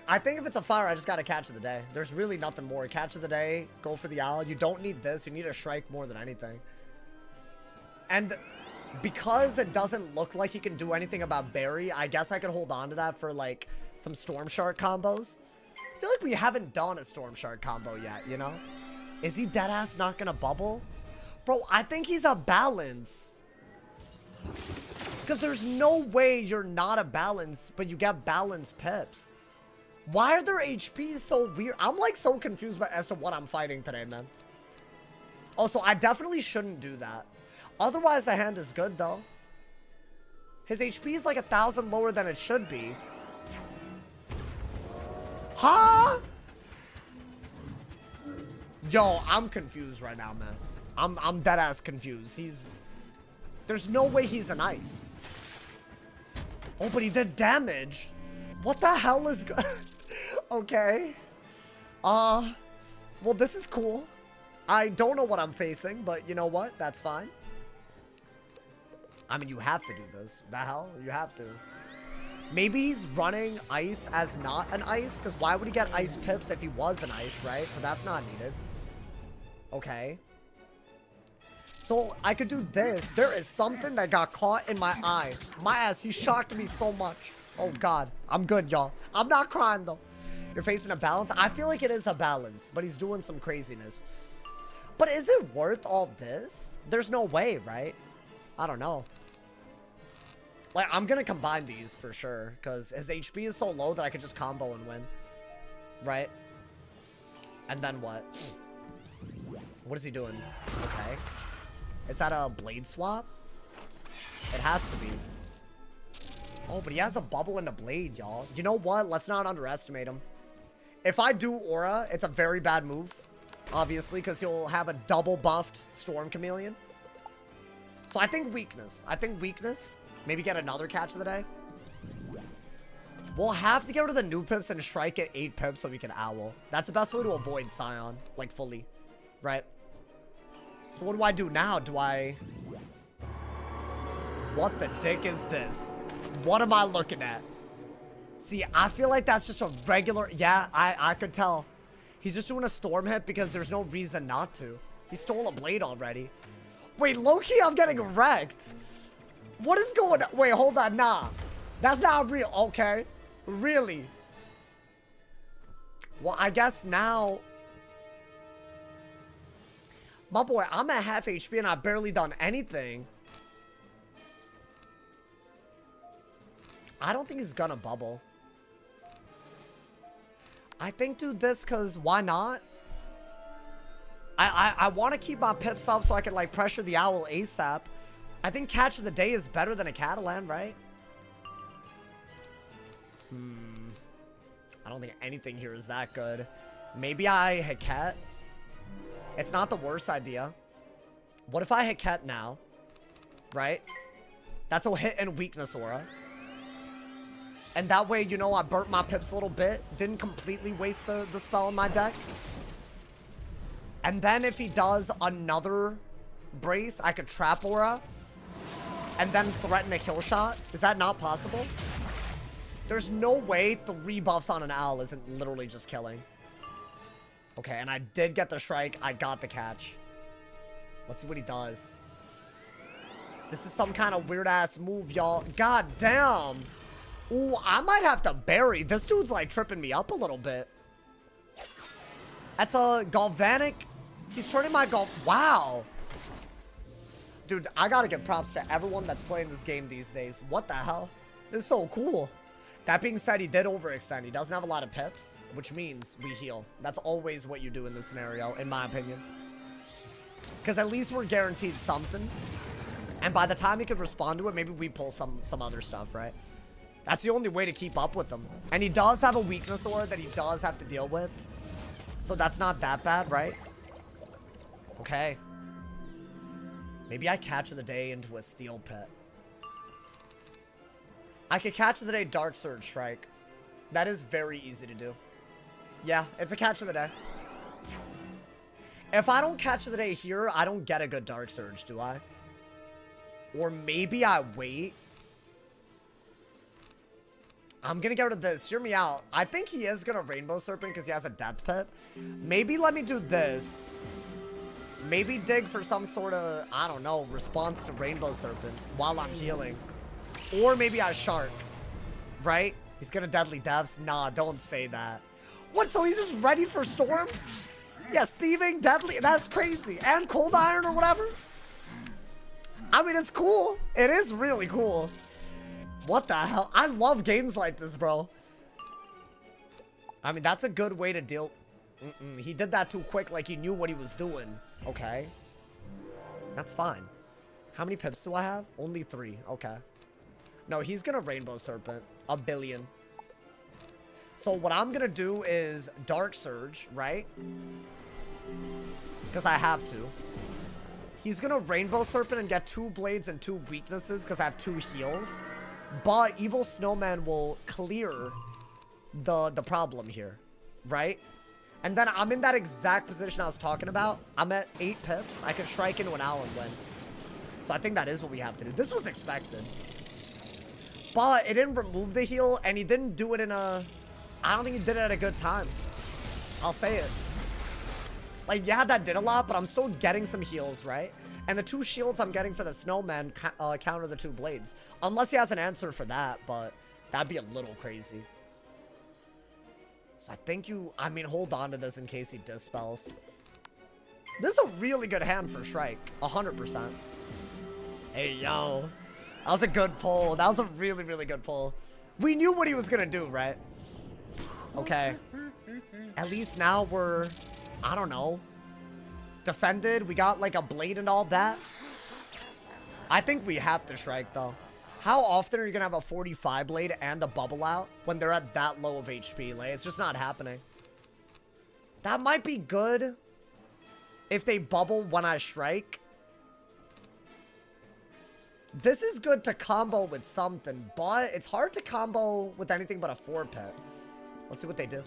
I think if it's a fire, I just got to catch of the day. There's really nothing more. Catch of the day, go for the owl. You don't need this. You need a Shrike more than anything. And because it doesn't look like he can do anything about Barry, I guess I could hold on to that for, like, some Storm Shark combos. I feel like we haven't done a Storm Shark combo yet, you know? Is he deadass not gonna bubble? Bro, I think he's a balance. Because there's no way you're not a balance, but you get balance pips. Why are their HPs so weird? I'm like so confused as to what I'm fighting today, man. Also, I definitely shouldn't do that. Otherwise, the hand is good, though. His HP is like 1,000 lower than it should be. Huh? Yo, I'm confused right now, man. I'm deadass confused. There's no way he's an ice. Oh, but he did damage. What the hell is okay. Well, this is cool. I don't know what I'm facing, but you know what? That's fine. I mean, you have to do this. The hell? You have to. Maybe he's running ice as not an ice, because why would he get ice pips if he was an ice, right? So that's not needed. Okay. So I could do this. There is something that got caught in my eye. My ass, he shocked me so much. Oh, God. I'm good, y'all. I'm not crying, though. You're facing a balance? I feel like it is a balance, but he's doing some craziness. But is it worth all this? There's no way, right? I don't know. Like, I'm gonna combine these for sure, because his HP is so low that I could just combo and win. Right? And then what? What is he doing? Okay. Is that a blade swap? It has to be. Oh, but he has a bubble and a blade, y'all. You know what? Let's not underestimate him. If I do aura, it's a very bad move. Obviously, because he'll have a double buffed Storm Chameleon. So I think weakness. Maybe get another catch of the day. We'll have to get rid of the new pips and Shrike at 8 pips so we can owl. That's the best way to avoid Scion. Like, fully. Right? So what do I do now? What the dick is this? What am I looking at? See, I feel like that's just a regular... Yeah, I could tell. He's just doing a storm hit because there's no reason not to. He stole a blade already. Wait, low-key, I'm getting wrecked. What is going on? Wait, hold on. Nah. That's not real. Okay. Really? Well, I guess now My boy, I'm at half HP and I've barely done anything. I don't think he's gonna bubble. I think do this because why not? I want to keep my pips up so I can like pressure the owl ASAP. I think catch of the day is better than a Catalan, right? I don't think anything here is that good. Maybe I Haket. It's not the worst idea. What if I Haket now? Right? That's a hit and weakness aura. And that way, you know, I burnt my pips a little bit. Didn't completely waste the spell in my deck. And then if he does another brace, I could trap aura. And then threaten a kill shot. Is that not possible? There's no way 3 buffs on an owl isn't literally just killing. Okay, and I did get the strike. I got the catch. Let's see what he does. This is some kind of weird-ass move, y'all. God damn. Ooh, I might have to bury. This dude's, like, tripping me up a little bit. That's a galvanic. He's turning my Wow. Dude, I gotta give props to everyone that's playing this game these days. What the hell? This is so cool. That being said, he did overextend. He doesn't have a lot of pips, which means we heal. That's always what you do in this scenario, in my opinion. Because at least we're guaranteed something. And by the time he can respond to it, maybe we pull some other stuff, right? That's the only way to keep up with him. And he does have a weakness aura that he does have to deal with. So that's not that bad, right? Okay. Maybe I catch of the day into a steel pit. I could catch of the day Dark Surge Strike. That is very easy to do. Yeah, it's a catch of the day. If I don't catch of the day here, I don't get a good Dark Surge, do I? Or maybe I wait. I'm gonna get rid of this. Hear me out. I think he is gonna Rainbow Serpent because he has a Depth Pit. Maybe let me do this. Maybe dig for some sort of, I don't know, response to Rainbow Serpent while I'm healing. Or maybe I Shark. Right? He's gonna Deadly Depths. Nah, don't say that. What, so he's just ready for Storm? Yes, Thieving, Deadly, that's crazy. And Cold Iron or whatever? I mean, it's cool. It is really cool. What the hell? I love games like this, bro. I mean, that's a good way to deal. He did that too quick, like he knew what he was doing. Okay. That's fine. How many pips do I have? Only 3. Okay. No, he's gonna Rainbow Serpent. 1 billion. So what I'm gonna do is Dark Surge, right? Because I have to. He's gonna Rainbow Serpent and get 2 blades and 2 weaknesses because I have 2 heals. But Evil Snowman will clear the problem here, right? And then I'm in that exact position I was talking about. I'm at 8 pips. I can strike into an owl and win. So I think that is what we have to do. This was expected. But it didn't remove the heal, and he didn't do it in a... I don't think he did it at a good time. I'll say it. Like, yeah, that did a lot, but I'm still getting some heals, right? And the 2 shields I'm getting for the snowman counter the 2 blades. Unless he has an answer for that, but that'd be a little crazy. So I think I mean, hold on to this in case he dispels. This is a really good hand for Shrike. 100%. Hey, yo. That was a good pull. That was a really, really good pull. We knew what he was gonna do, right? Okay. At least now we're, I don't know, defended. We got like a blade and all that. I think we have to Shrike though. How often are you gonna have a 45 blade and a bubble out when they're at that low of HP? Like, it's just not happening. That might be good if they bubble when I Shrike. This is good to combo with something, but it's hard to combo with anything but a 4-pit. Let's see what they do.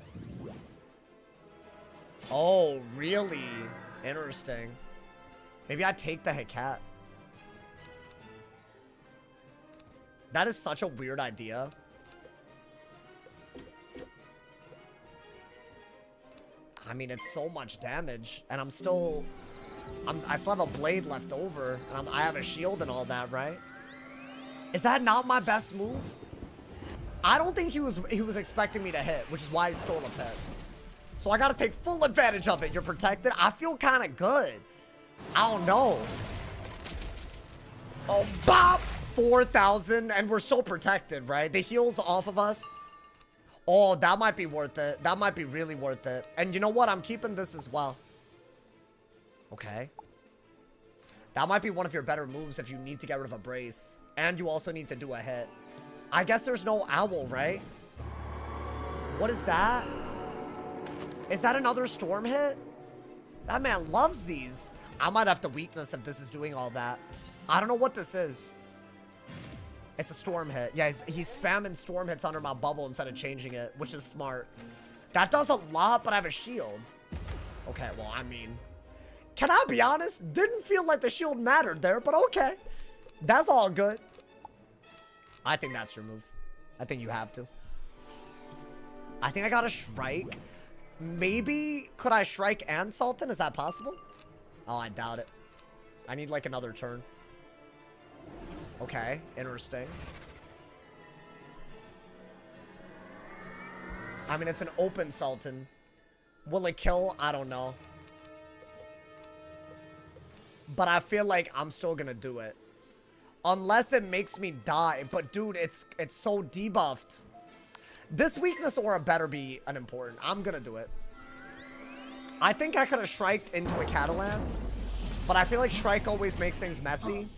Oh, really? Interesting. Maybe I take the Hakat. That is such a weird idea. I mean, it's so much damage, and I still have a blade left over, and I have a shield and all that, right? Is that not my best move? I don't think he was expecting me to hit, which is why he stole a pet. So I gotta take full advantage of it. You're protected. I feel kind of good. I don't know. Oh, bop! 4,000, and we're so protected, right? The heals off of us. Oh, that might be worth it. That might be really worth it. And you know what? I'm keeping this as well. Okay. That might be one of your better moves if you need to get rid of a brace. And you also need to do a hit. I guess there's no owl, right? What is that? Is that another storm hit? That man loves these. I might have to weakness if this is doing all that. I don't know what this is. It's a storm hit. Yeah, he's spamming storm hits under my bubble instead of changing it, which is smart. That does a lot, but I have a shield. Okay, well, I mean, can I be honest? Didn't feel like the shield mattered there, but okay. That's all good. I think that's your move. I think you have to. I think I got a Shrike. Maybe, could I Shrike and Sultan? Is that possible? Oh, I doubt it. I need like another turn. Okay, interesting. I mean, it's an open Sultan. Will it kill? I don't know. But I feel like I'm still gonna do it. Unless it makes me die. But dude, it's so debuffed. This weakness aura better be an important. I'm gonna do it. I think I could have Shriked into a Catalan. But I feel like Shrike always makes things messy.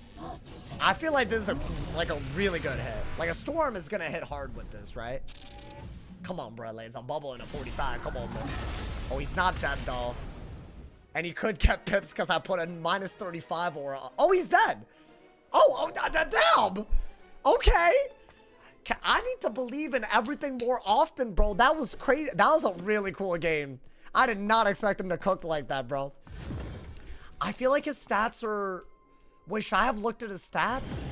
I feel like this is like a really good hit. Like a Storm is gonna hit hard with this, right? Come on, bro, Lanes. I'm bubbling a 45. Come on, man. Oh, he's not dead, though. And he could get pips because I put a minus 35 aura. Oh, he's dead. Oh, damn. Okay. I need to believe in everything more often, bro. That was crazy. That was a really cool game. I did not expect him to cook like that, bro. I feel like his stats are... Wait, should I have looked at his stats?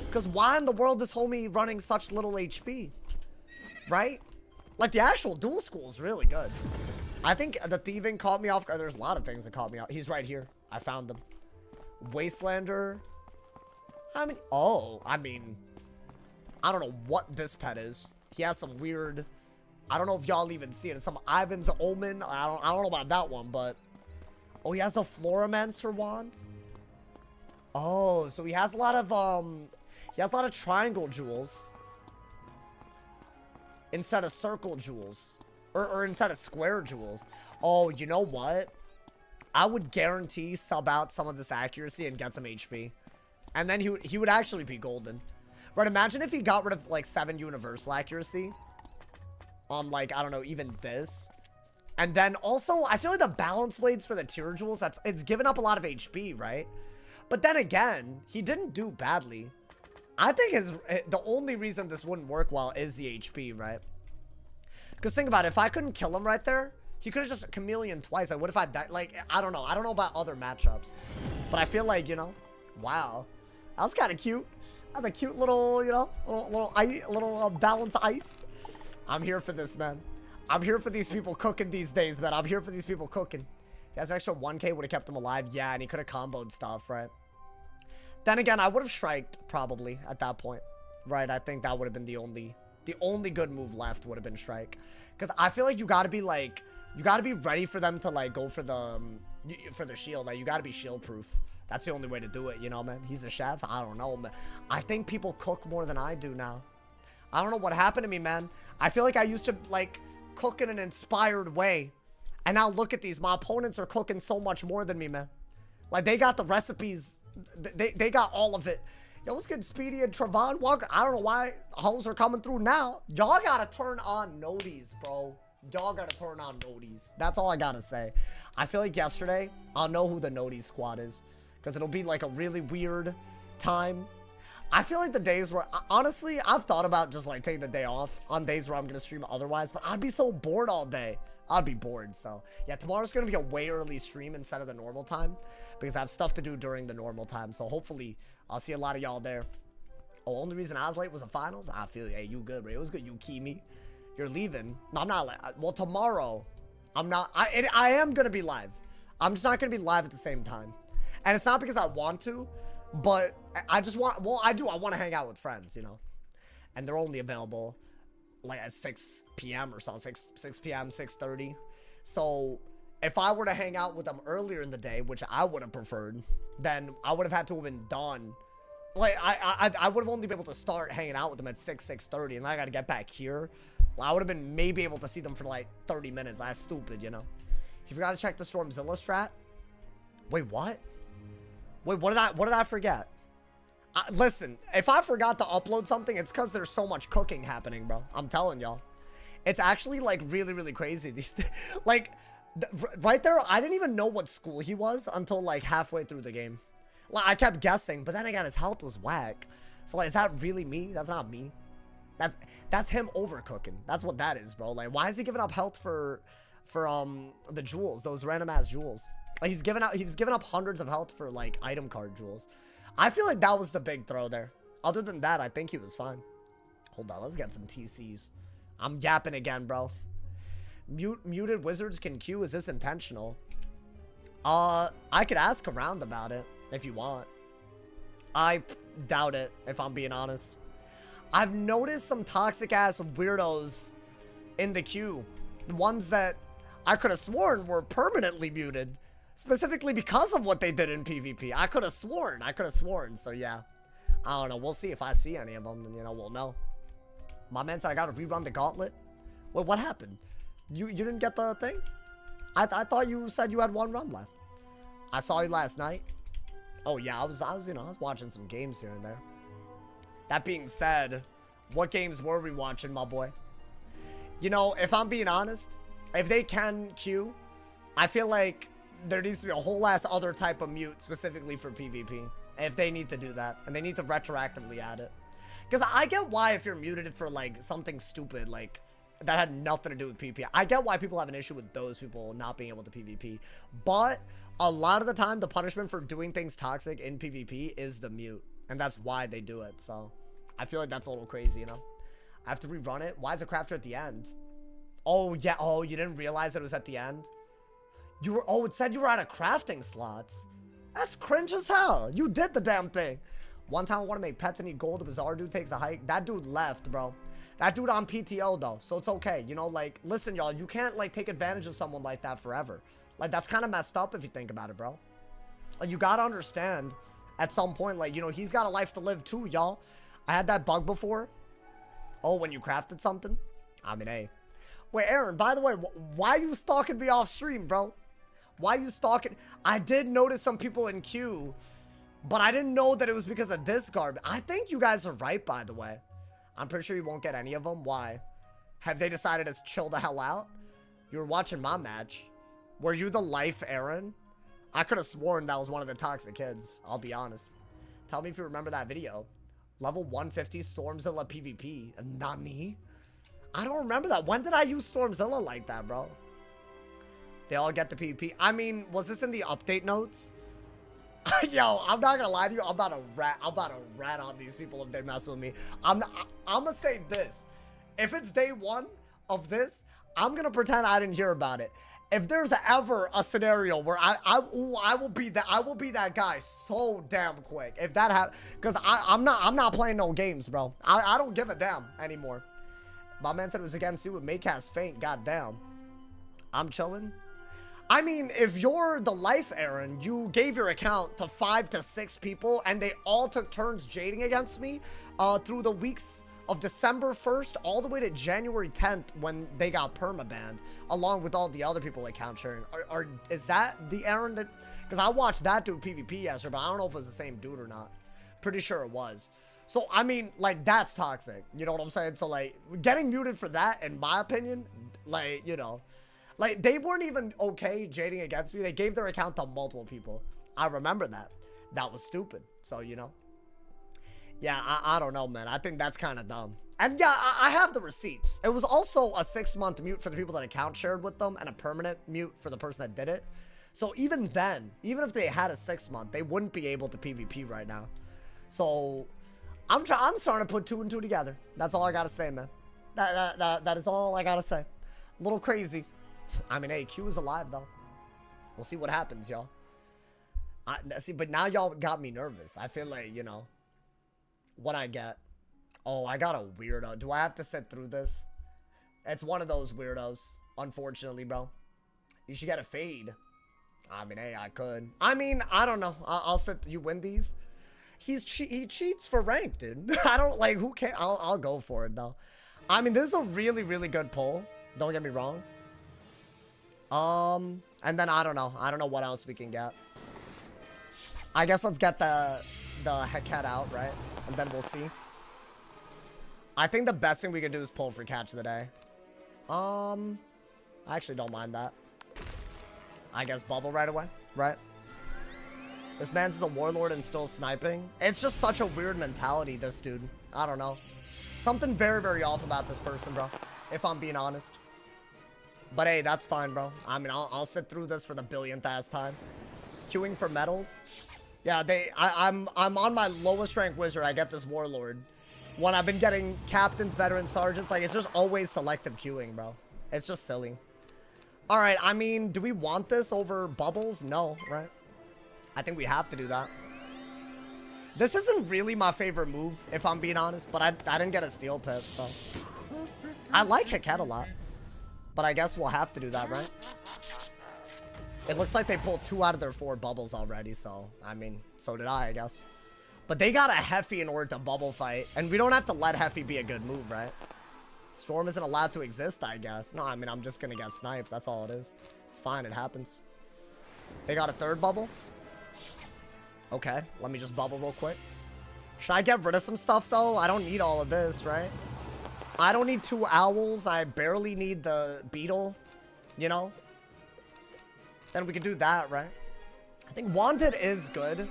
Because why in the world is homie running such little HP? Right? Like, the actual dual school is really good. I think the thieving caught me off guard. There's a lot of things that caught me off. He's right here. I found him. Wastelander. I mean, I don't know what this pet is. He has some weird... I don't know if y'all even see it. It's some Ivan's Omen. I don't know about that one, but... Oh, he has a Floromancer wand? Oh, so he has a lot of, he has a lot of triangle jewels. Instead of circle jewels. Or instead of square jewels. Oh, you know what? I would guarantee sub out some of this accuracy and get some HP. And then he would actually be golden. Right, imagine if he got rid of, like, 7 universal accuracy. On, like, I don't know, even this. And then also, I feel like the balance blades for the tier jewels, it's given up a lot of HP, right? But then again, he didn't do badly. I think the only reason this wouldn't work well is the HP, right? Because think about it, if I couldn't kill him right there, he could have just chameleon twice. Like, what if I died? Like, I don't know. I don't know about other matchups. But I feel like, you know, wow. That was kind of cute. That was a cute little, you know, little balanced ice. I'm here for this, man. I'm here for these people cooking these days, man. I'm here for these people cooking. If he has an extra 1k, would have kept him alive. Yeah, and he could have comboed stuff, right? Then again, I would have Shriked probably at that point, right? I think that would have been the only good move left would have been Shrike. Because I feel like you got to be like, you got to be ready for them to like go for the shield. Like, you got to be shield proof. That's the only way to do it, you know, man. He's a chef. I don't know, man. I think people cook more than I do now. I don't know what happened to me, man. I feel like I used to like cook in an inspired way. And now look at these. My opponents are cooking so much more than me, man. Like, they got the recipes. They got all of it. Yo, what's good, Speedy and Trevon Walker? I don't know why hoes are coming through now. Y'all gotta turn on noties, bro. Y'all gotta turn on noties. That's all I gotta say. I feel like yesterday, I'll know who the noties squad is. Because it'll be like a really weird time. I feel like the days where, honestly, I've thought about just like taking the day off on days where I'm gonna stream otherwise. But I'd be so bored all day. I'd be bored. So yeah, tomorrow's gonna be a way early stream instead of the normal time. Because I have stuff to do during the normal time. So hopefully I'll see a lot of y'all there. Oh, only reason I was late was the finals. I feel, hey, you good, bro. It was good. You key me. You're leaving. No, I'm not. Well, tomorrow, I'm not. I am gonna be live. I'm just not gonna be live at the same time. And it's not because I want to, but I just want. Well, I do. I want to hang out with friends, you know. And they're only available like at 6 p.m. or so, 6 p.m., 6:30. So if I were to hang out with them earlier in the day, which I would have preferred, then I would have had to have been done. Like, I would have only been able to start hanging out with them at 6:30, and I got to get back here. Well, I would have been maybe able to see them for like 30 minutes. That's stupid, you know? You forgot to check the Stormzilla strat? Wait, what? Wait, what did I forget? Listen, if I forgot to upload something, it's because there's so much cooking happening, bro. I'm telling y'all. It's actually, like, really, really crazy. These like, right there, I didn't even know what school he was until, like, halfway through the game. Like, I kept guessing, but then again, his health was whack. So, like, is that really me? That's not me. That's him overcooking. That's what that is, bro. Like, why is he giving up health for the jewels, those random-ass jewels? Like, he was giving up hundreds of health for, like, item card jewels. I feel like that was the big throw there. Other than that, I think he was fine. Hold on, let's get some TCs. I'm yapping again, bro. Muted wizards can queue. Is this intentional? I could ask around about it if you want. I doubt it, if I'm being honest. I've noticed some toxic-ass weirdos in the queue. The ones that I could have sworn were permanently muted. Specifically because of what they did in PvP. I could have sworn. So, yeah. I don't know. We'll see if I see any of them. Then, you know, we'll know. My man said I got to rerun the gauntlet. Wait, what happened? You didn't get the thing? I thought you said you had one run left. I saw you last night. Oh, yeah. I was watching some games here and there. That being said, what games were we watching, my boy? You know, if I'm being honest, if they can queue, I feel like there needs to be a whole ass other type of mute specifically for PvP. If they need to do that. And they need to retroactively add it. Because I get why if you're muted for like something stupid, like that had nothing to do with PvP. I get why people have an issue with those people not being able to PvP. But a lot of the time, the punishment for doing things toxic in PvP is the mute. And that's why they do it. So I feel like that's a little crazy, you know? I have to rerun it. Why is the crafter at the end? Oh, yeah. Oh, you didn't realize it was at the end? You were, oh, it said you were out of crafting slots. That's cringe as hell. You did the damn thing. One time I want to make pets and eat gold. The bizarre dude takes a hike. That dude left, bro. That dude on PTO, though. So it's okay. You know, like, listen, y'all. You can't, like, take advantage of someone like that forever. Like, that's kind of messed up if you think about it, bro. Like, you got to understand at some point, like, you know, he's got a life to live, too, y'all. I had that bug before. Oh, when you crafted something? I mean, hey. Wait, Aaron, by the way, why are you stalking me off stream, bro? Why are you stalking? I did notice some people in queue, but I didn't know that it was because of this garbage. I think you guys are right, by the way. I'm pretty sure you won't get any of them. Why? Have they decided to chill the hell out? You were watching my match. Were you the life Aaron? I could have sworn that was one of the toxic kids. I'll be honest. Tell me if you remember that video. Level 150 Stormzilla PvP. Not me. I don't remember that. When did I use Stormzilla like that, bro? They all get the PvP. I mean, was this in the update notes? Yo, I'm not gonna lie to you. I'm about to rat on these people if they mess with me. I'm gonna say this. If it's day one of this, I'm gonna pretend I didn't hear about it. If there's ever a scenario where I will be that guy so damn quick. If that happens, because I'm not playing no games, bro. I don't give a damn anymore. My man said it was against you with Maycast Faint. Goddamn. I'm chilling. I mean, if you're the life Aaron, you gave your account to 5 to 6 people and they all took turns jading against me through the weeks of December 1st all the way to January 10th when they got permabanned, along with all the other people account sharing. Is that the Aaron that... Because I watched that dude PvP yesterday, but I don't know if it was the same dude or not. Pretty sure it was. So, I mean, like, that's toxic. You know what I'm saying? So, like, getting muted for that, in my opinion, like, you know... Like, they weren't even okay jading against me. They gave their account to multiple people. I remember that. That was stupid. So, you know. Yeah, I don't know, man. I think that's kind of dumb. And yeah, I have the receipts. It was also a 6-month mute for the people that account shared with them and a permanent mute for the person that did it. So even then, even if they had a 6-month, they wouldn't be able to PvP right now. So I'm starting to put 2 and 2 together. That's all I got to say, man. That is all I got to say. A little crazy. I mean, hey, Q is alive, though. We'll see what happens, y'all. See, but now y'all got me nervous. I feel like, you know, what I get. Oh, I got a weirdo. Do I have to sit through this? It's one of those weirdos, unfortunately, bro. You should get a fade. I mean, hey, I could. I mean, I don't know. I'll sit. You win these. He cheats for rank, dude. I don't like. Who cares? I'll go for it though. I mean, this is a really, really good pull. Don't get me wrong. And then I don't know. I don't know what else we can get. I guess let's get the Heket out, right? And then we'll see. I think the best thing we can do is pull for catch of the day. I actually don't mind that. I guess bubble right away, right? This man's a warlord and still sniping. It's just such a weird mentality, this dude. I don't know. Something very, very off about this person, bro. If I'm being honest. But hey, that's fine, bro. I mean, I'll sit through this for the billionth ass time. Queuing for medals. Yeah, I'm on my lowest rank wizard. I get this warlord. When I've been getting captains, veterans, sergeants, like it's just always selective queuing, bro. It's just silly. All right, I mean, do we want this over bubbles? No, right? I think we have to do that. This isn't really my favorite move, if I'm being honest, but I didn't get a steel pip, so. I like Heket a lot, but I guess we'll have to do that, right? It looks like they pulled 2 out of their 4 bubbles already, so, I mean, so did I guess. But they got a Heffy in order to bubble fight, and we don't have to let Heffy be a good move, right? Storm isn't allowed to exist, I guess. No, I mean, I'm just gonna get sniped. That's all it is. It's fine. It happens. They got a 3rd bubble. Okay, let me just bubble real quick. Should I get rid of some stuff, though? I don't need all of this, right? I don't need 2 owls. I barely need the beetle, you know? Then we could do that, right? I think Wanted is good.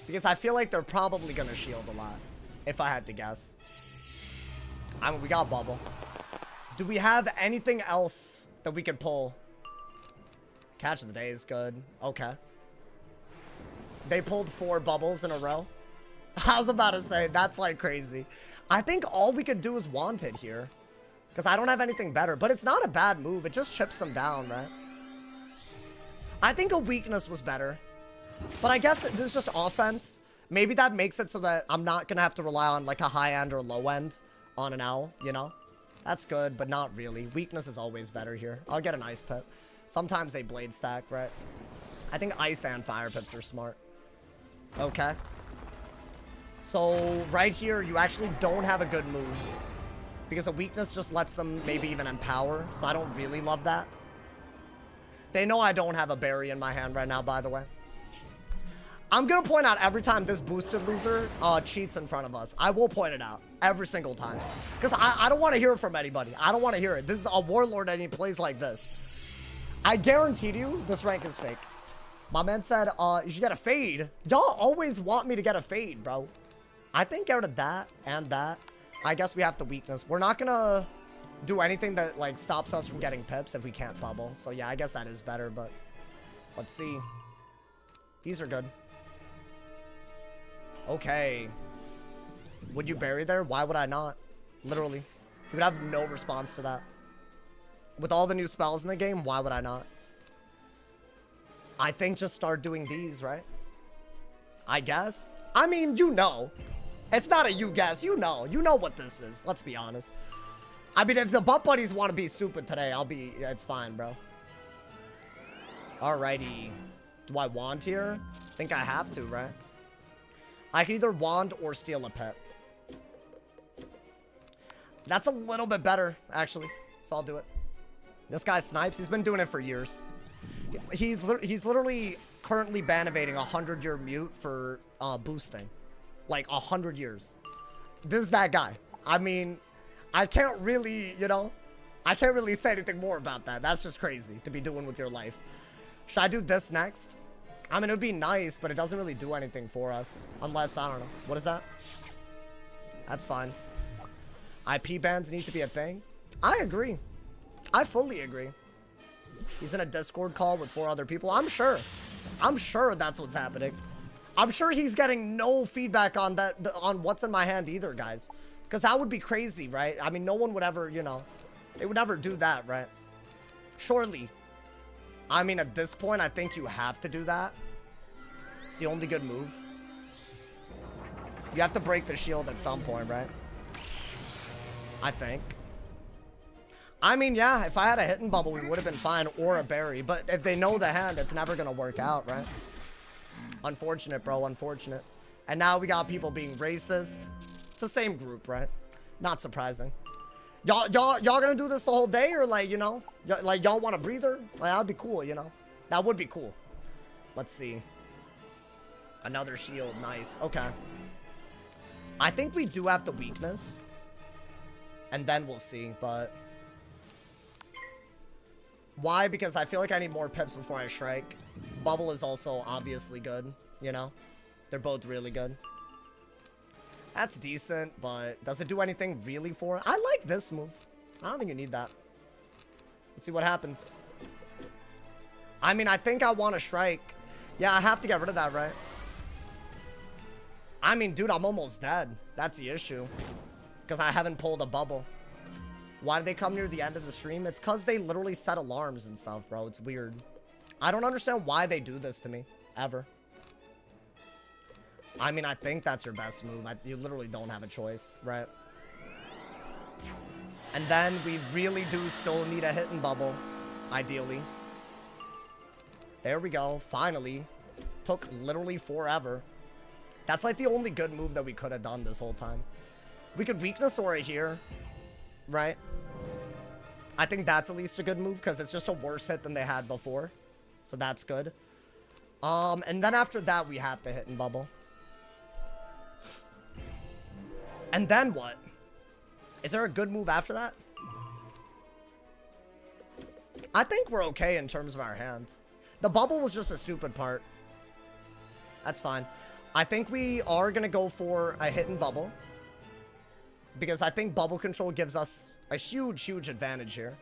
Because I feel like they're probably going to shield a lot. If I had to guess. I mean, we got bubble. Do we have anything else that we could pull? Catch of the day is good. Okay. They pulled 4 bubbles in a row. I was about to say, that's like crazy. I think all we could do is Wanted here. Because I don't have anything better. But it's not a bad move. It just chips them down, right? I think a weakness was better. But I guess this is just offense. Maybe that makes it so that I'm not going to have to rely on like a high end or low end on an owl, you know? That's good, but not really. Weakness is always better here. I'll get an ice pip. Sometimes they blade stack, right? I think ice and fire pips are smart. Okay. So right here, you actually don't have a good move. Because a weakness just lets them maybe even empower. So I don't really love that. They know I don't have a berry in my hand right now, by the way. I'm going to point out every time this boosted loser cheats in front of us. I will point it out every single time. Because I don't want to hear it from anybody. I don't want to hear it. This is a warlord and he plays like this. I guarantee you this rank is fake. My man said, you should get a fade. Y'all always want me to get a fade, bro. I think out of that and that, I guess we have the weakness. We're not going to do anything that like stops us from getting pips if we can't bubble. So yeah, I guess that is better, but let's see. These are good. Okay. Would you bury there? Why would I not? Literally. You would have no response to that. With all the new spells in the game, why would I not? I think just start doing these, right? I guess. I mean, you know. It's not a you guess. You know. You know what this is. Let's be honest. I mean, if the butt buddies want to be stupid today, it's fine, bro. Alrighty. Do I wand here? I think I have to, right? I can either wand or steal a pet. That's a little bit better, actually. So I'll do it. This guy snipes. He's been doing it for years. He's literally currently ban-evading 100-year mute for boosting. Like 100 years. This is that guy. I mean, I can't really, you know, I can't really say anything more about that. That's just crazy to be doing with your life. Should I do this next? I mean, it would be nice, but it doesn't really do anything for us. Unless, I don't know. What is that? That's fine. IP bans need to be a thing. I agree. I fully agree. He's in a Discord call with 4 other people. I'm sure that's what's happening. I'm sure he's getting no feedback on that, on what's in my hand either, guys. Because that would be crazy, right? I mean, no one would ever, you know, they would never do that, right? Surely. I mean, at this point, I think you have to do that. It's the only good move. You have to break the shield at some point, right? I think. I mean, yeah, if I had a hitting bubble, we would have been fine, or a berry. But if they know the hand, it's never going to work out, right? Unfortunate, bro, unfortunate. And now we got people being racist. It's the same group, right? Not surprising. Y'all gonna do this the whole day, or like, you know, like y'all want a breather? Like, that'd be cool, you know? That would be cool. Let's see. Another shield, nice. Okay. I think we do have the weakness. And then we'll see, but... Why? Because I feel like I need more pips before I strike. Bubble is also obviously good, you know? They're both really good. That's decent, but does it do anything really for it? I like this move. I don't think you need that. Let's see what happens. I mean, I think I want to strike. Yeah, I have to get rid of that, right? I mean, dude, I'm almost dead. That's the issue. Because I haven't pulled a bubble. Why did they come near the end of the stream? It's because they literally set alarms and stuff, bro. It's weird. I don't understand why they do this to me. Ever. I mean, I think that's your best move. You literally don't have a choice, right? And then we really do still need a hitting bubble. Ideally. There we go. Finally. Took literally forever. That's like the only good move that we could have done this whole time. We could weakness Aura here. Right? I think that's at least a good move because it's just a worse hit than they had before. So that's good. And then after that, we have to hit and bubble. And then what? Is there a good move after that? I think we're okay in terms of our hand. The bubble was just a stupid part. That's fine. I think we are going to go for a hit and bubble. Because I think bubble control gives us a huge, huge advantage here.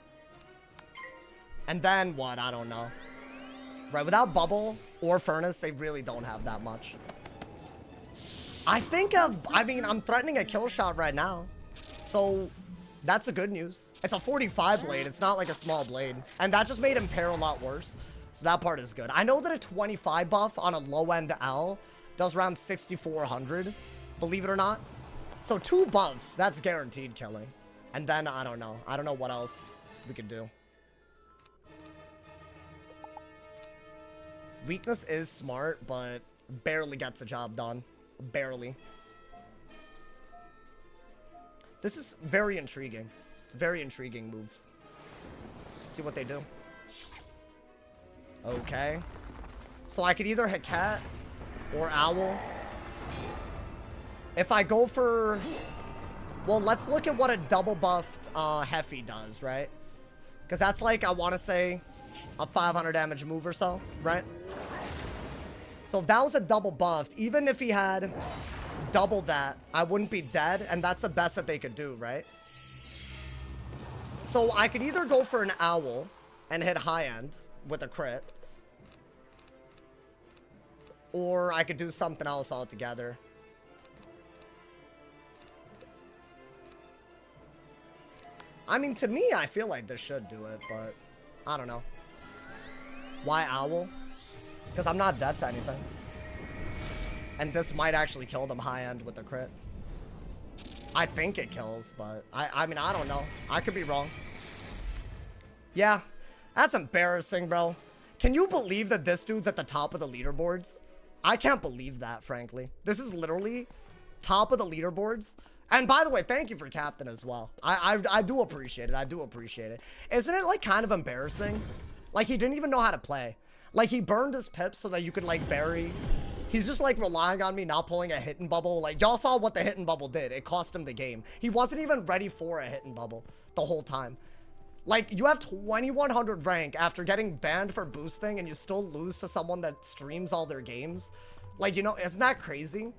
And then what? I don't know. Right, without bubble or furnace, they really don't have that much. I think, I mean, I'm threatening a kill shot right now. So, that's a good news. It's a 45 blade. It's not like a small blade. And that just made him pair a lot worse. So that part is good. I know that a 25 buff on a low-end L does around 6,400. Believe it or not. So 2 buffs, that's guaranteed killing. And then, I don't know. I don't know what else we could do. Weakness is smart, but barely gets the job done. Barely. This is very intriguing. It's a very intriguing move. Let's see what they do. Okay. So I could either hit cat or owl. If I go for... Well, let's look at what a double buffed Heffy does, right? Because that's like, I want to say, a 500 damage move or so, right? So if that was a double buffed, even if he had double that, I wouldn't be dead, and that's the best that they could do, right? So I could either go for an owl and hit high end with a crit, or I could do something else altogether. I mean, to me, I feel like this should do it, but I don't know. Why owl? Because I'm not dead to anything. And this might actually kill them high end with the crit. I think it kills, but I mean, I don't know. I could be wrong. Yeah, that's embarrassing, bro. Can you believe that this dude's at the top of the leaderboards? I can't believe that, frankly. This is literally top of the leaderboards. And by the way, thank you for captain as well. I do appreciate it. I do appreciate it. Isn't it like kind of embarrassing? Like he didn't even know how to play. Like he burned his pips so that you could like bury. He's just like relying on me not pulling a hit and bubble. Like y'all saw what the hit and bubble did. It cost him the game. He wasn't even ready for a hit and bubble the whole time. Like you have 2100 rank after getting banned for boosting and you still lose to someone that streams all their games. Like, you know, isn't that crazy?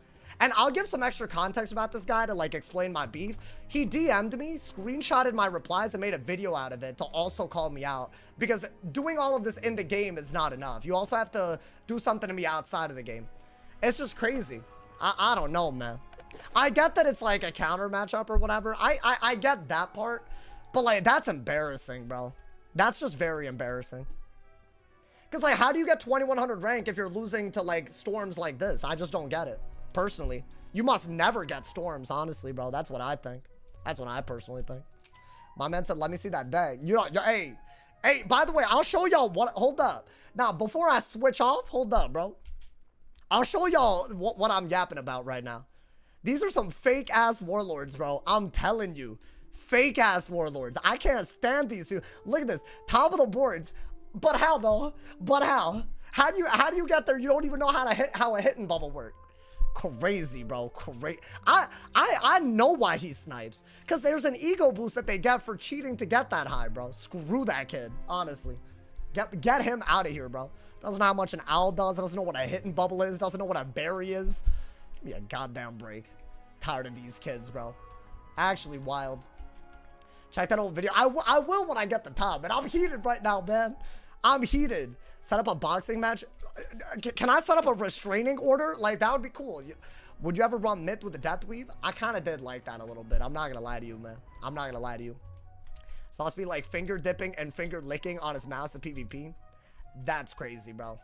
And I'll give some extra context about this guy to like explain my beef. He DM'd me, screenshotted my replies, and made a video out of it to also call me out. Because doing all of this in the game is not enough. You also have to do something to me outside of the game. It's just crazy. I don't know, man. I get that it's like a counter matchup or whatever. I get that part. But like, that's embarrassing, bro. That's just very embarrassing. Because like, how do you get 2100 rank if you're losing to like storms like this? I just don't get it. Personally, you must never get storms, honestly, bro. That's what I think. That's what I personally think. My man said, let me see that deck. You know, hey, by the way, I'll show y'all what, hold up. Now, before I switch off, hold up, bro. I'll show y'all what I'm yapping about right now. These are some fake ass warlords, bro. I'm telling you. Fake ass warlords. I can't stand these people. Look at this. Top of the boards. But how though? But how? How do you get there? You don't even know how a hitting bubble works. Crazy, bro. Crazy. I know why he snipes. Because there's an ego boost that they get for cheating to get that high, bro. Screw that kid, honestly. Get him out of here, bro. Doesn't know how much an owl does. Doesn't know what a hitting bubble is. Doesn't know what a berry is. Give me a goddamn break. Tired of these kids, bro. Actually wild. Check that old video. I will when I get the top. And I'm heated right now, man. I'm heated. Set up a boxing match. Can I set up a restraining order? Like, that would be cool. Would you ever run mid with the death weave? I kind of did like that a little bit. I'm not going to lie to you, man. I'm not going to lie to you. So let's be like finger dipping and finger licking on his massive PvP. That's crazy, bro.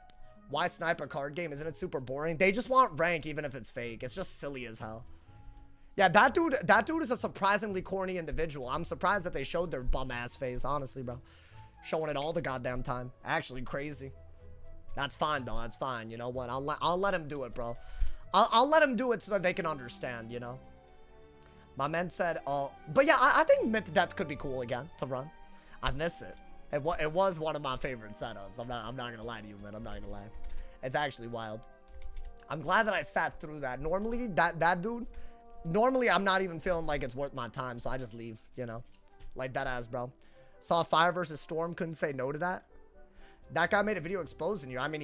Why snipe a card game? Isn't it super boring? They just want rank even if it's fake. It's just silly as hell. Yeah, that dude is a surprisingly corny individual. I'm surprised that they showed their bum ass face, honestly, bro. Showing it all the goddamn time. Actually crazy. That's fine though. That's fine. You know what? I'll let him do it, bro. I'll let him do it so that they can understand, you know. My man said, but yeah, I think mid to death could be cool again to run. I miss it. It was one of my favorite setups. I'm not gonna lie to you, man. I'm not gonna lie. It's actually wild. I'm glad that I sat through that. Normally, that dude, normally I'm not even feeling like it's worth my time, so I just leave, you know. Like that ass, bro. Saw Fire versus Storm, couldn't say no to that. That guy made a video exposing you. I mean,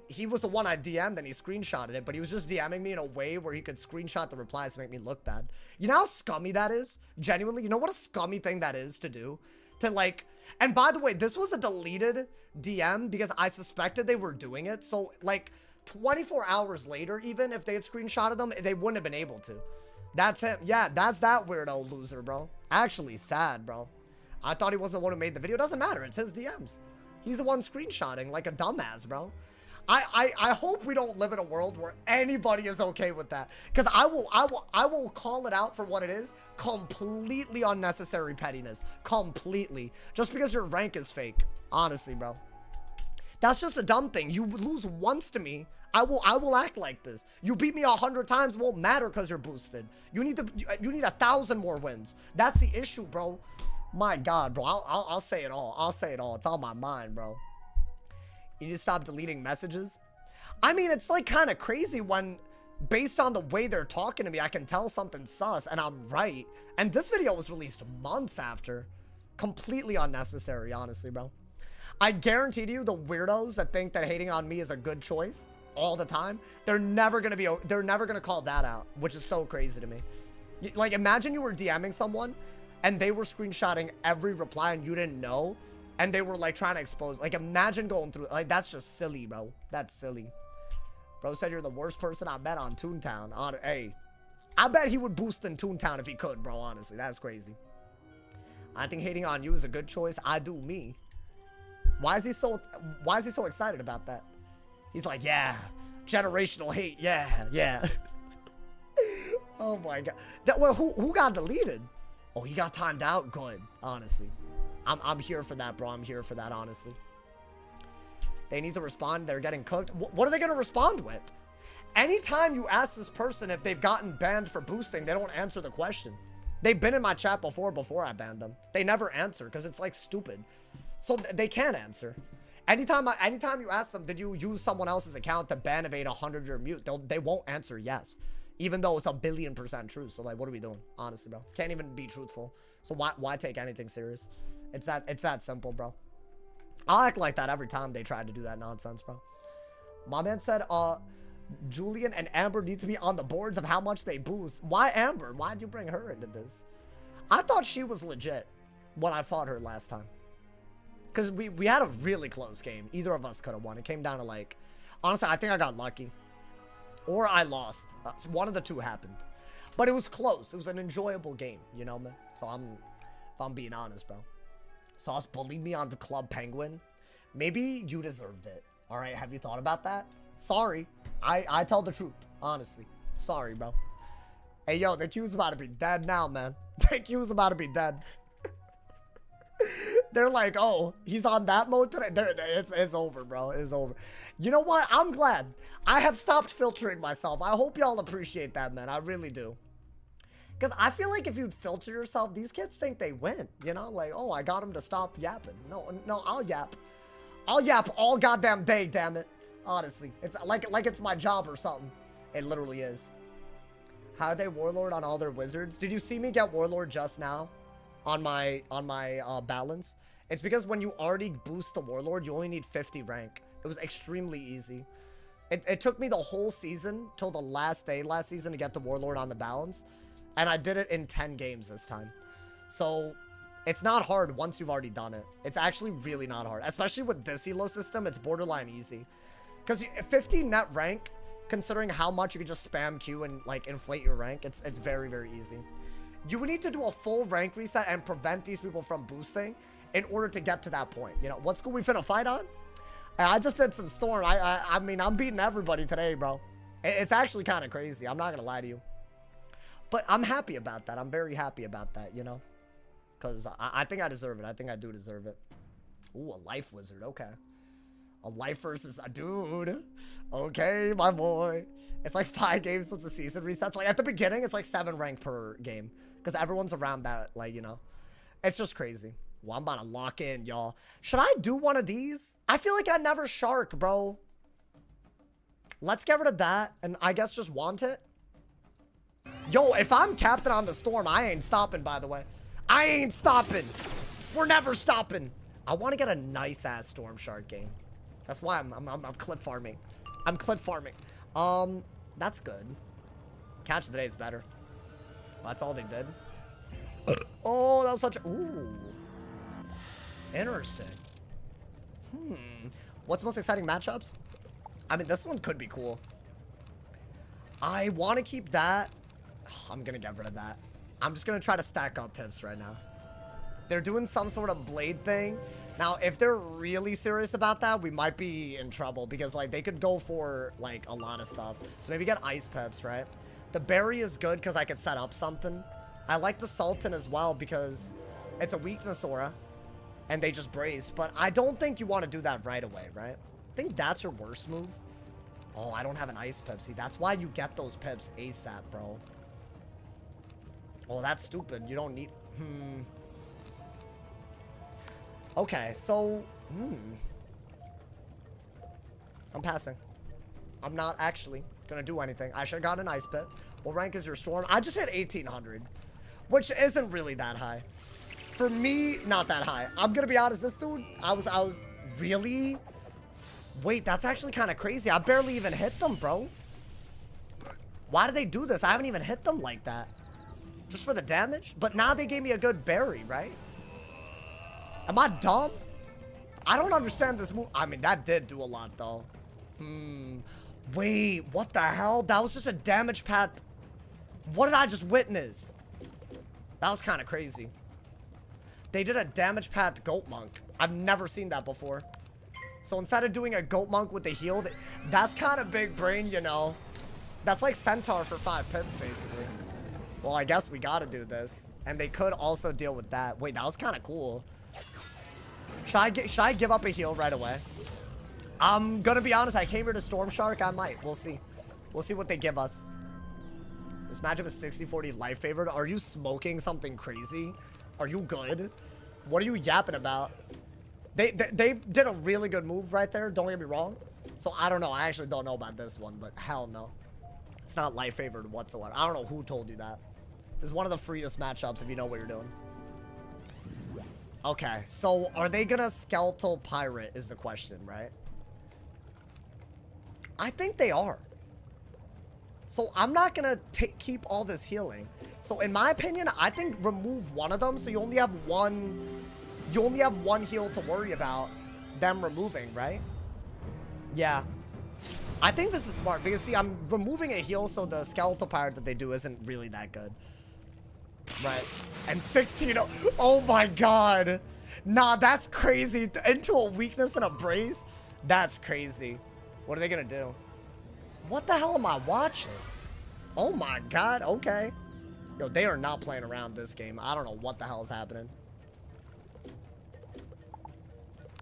he was the one I DM'd and he screenshotted it, but he was just DMing me in a way where he could screenshot the replies to make me look bad. You know how scummy that is? Genuinely, you know what a scummy thing that is to do? To like, and by the way, this was a deleted DM because I suspected they were doing it. So like 24 hours later, even if they had screenshotted them, they wouldn't have been able to. That's him. Yeah, that's that weirdo loser, bro. Actually sad, bro. I thought he wasn't the one who made the video. Doesn't matter. It's his DMs. He's the one screenshotting like a dumbass, bro. I hope we don't live in a world where anybody is okay with that. Because I will call it out for what it is. Completely unnecessary pettiness. Completely. Just because your rank is fake. Honestly, bro. That's just a dumb thing. You lose once to me, I will act like this. You beat me 100 times, won't matter because you're boosted. You need 1,000 more wins. That's the issue, bro. My God, bro. I'll say it all. I'll say it all. It's on my mind, bro. You need to stop deleting messages. I mean, it's like kind of crazy when, based on the way they're talking to me, I can tell something's sus and I'm right. And this video was released months after. Completely unnecessary, honestly, bro. I guarantee to you the weirdos that think that hating on me is a good choice all the time, they're never gonna call that out, which is so crazy to me. Like, imagine you were DMing someone and they were screenshotting every reply and you didn't know, and they were like trying to expose. Like, imagine going through, like, that's just silly, bro. That's silly. Bro said you're the worst person I met on Toontown. Hey, I bet he would boost in Toontown if he could, bro. Honestly, that's crazy. I think hating on you is a good choice. I do me. Why is he so excited about that? He's like, yeah, generational hate. Yeah. Oh my God. Well, who got deleted? Oh, he got timed out. Good, honestly. I'm here for that, bro. I'm here for that, honestly. They need to respond. They're getting cooked. What are they going to respond with? Anytime you ask this person if they've gotten banned for boosting, they don't answer the question. They've been in my chat before I banned them. They never answer because it's like stupid. So they can't answer. Anytime you ask them, did you use someone else's account to ban, evade, 100 or mute? They won't answer yes. Even though it's 1,000,000,000% true. So like, what are we doing? Honestly, bro. Can't even be truthful. So why take anything serious? It's that simple, bro. I'll act like that every time they try to do that nonsense, bro. My man said, Julian and Amber need to be on the boards of how much they boost. Why Amber? Why'd you bring her into this? I thought she was legit when I fought her last time. Because we had a really close game. Either of us could have won. It came down to like, honestly, I think I got lucky. Or I lost. One of the two happened. But it was close. It was an enjoyable game, you know, man? So if I'm being honest, bro. Sauce bullied me on the Club Penguin. Maybe you deserved it. All right, have you thought about that? Sorry. I tell the truth, honestly. Sorry, bro. Hey, yo, the queue's about to be dead now, man. Q is about to be dead. They're like, oh, he's on that mode today. It's over, bro. It's over. You know what? I'm glad. I have stopped filtering myself. I hope y'all appreciate that, man. I really do. Because I feel like if you filter yourself, these kids think they win. You know, like, oh, I got him to stop yapping. No, I'll yap. I'll yap all goddamn day, damn it. Honestly, it's like it's my job or something. It literally is. How are they Warlord on all their wizards? Did you see me get Warlord just now on my balance? It's because when you already boost the Warlord, you only need 50 rank. It was extremely easy. It took me the whole season till the last day last season to get the Warlord on the balance. And I did it in 10 games this time. So it's not hard once you've already done it. It's actually really not hard. Especially with this elo system, it's borderline easy. Because 50 net rank, considering how much you can just spam Q and like inflate your rank, it's very, very easy. You would need to do a full rank reset and prevent these people from boosting in order to get to that point. You know, what school we finna fight on? I just did some Storm. I mean, I'm beating everybody today, bro. It's actually kind of crazy. I'm not gonna lie to you. But I'm happy about that. I'm very happy about that, you know? Because I think I deserve it. I think I do deserve it. Ooh, a life wizard. Okay. A life versus a dude. Okay, my boy. It's like 5 games once the season resets. Like, at the beginning, it's like 7 rank per game. Because everyone's around that, like, you know. It's just crazy. Well, I'm about to lock in, y'all. Should I do one of these? I feel like I never shark, bro. Let's get rid of that. And I guess just want it. Yo, if I'm captain on the Storm, I ain't stopping, by the way. I ain't stopping. We're never stopping. I want to get a nice-ass Storm Shark game. That's why I'm clip farming. I'm clip farming. That's good. Catch today is better. Well, that's all they did. Oh, that was such a... Ooh. Interesting. What's most exciting matchups? I mean, this one could be cool. I want to keep that. I'm going to get rid of that. I'm just going to try to stack up pips right now. They're doing some sort of blade thing. Now, if they're really serious about that, we might be in trouble. Because, like, they could go for, like, a lot of stuff. So maybe get ice pips, right? The berry is good because I could set up something. I like the Sultan as well because it's a weakness aura. And they just brace. But I don't think you want to do that right away, right? I think that's your worst move. Oh, I don't have an ice pip. See, that's why you get those pips ASAP, bro. Oh, that's stupid. You don't need... Okay, so... I'm passing. I'm not actually gonna do anything. I should have got an ice pit. What rank is your Storm? I just hit 1800. Which isn't really that high. For me, not that high. I'm gonna be honest, this dude, I was really... Wait, that's actually kind of crazy. I barely even hit them, bro. Why did they do this? I haven't even hit them like that. Just for the damage? But now they gave me a good berry, right? Am I dumb? I don't understand this move. I mean, that did do a lot, though. Wait, what the hell? That was just a damage path. What did I just witness? That was kind of crazy. They did a damage path goat monk. I've never seen that before. So instead of doing a goat monk with the heal, that's kind of big brain, you know. That's like centaur for 5 pips, basically. Well, I guess we gotta do this. And they could also deal with that. Wait, that was kind of cool. Should I give up a heal right away? I'm gonna be honest, I came here to Storm Shark. I might. We'll see. We'll see what they give us. This matchup is 60-40 life favored. Are you smoking something crazy? Are you good? What are you yapping about? They did a really good move right there. Don't get me wrong. So I don't know. I actually don't know about this one, but hell no. It's not life favored whatsoever. I don't know who told you that. This is one of the freest matchups if you know what you're doing. Okay, so are they gonna skeletal pirate is the question, right? I think they are. So I'm not gonna keep all this healing. So in my opinion, I think remove one of them so you only have one. You only have one heal to worry about them removing, right? Yeah. I think this is smart because see, I'm removing a heal so the skeletal pirate that they do isn't really that good. Right. And 16, oh my god. Nah, that's crazy. Into a weakness and a brace? That's crazy. What are they gonna do? What the hell am I watching? Oh my god, okay. Yo, they are not playing around this game. I don't know what the hell is happening.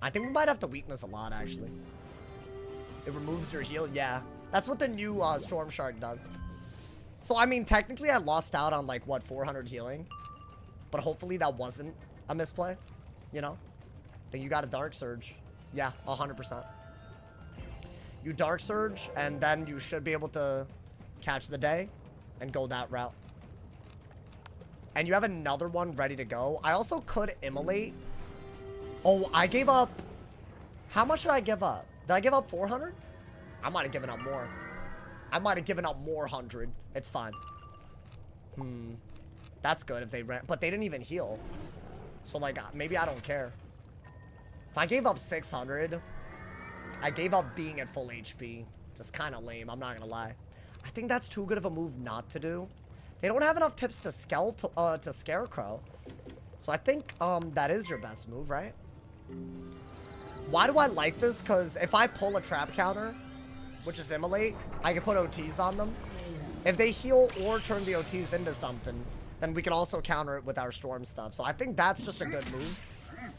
I think we might have to weakness a lot, actually. It removes your heal. Yeah, that's what the new Storm Shark does. So, I mean, technically, I lost out on, like, what, 400 healing? But hopefully that wasn't a misplay, you know? Then you got a Dark Surge. Yeah, 100%. You Dark Surge, and then you should be able to catch the day and go that route. And you have another one ready to go. I also could immolate. Oh, I gave up. How much did I give up? Did I give up 400? I might have given up more. I might have given up more 100. It's fine. That's good if they ran. But they didn't even heal. So, like, maybe I don't care. If I gave up 600, I gave up being at full HP. Just kind of lame. I'm not going to lie. I think that's too good of a move not to do. They don't have enough pips to Scarecrow. So I think that is your best move, right? Why do I like this? Because if I pull a trap counter, which is immolate, I can put OTs on them. If they heal or turn the OTs into something, then we can also counter it with our storm stuff. So I think that's just a good move.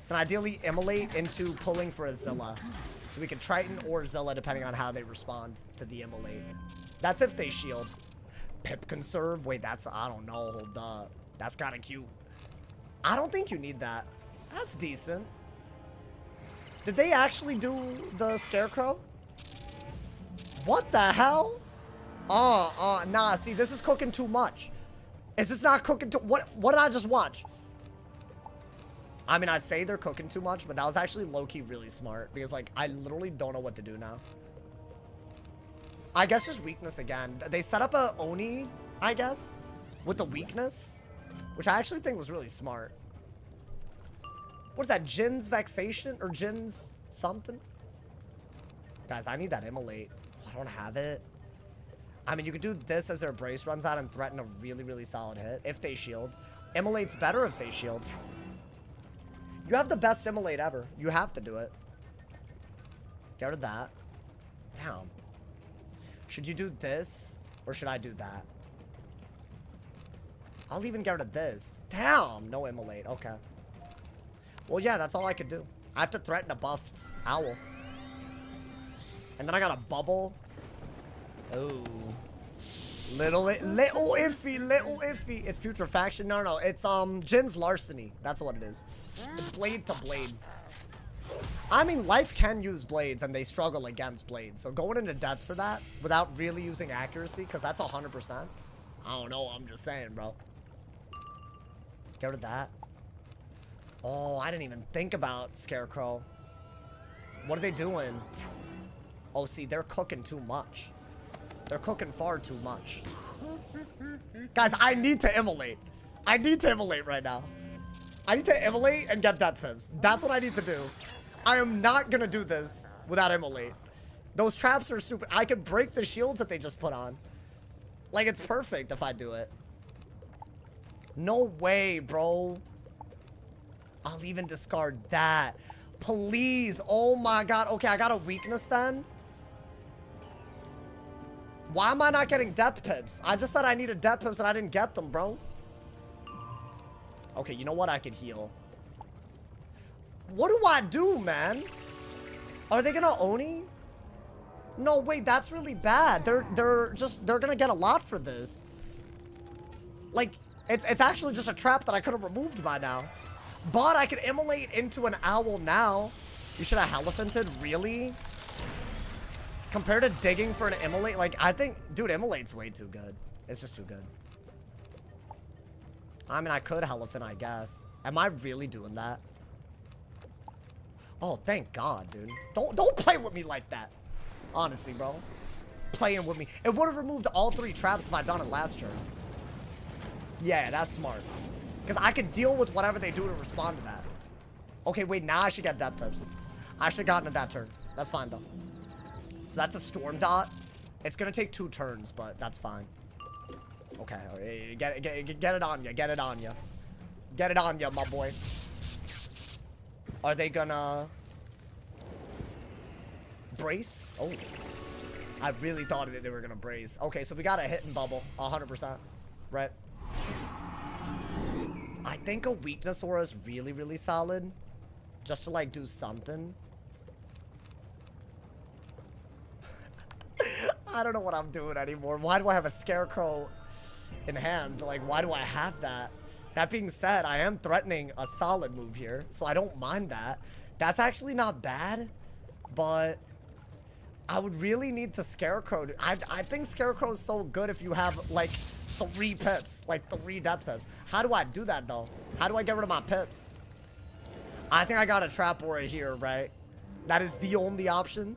And ideally immolate into pulling for a Zilla. So we can Triton or Zilla depending on how they respond to the immolate. That's if they shield. Pip conserve? Wait, that's, I don't know, hold up. That's kind of cute. I don't think you need that. That's decent. Did they actually do the Scarecrow? What the hell? Nah, see, this is cooking too much. Is this not cooking too, what did I just watch? I mean, I say they're cooking too much, but that was actually low-key really smart because, like, I literally don't know what to do now. I guess just weakness again. They set up a Oni, I guess, with the weakness, which I actually think was really smart. What is that? Jin's Vexation or Jin's something? Guys, I need that immolate. Oh, I don't have it. I mean, you could do this as their brace runs out and threaten a really, really solid hit if they shield. Immolate's better if they shield. You have the best immolate ever. You have to do it. Get rid of that. Damn. Should you do this or should I do that? I'll even get rid of this. Damn, no immolate. Okay. Well, yeah, that's all I could do. I have to threaten a buffed owl. And then I got a bubble. Oh. Little iffy. It's putrefaction. No. It's Jin's larceny. That's what it is. It's blade to blade. I mean, life can use blades and they struggle against blades. So going into depth for that without really using accuracy, because that's 100%. I don't know. I'm just saying, bro. Get rid of that. Oh, I didn't even think about Scarecrow. What are they doing? Oh, see, they're cooking too much. They're cooking far too much. Guys, I need to immolate. I need to immolate right now. I need to immolate and get death pips. That's what I need to do. I am not going to do this without immolate. Those traps are stupid. I could break the shields that they just put on. Like, it's perfect if I do it. No way, bro. I'll even discard that. Please. Oh my god. Okay, I got a weakness then. Why am I not getting death pips? I just said I needed death pips and I didn't get them, bro. Okay, you know what? I could heal. What do I do, man? Are they gonna Oni? No, wait, that's really bad. They're gonna get a lot for this. Like, it's actually just a trap that I could have removed by now. But I could immolate into an owl now. You should have Heliphanted, really? Compared to digging for an immolate, like, I think, dude, immolate's way too good. It's just too good. I mean, I could Heliphant, I guess. Am I really doing that? Oh, thank God, dude. Don't play with me like that. Honestly, bro. Playing with me. It would have removed all 3 traps if I'd done it last turn. Yeah, that's smart. Because I could deal with whatever they do to respond to that. Okay, wait, now I should get death pips. I should have gotten it that turn. That's fine, though. So that's a storm dot. It's going to take 2 turns, but that's fine. Okay, get it on you. Get it on you. Get it on you, my boy. Are they gonna brace? Oh, I really thought that they were gonna brace. Okay, so we got a hit and bubble, 100%, right? I think a weakness aura is really, really solid. Just to, like, do something. I don't know what I'm doing anymore. Why do I have a scarecrow in hand? Like, why do I have that? That being said, I am threatening a solid move here, so I don't mind that. That's actually not bad, but I would really need to scarecrow. I think scarecrow is so good if you have, like, 3 pips, like 3 death pips. How do I do that, though? How do I get rid of my pips? I think I got a trap aura here, right? That is the only option.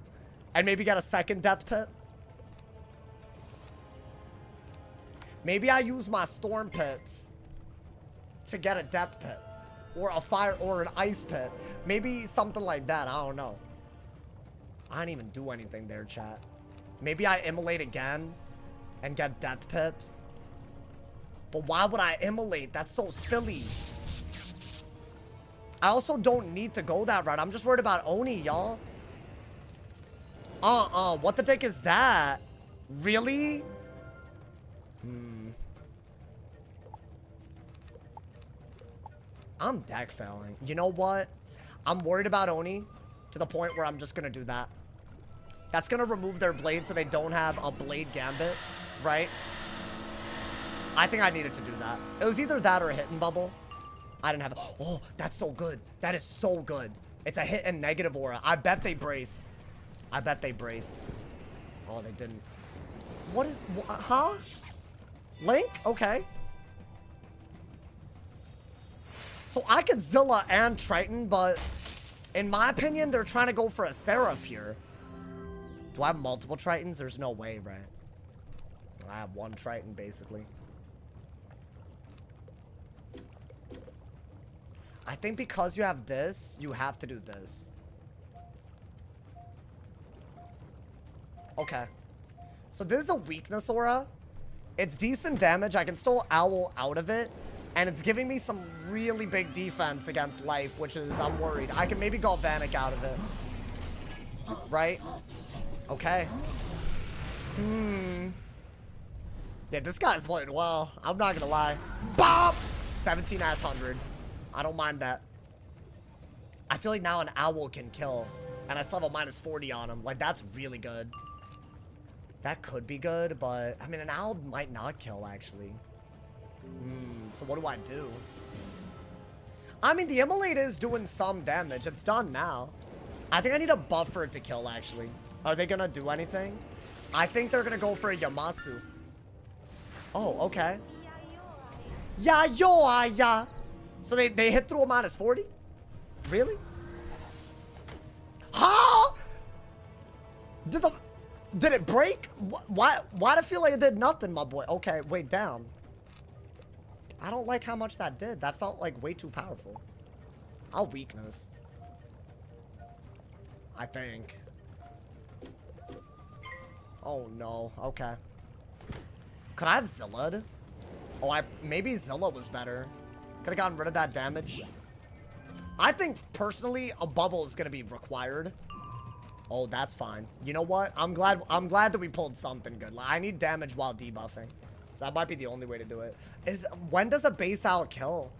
And maybe get a second death pip. Maybe I use my storm pips to get a death pit. Or a fire or an ice pit. Maybe something like that. I don't know. I didn't even do anything there, chat. Maybe I immolate again and get death pips. But why would I immolate? That's so silly. I also don't need to go that route. I'm just worried about Oni, y'all. What the dick is that? Really? I'm deck failing. You know what? I'm worried about Oni to the point where I'm just gonna do that. That's gonna remove their blade so they don't have a blade gambit, right? I think I needed to do that. It was either that or a hit and bubble. I didn't have it. Oh, that's so good. That is so good. It's a hit and negative aura. I bet they brace. I bet they brace. Oh, they didn't. What is... Huh? Link? Okay. So I could Zilla and Triton, but in my opinion, they're trying to go for a Seraph here. Do I have multiple Tritons? There's no way, right? I have 1 Triton, basically. I think because you have this, you have to do this. Okay. So this is a weakness aura. It's decent damage. I can still owl out of it. And it's giving me some really big defense against life, which is, I'm worried. I can maybe Galvanic out of it. Right? Okay. Yeah, this guy's playing well. I'm not gonna lie. Bop! 17 ass 100. I don't mind that. I feel like now an owl can kill. And I still have a minus 40 on him. Like, that's really good. That could be good, but... I mean, an owl might not kill, actually. So what do I do? I mean, the immolate is doing some damage. It's done now. I think I need a buff for it to kill, actually. Are they gonna do anything? I think they're gonna go for a Yamasu. Oh, okay. Yeah. So they hit through a minus 40? Really? Huh? Did it break? Why do I feel like it did nothing, my boy? Okay, wait, down. I don't like how much that did. That felt like way too powerful. I'll weakness. I think. Oh no, okay. Could I have Zilla'd? Oh, maybe Zilla was better. Could have gotten rid of that damage. I think, personally, a bubble is going to be required. Oh, that's fine. You know what? I'm glad that we pulled something good. Like, I need damage while debuffing. So that might be the only way to do it. When does a base owl kill?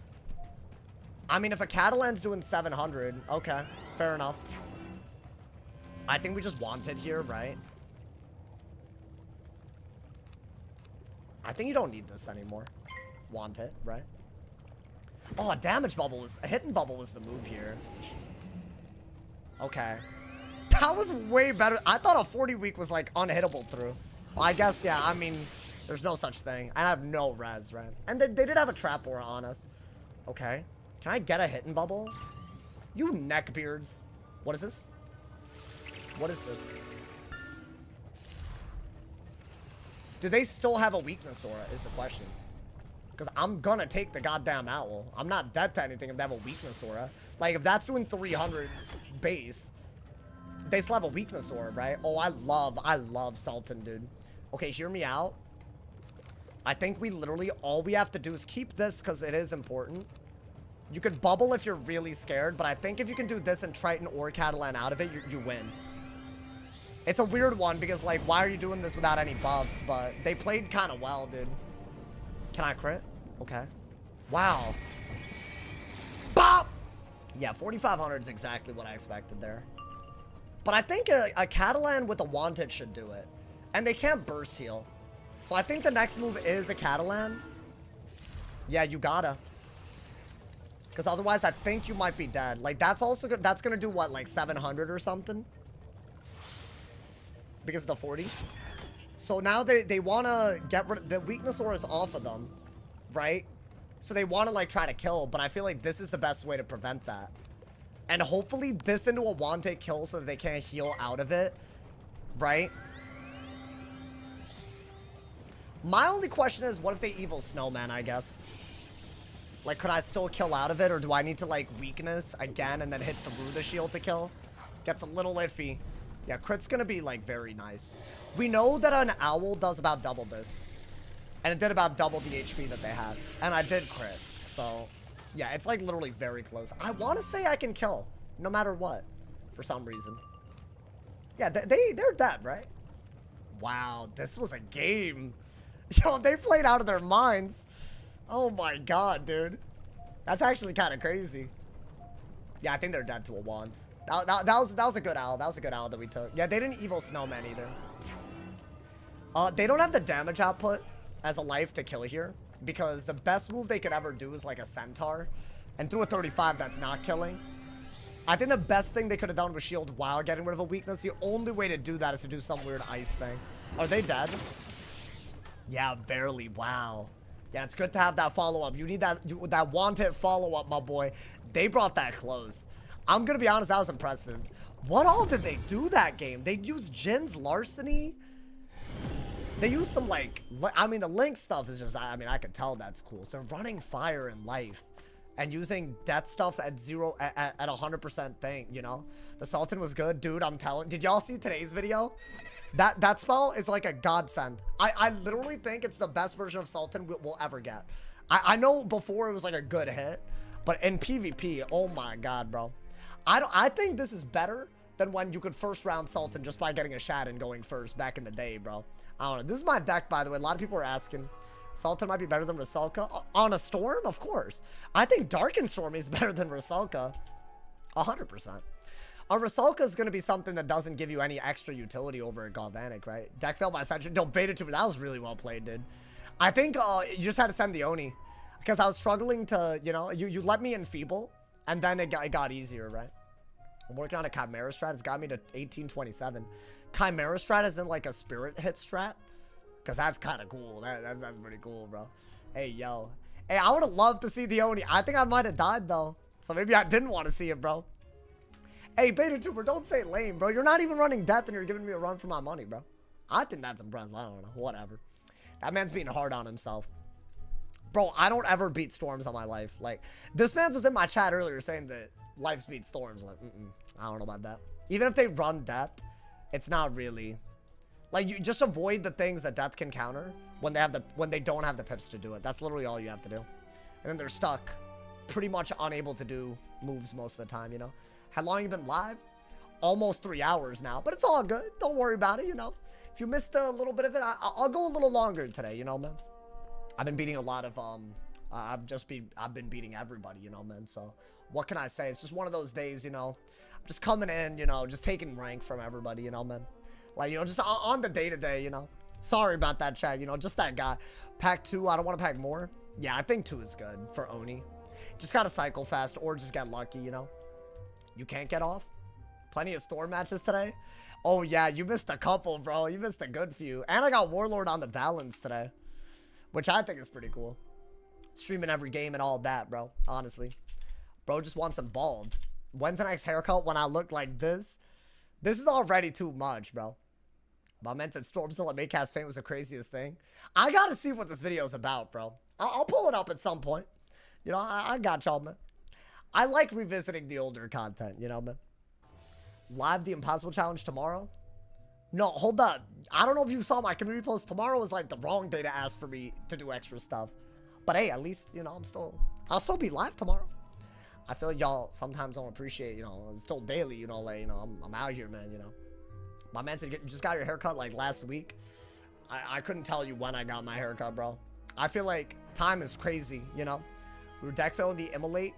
I mean, if a Catalan's doing 700, okay, fair enough. I think we just want it here, right? I think you don't need this anymore. Want it, right? Oh, a damage bubble was... A hidden bubble was the move here. Okay. That was way better. I thought a 40 week was, like, unhittable through. Well, I guess, yeah, I mean... There's no such thing. I have no res, right? And they did have a trap aura on us. Okay. Can I get a hidden bubble? You neckbeards. What is this? What is this? Do they still have a weakness aura is the question. Because I'm gonna take the goddamn owl. I'm not dead to anything if they have a weakness aura. Like, if that's doing 300 base, they still have a weakness aura, right? Oh, I love Sultan, dude. Okay, hear me out. I think we literally, all we have to do is keep this because it is important. You could bubble if you're really scared, but I think if you can do this and Triton or Catalan out of it, you win. It's a weird one because, like, why are you doing this without any buffs? But they played kind of well, dude. Can I crit? Okay. Wow. Bop! Yeah, 4,500 is exactly what I expected there. But I think a Catalan with a Wanted should do it. And they can't burst heal. So I think the next move is a Catalan. Yeah, you gotta. Because otherwise I think you might be dead. Like, that's also good. That's gonna do what, like 700 or something? Because of the 40. So now they want to get rid of the weakness aura is off of them, right? So they want to like try to kill, but I feel like this is the best way to prevent that. And hopefully this into a wanted kill so that they can't heal out of it, right? My only question is, what if they evil snowman, I guess? Like, could I still kill out of it, or do I need to like weakness again and then hit through the shield to kill? Gets a little iffy. Yeah, crit's gonna be like very nice. We know that an owl does about double this. And it did about double the HP that they had. And I did crit. So, yeah, it's like literally very close. I want to say I can kill. No matter what. For some reason. Yeah, they're dead, right? Wow, this was a game. Yo, they played out of their minds. Oh my god, dude. That's actually kind of crazy. Yeah, I think they're dead to a wand. That was a good owl. That was a good owl that we took. Yeah, they didn't evil snowman either. They don't have the damage output as a life to kill here, because the best move they could ever do is like a centaur, and through a 35 that's not killing. I think the best thing they could have done was shield while getting rid of a weakness. The only way to do that is to do some weird ice thing. Are they dead? Yeah, barely. Wow. Yeah, it's good to have that follow-up. You need that wanted follow-up, my boy. They brought that close. I'm gonna be honest, that was impressive. What all did they do that game? They used Jin's larceny. They use some, like, I mean, the Link stuff is just, I mean, I can tell that's cool. So running fire in life and using death stuff at 100% thing, you know? The Sultan was good. Dude, I'm telling, did y'all see today's video? That spell is like a godsend. I literally think it's the best version of Sultan we'll ever get. I know before it was like a good hit, but in PvP, oh my god, bro. I think this is better than when you could first round Sultan just by getting a shad and going first back in the day, bro. I don't know. This is my deck, by the way. A lot of people are asking. Sultan might be better than Rusalka. On a Storm? Of course. I think Darken Storm is better than Rusalka. 100%. A Rusalka is going to be something that doesn't give you any extra utility over a Galvanic, right? Deck failed by Century. No, Beta 2. That was really well played, dude. I think you just had to send the Oni. Because I was struggling to, you know, you let me enfeeble. And then it got easier, right? I'm working on a Chimera strat. It's got me to 1827. Chimera strat isn't like a spirit hit strat. Because that's kind of cool. That's pretty cool, bro. Hey, yo. Hey, I would have loved to see the Oni. I think I might have died, though. So maybe I didn't want to see it, bro. Hey, Beta Tuber, don't say lame, bro. You're not even running death and you're giving me a run for my money, bro. I think that's impressive. I don't know. Whatever. That man's being hard on himself. Bro, I don't ever beat storms on my life. Like, this man's was in my chat earlier saying that lives beat storms. Like, I don't know about that. Even if they run death, it's not really. Like, you just avoid the things that death can counter when they don't have the pips to do it. That's literally all you have to do. And then they're stuck, pretty much unable to do moves most of the time, you know? How long you been live? Almost 3 hours now, but it's all good. Don't worry about it, you know? If you missed a little bit of it, I'll go a little longer today, you know, man? I've been beating a lot of, I've been beating everybody, you know, man? So, what can I say? It's just one of those days, you know? I'm just coming in, you know, just taking rank from everybody, you know, man? Like, you know, just on the day-to-day, you know? Sorry about that, chat, you know, just that guy. Pack 2, I don't want to pack more. Yeah, I think 2 is good for Oni. Just gotta cycle fast or just get lucky, you know? You can't get off? Plenty of storm matches today? Oh, yeah, you missed a couple, bro. You missed a good few. And I got Warlord on the balance today, which I think is pretty cool. Streaming every game and all that, bro. Honestly. Bro just wants him bald. When's the next haircut when I look like this? This is already too much, bro. My man said Stormzilla at Maycast Fame was the craziest thing. I gotta see what this video is about, bro. I'll pull it up at some point. You know, I got y'all, man. I like revisiting the older content, you know, man. Live the Impossible Challenge tomorrow? No, hold up. I don't know if you saw my community post. Tomorrow is like the wrong day to ask for me to do extra stuff. But hey, at least, you know, I'll still be live tomorrow. I feel like y'all sometimes don't appreciate, you know, it's still daily, you know, like, you know, I'm out here, man, you know. My man said, you just got your haircut like last week. I couldn't tell you when I got my haircut, bro. I feel like time is crazy, you know. We were deck filling the Immolate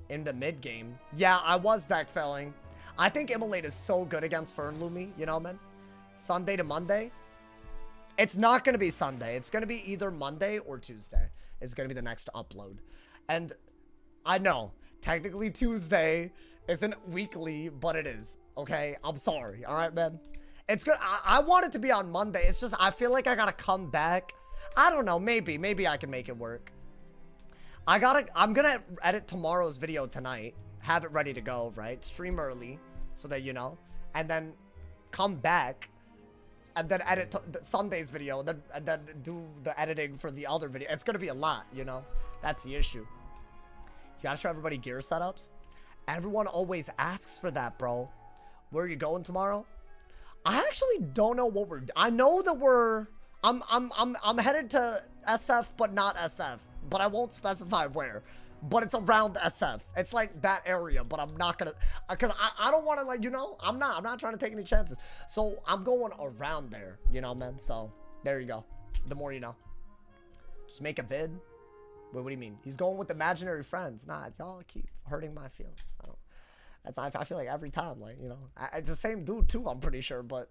in the mid game. Yeah, I was deck filling. I think Immolate is so good against Fernloomy, you know, man. Sunday to Monday. It's not going to be Sunday. It's going to be either Monday or Tuesday. It's going to be the next upload. And I know, technically Tuesday isn't weekly, but it is. Okay? I'm sorry. All right, man? It's good. I want it to be on Monday. It's just, I feel like I got to come back. I don't know. Maybe I can make it work. I'm going to edit tomorrow's video tonight. Have it ready to go, right? Stream early so that, you know, and then come back and then edit Sunday's video and then do the editing for the other video. It's going to be a lot, you know? That's the issue. You got to show everybody gear setups. Everyone always asks for that, bro. Where are you going tomorrow? I actually don't know what I know that I'm headed to SF, but not SF. But I won't specify where. But it's around SF. It's like that area, but I'm not gonna, because I don't want to, like, you know, I'm not trying to take any chances. So I'm going around there, you know, man. So there you go. The more you know. Just make a vid. Wait, what do you mean? He's going with imaginary friends. Nah, y'all keep hurting my feelings. I feel like every time, like, you know, it's the same dude too, I'm pretty sure, but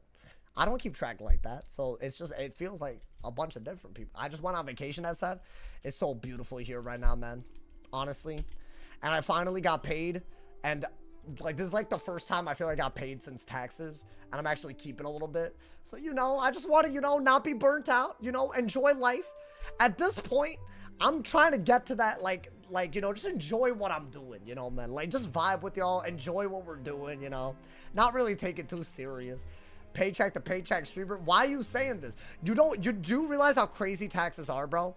I don't keep track like that. So it's just, it feels like a bunch of different people. I just went on vacation, SF. It's so beautiful here right now, man. Honestly. And I finally got paid. And like, this is like the first time I feel like I got paid since taxes. And I'm actually keeping a little bit. So, you know, I just want to, you know, not be burnt out, you know, enjoy life. At this point, I'm trying to get to that, like, you know, just enjoy what I'm doing, you know, man. Like, just vibe with y'all, enjoy what we're doing, you know. Not really take it too serious. Paycheck to paycheck streamer. Why are you saying this? You do realize how crazy taxes are, bro?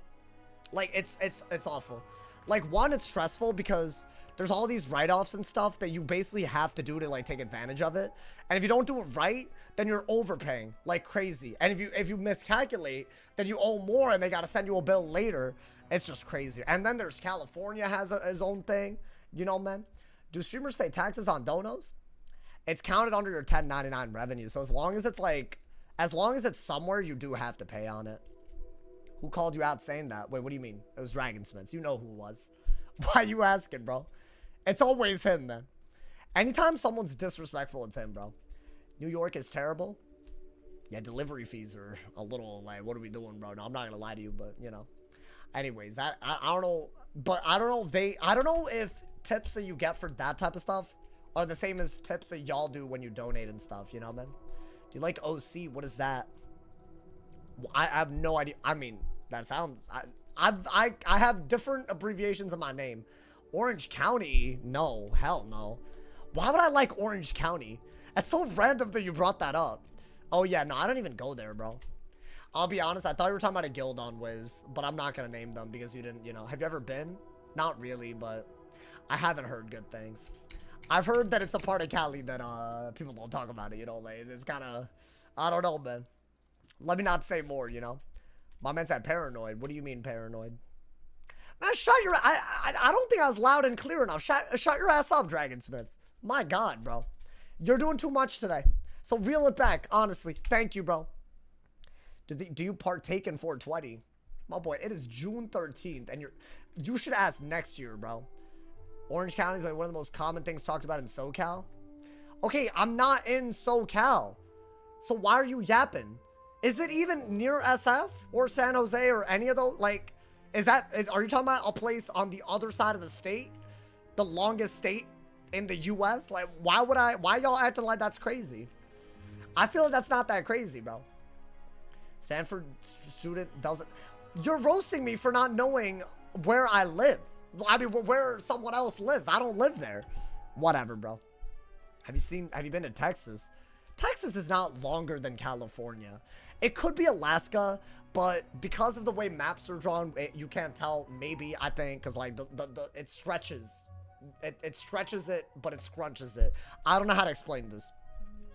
Like, it's awful. Like, one, it's stressful because there's all these write-offs and stuff that you basically have to do to, like, take advantage of it. And if you don't do it right, then you're overpaying like crazy. And if you miscalculate, then you owe more and they got to send you a bill later. It's just crazy. And then there's California has his own thing. You know, man. Do streamers pay taxes on donos? It's counted under your 1099 revenue. So as long as it's like, as long as it's somewhere, you do have to pay on it. Who called you out saying that? Wait, what do you mean? It was Dragon Smiths. You know who it was. Why are you asking, bro? It's always him, man. Anytime someone's disrespectful, it's him, bro. New York is terrible. Yeah, delivery fees are a little like, what are we doing, bro? No, I'm not going to lie to you, but, you know. Anyways, I don't know. But I don't know if I don't know if tips that you get for that type of stuff are the same as tips that y'all do when you donate and stuff, you know, man? Do you like OC? What is that? I have no idea. I mean, that sounds... I have different abbreviations of my name. Orange County? No. Hell no. Why would I like Orange County? That's so random that you brought that up. Oh, yeah. No, I don't even go there, bro. I'll be honest. I thought you were talking about a guild on Wiz, but I'm not going to name them because you didn't, you know. Have you ever been? Not really, but I haven't heard good things. I've heard that it's a part of Cali that people don't talk about it, you know. Like, it's kind of... I don't know, man. Let me not say more, you know. My man said paranoid. What do you mean paranoid? Man, shut your... I don't think I was loud and clear enough. Shut your ass up, Dragon Smiths. My God, bro. You're doing too much today. So reel it back, honestly. Thank you, bro. Do you partake in 420? My boy, it is June 13th, and you should ask next year, bro. Orange County is like one of the most common things talked about in SoCal. Okay, I'm not in SoCal. So why are you yapping? Is it even near SF or San Jose or any of those? Like, are you talking about a place on the other side of the state? The longest state in the US? Like, why y'all acting like that's crazy? I feel like that's not that crazy, bro. Stanford student doesn't... You're roasting me for not knowing where I live. I mean, where someone else lives. I don't live there. Whatever, bro. Have you been to Texas? Texas is not longer than California. It could be Alaska, but because of the way maps are drawn, you can't tell. Maybe, I think, because like it stretches. It stretches it, but it scrunches it. I don't know how to explain this.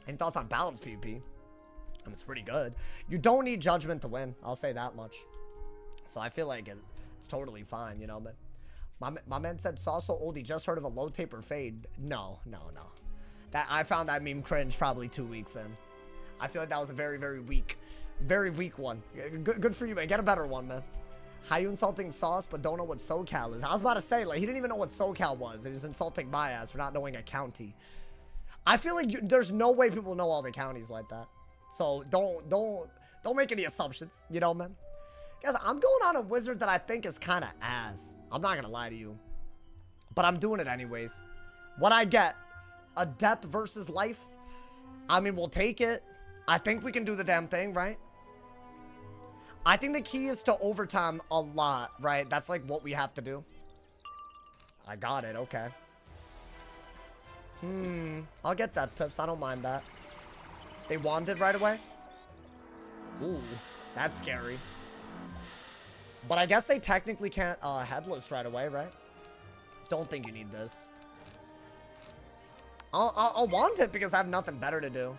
Any thoughts on balance PvP? I mean, it's pretty good. You don't need judgment to win. I'll say that much. So I feel like it's totally fine, you know, man. My man said, saw so old he just heard of a low taper fade. No. I found that meme cringe probably 2 weeks in. I feel like that was a very, very weak one. Good for you, man. Get a better one, man. How you insulting Sauce but don't know what SoCal is? I was about to say, like, he didn't even know what SoCal was. And he's insulting my ass for not knowing a county. I feel like there's no way people know all the counties like that. So don't make any assumptions, you know, man. Guys, I'm going on a wizard that I think is kind of ass. I'm not gonna lie to you, but I'm doing it anyways. What I get, a death versus life. I mean, we'll take it. I think we can do the damn thing, right? I think the key is to overtime a lot, right? That's like what we have to do. I got it, okay. I'll get death pips. I don't mind that. They wanted right away? Ooh, that's scary. But I guess they technically can't headless right away, right? Don't think you need this. I'll want it because I have nothing better to do.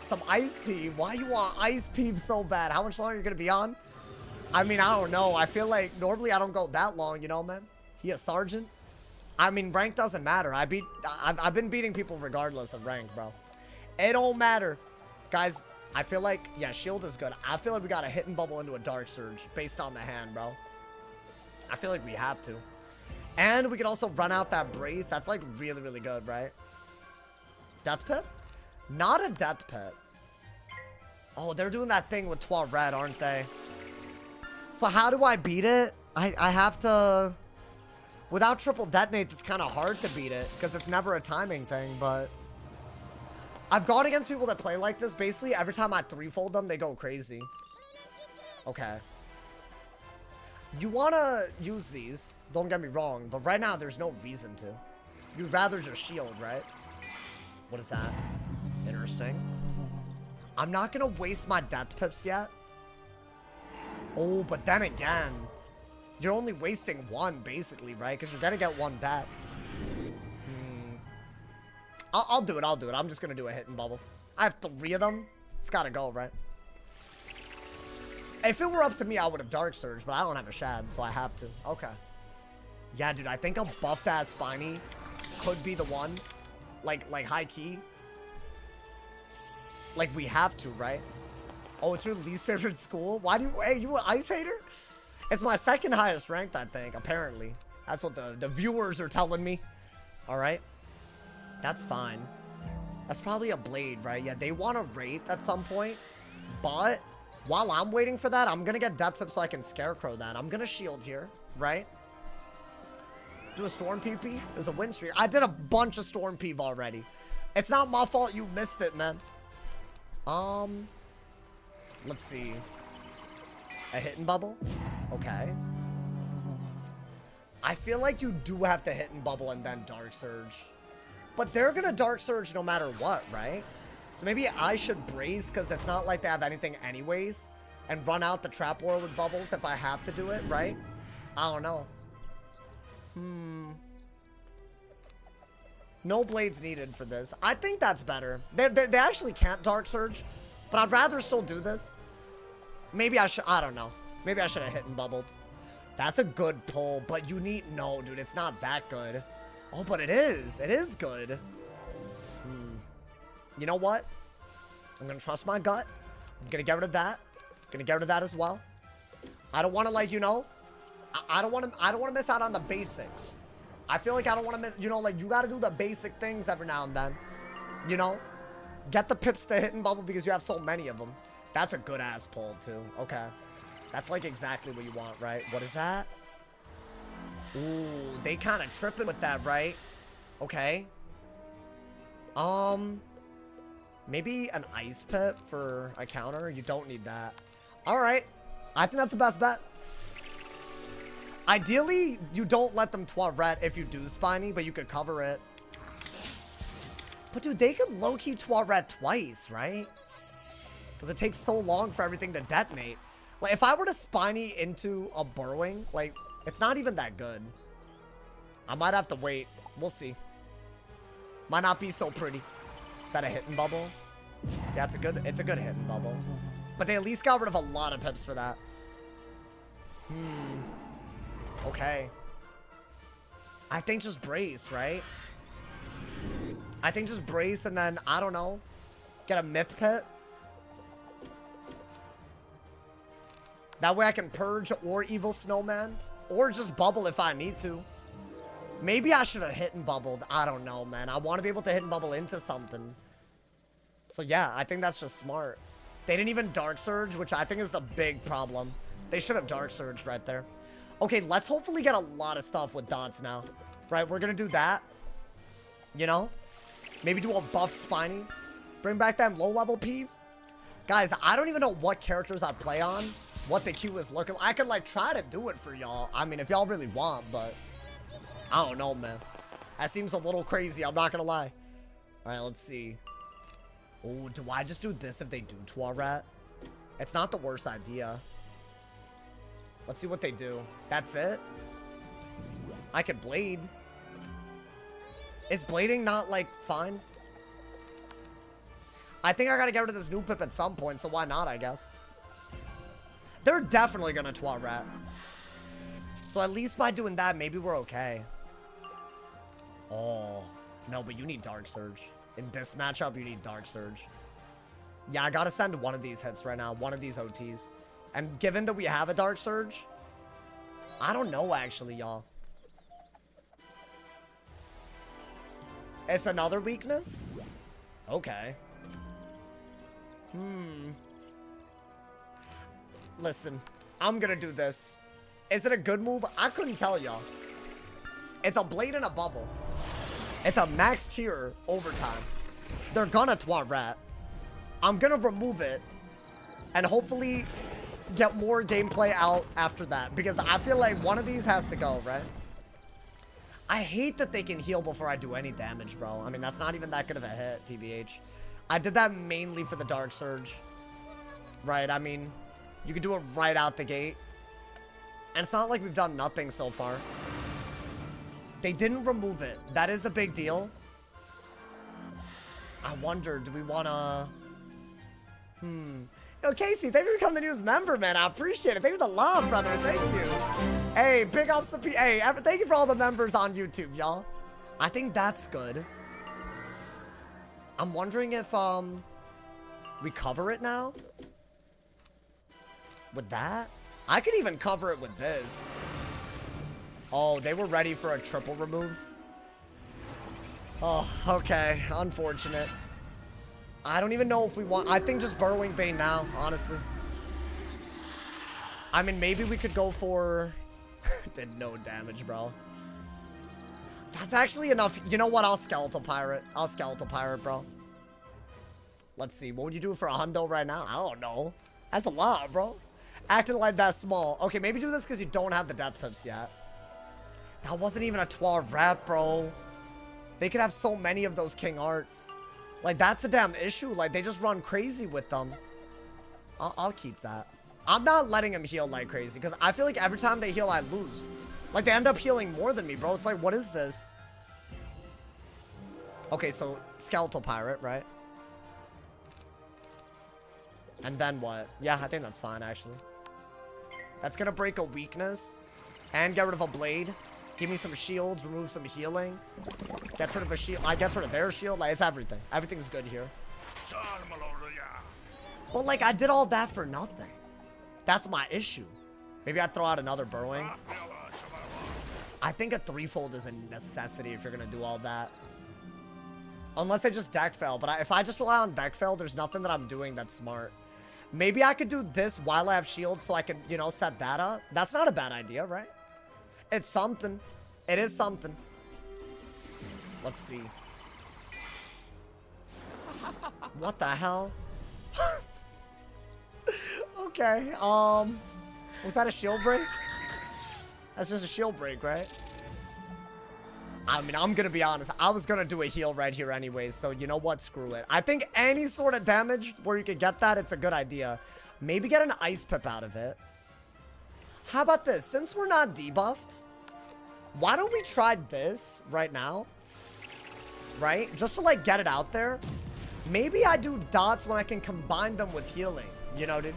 Some ice peep. Why you want ice peep so bad? How much longer are you gonna be on? I mean, I don't know. I feel like normally I don't go that long, you know, man. He a sergeant. I mean, rank doesn't matter. I've been beating people regardless of rank, bro. It don't matter, guys. I feel like, yeah, shield is good. I feel like we got to hit and bubble into a dark surge based on the hand, bro. I feel like we have to. And we can also run out that brace. That's like really, really good, right? Death pit? Not a death pit. Oh, they're doing that thing with 12 red, aren't they? So how do I beat it? I have to... Without triple detonates, it's kind of hard to beat it because it's never a timing thing, but... I've gone against people that play like this. Basically, every time I threefold them, they go crazy. Okay. You want to use these. Don't get me wrong. But right now, there's no reason to. You'd rather just shield, right? What is that? Interesting. I'm not going to waste my death pips yet. Oh, but then again, you're only wasting one, basically, right? Because you're going to get one back. I'll do it. I'll do it. I'm just going to do a hit and bubble. I have 3 of them. It's got to go, right? If it were up to me, I would have Dark Surge, but I don't have a Shad, so I have to. Okay. Yeah, dude, I think a buffed ass Spiny could be the one. Like high key. Like, we have to, right? Oh, it's your least favorite school? Why do you... Hey, you an ice hater? It's my second highest ranked, I think, apparently. That's what the viewers are telling me. All right. That's fine. That's probably a blade, right? Yeah, they want a Wraith at some point. But while I'm waiting for that, I'm going to get Death Pip so I can Scarecrow that. I'm going to shield here, right? Do a Storm PP? There's a win streak. I did a bunch of Storm Peeve already. It's not my fault you missed it, man. Let's see. A hit and bubble? Okay. I feel like you do have to hit and bubble and then Dark Surge. But they're going to Dark Surge no matter what, right? So maybe I should brace because it's not like they have anything anyways. And run out the Trap War with bubbles if I have to do it, right? I don't know. No blades needed for this. I think that's better. They actually can't Dark Surge. But I'd rather still do this. Maybe I should... I don't know. Maybe I should have hit and bubbled. That's a good pull. But you need... No, dude. It's not that good. Oh, but it is. It is good. You know what? I'm going to trust my gut. I'm going to get rid of that. Going to get rid of that as well. I don't want to, like, you know... I don't want to miss out on the basics. I feel like I don't want to miss... You know, like, you got to do the basic things every now and then. You know? Get the pips to hit and bubble because you have so many of them. That's a good-ass pull, too. Okay. That's, like, exactly what you want, right? What is that? Ooh, they kind of tripping with that, right? Okay. Maybe an ice pit for a counter. You don't need that. All right. I think that's the best bet. Ideally, you don't let them 12 red if you do Spiny, but you could cover it. But dude, they could low-key 12 red twice, right? Because it takes so long for everything to detonate. Like, if I were to Spiny into a burrowing, like... It's not even that good. I might have to wait. We'll see. Might not be so pretty. Is that a hit and bubble? Yeah, it's a good hit and bubble. But they at least got rid of a lot of pips for that. Okay. I think just brace, right? I think just brace and then, I don't know. Get a myth pit. That way I can purge or evil snowman. Or just bubble if I need to. Maybe I should have hit and bubbled. I don't know, man. I want to be able to hit and bubble into something. So yeah, I think that's just smart. They didn't even Dark Surge, which I think is a big problem. They should have Dark Surge right there. Okay, let's hopefully get a lot of stuff with dots now. Right, we're going to do that. You know? Maybe do a buffed Spiny. Bring back that low-level Peeve. Guys, I don't even know what characters I play on. What the queue is looking like. I could, like, try to do it for y'all. I mean, if y'all really want, but... I don't know, man. That seems a little crazy. I'm not going to lie. All right, let's see. Oh, do I just do this if they do Tuarat? It's not the worst idea. Let's see what they do. That's it? I could Blade. Is blading not, like, fine? I think I gotta get rid of this new Pip at some point, so why not, I guess? They're definitely gonna Tuarat. So at least by doing that, maybe we're okay. Oh. No, but you need Dark Surge. In this matchup, you need Dark Surge. Yeah, I gotta send one of these hits right now. One of these OTs. And given that we have a Dark Surge, I don't know, actually, y'all. It's another weakness? Okay. Listen, I'm gonna do this. Is it a good move? I couldn't tell y'all. It's a Blade and a Bubble. It's a max tier overtime. They're gonna Tuarat. I'm gonna remove it and hopefully get more gameplay out after that, because I feel like one of these has to go, right? I hate that they can heal before I do any damage, bro. I mean, that's not even that good of a hit, TBH. I did that mainly for the Dark Surge. Right, I mean, you can do it right out the gate. And it's not like we've done nothing so far. They didn't remove it. That is a big deal. I wonder, do we want to... Yo, Casey, thank you for becoming the newest member, man. I appreciate it. Thank you for the love, brother. Thank you. Hey, big ups to hey, thank you for all the members on YouTube, y'all. I think that's good. I'm wondering if, we cover it now? With that? I could even cover it with this. Oh, they were ready for a triple remove. Oh, okay. Unfortunate. I don't even know if we want... I think just Burrowing Bane now, honestly. I mean, maybe we could go for... Did no damage, bro. That's actually enough. You know what? I'll Skeletal Pirate. I'll Skeletal Pirate, bro. Let's see. What would you do for a hundo right now? I don't know. That's a lot, bro. Acting like that small. Okay, maybe do this because you don't have the Death Pips yet. That wasn't even a 12 rat, bro. They could have so many of those King Arts. Like, that's a damn issue. Like, they just run crazy with them. I'll keep that. I'm not letting him heal like crazy, because I feel like every time they heal, I lose. Like, they end up healing more than me, bro. It's like, what is this? Okay, so Skeletal Pirate, right? And then what? Yeah, I think that's fine, actually. That's gonna break a weakness. And get rid of a Blade. Give me some shields, remove some healing. Gets rid of a shield. I gets rid of their shield. Like, it's everything. Everything's good here. But, like, I did all that for nothing. That's my issue. Maybe I'd throw out another Burrowing. I think a threefold is a necessity if you're gonna do all that. Unless I just deck fail. But if I just rely on deck fail, there's nothing that I'm doing that's smart. Maybe I could do this while I have shield so I can, you know, set that up. That's not a bad idea, right? It's something. It is something. Let's see. What the hell? Okay, was that a shield break? That's just a shield break, right? I mean, I'm gonna be honest. I was gonna do a heal right here anyways, so you know what? Screw it. I think any sort of damage where you could get that, it's a good idea. Maybe get an Ice Pip out of it. How about this? Since we're not debuffed, why don't we try this right now? Right? Just to, like, get it out there. Maybe I do dots when I can combine them with healing. You know, dude?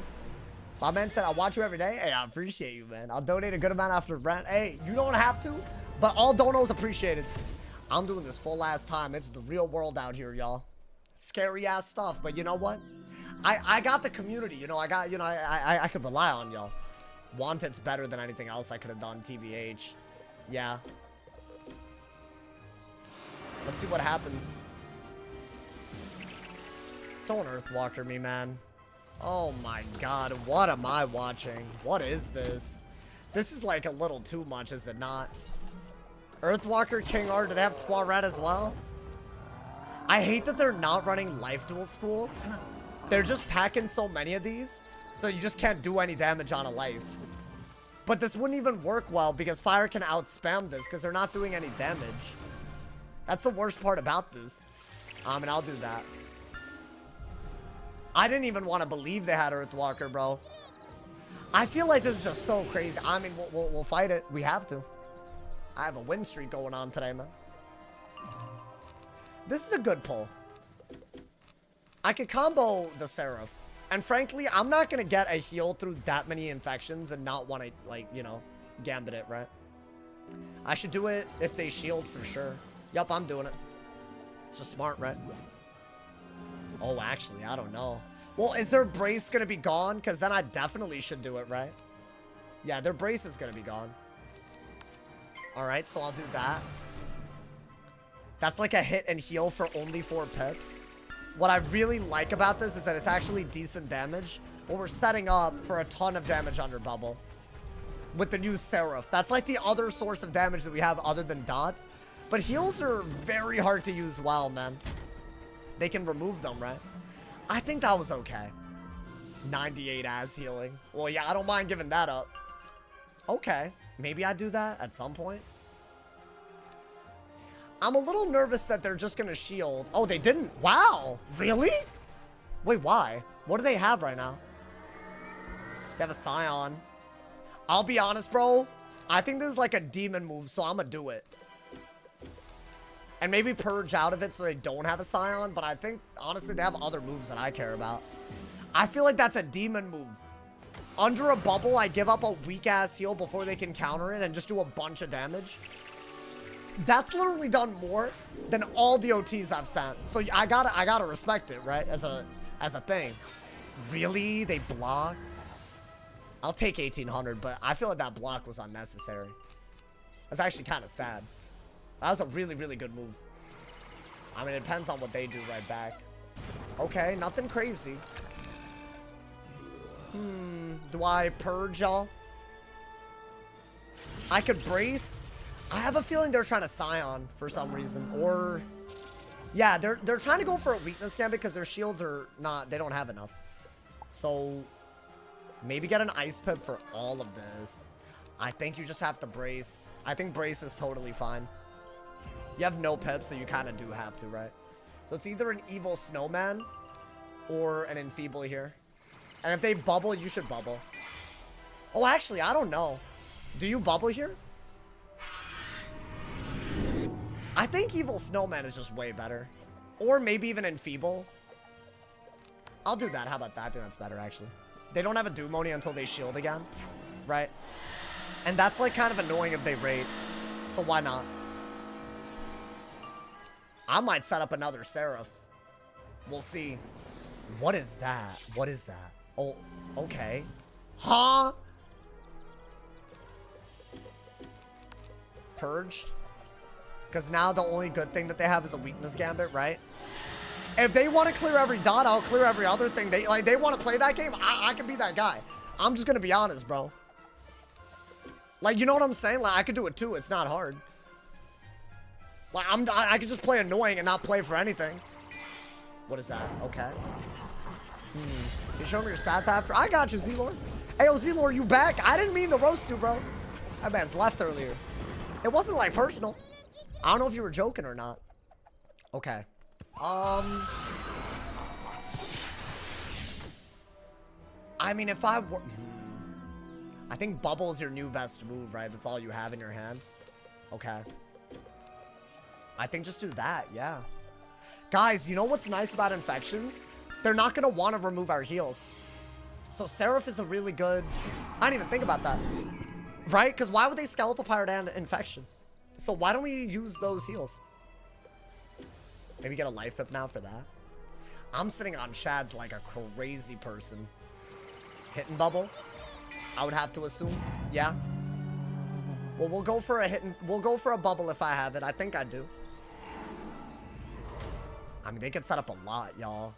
My man said, I watch you every day. Hey, I appreciate you, man. I'll donate a good amount after rent. Hey, you don't have to, but all donos appreciated. I'm doing this full ass time. It's the real world out here, y'all. Scary ass stuff, but you know what? I got the community, you know. I got, you know, I could rely on y'all. Wanted's better than anything else I could have done, TBH. Yeah. Let's see what happens. Don't Earthwalker me, man. Oh my god, what am I watching? What is this? This is like a little too much, is it not? Earthwalker, King R, do they have Toilet as well? I hate that they're not running Life Duel School. They're just packing so many of these, so you just can't do any damage on a life. But this wouldn't even work well because Fire can outspam this because they're not doing any damage. That's the worst part about this. And I'll do that. I didn't even want to believe they had Earthwalker, bro. I feel like this is just so crazy. I mean, we'll fight it. We have to. I have a win streak going on today, man. This is a good pull. I could combo the Seraph. And frankly, I'm not going to get a heal through that many infections and not want to, like, you know, gambit it, right? I should do it if they shield for sure. Yup, I'm doing it. It's just smart, right? Oh, actually, I don't know. Well, is their brace going to be gone? Because then I definitely should do it, right? Yeah, their brace is going to be gone. Alright, so I'll do that. That's like a hit and heal for only 4 pips. What I really like about this is that it's actually decent damage. But we're setting up for a ton of damage under bubble. With the new Seraph. That's like the other source of damage that we have other than dots. But heals are very hard to use well, man. They can remove them, right? I think that was okay. 98 as healing. Well, yeah, I don't mind giving that up. Okay. Maybe I do that at some point. I'm a little nervous that they're just going to shield. Oh, they didn't. Wow. Really? Wait, why? What do they have right now? They have a Scion. I'll be honest, bro. I think this is like a demon move, so I'm going to do it. And maybe purge out of it so they don't have a Scion. But I think, honestly, they have other moves that I care about. I feel like that's a demon move. Under a bubble, I give up a weak-ass heal before they can counter it and just do a bunch of damage. That's literally done more than all the OTs I've sent. So I gotta respect it, right? As a thing. Really? They blocked? I'll take 1800, but I feel like that block was unnecessary. That's actually kind of sad. That was a really, really good move. I mean, it depends on what they do right back. Okay, nothing crazy. Do I purge, y'all? I could brace. I have a feeling they're trying to Scion for some reason. Or, yeah, they're trying to go for a weakness gambit because their shields are not, they don't have enough. So, maybe get an Ice Pip for all of this. I think you just have to brace. I think brace is totally fine. You have no pip, so you kind of do have to, right? So it's either an evil snowman or an enfeeble here. And if they bubble, you should bubble. Oh, actually, I don't know. Do you bubble here? I think evil snowman is just way better. Or maybe even enfeeble. I'll do that. How about that? I think that's better, actually. They don't have a Doomoni until they shield again. Right? And that's like kind of annoying if they raid. So why not? I might set up another Seraph. We'll see. What is that? What is that? Oh, okay. Huh? Purged? Because now the only good thing that they have is a weakness gambit, right? If they want to clear every dot, I'll clear every other thing. They want to play that game, I can be that guy. I'm just going to be honest, bro. Like, you know what I'm saying? Like, I could do it too. It's not hard. Like, I could just play annoying and not play for anything. What is that? Okay. You show me your stats after? I got you, Z-Lord. Hey, yo, Z-Lord, you back? I didn't mean to roast you, bro. That man's left earlier. It wasn't, like, personal. I don't know if you were joking or not. Okay. I mean, if I were... I think bubble is your new best move, right? That's all you have in your hand. Okay. I think just do that, yeah. Guys, you know what's nice about infections? They're not going to want to remove our heals. So Seraph is a really good... I didn't even think about that. Right? Because why would they Skeletal Pirate and Infection? So why don't we use those heals? Maybe get a Life Pip now for that. I'm sitting on Shads like a crazy person. Hit and bubble. I would have to assume. Yeah. Well, we'll go for a hit and we'll go for a bubble if I have it. I think I do. I mean, they can set up a lot, y'all.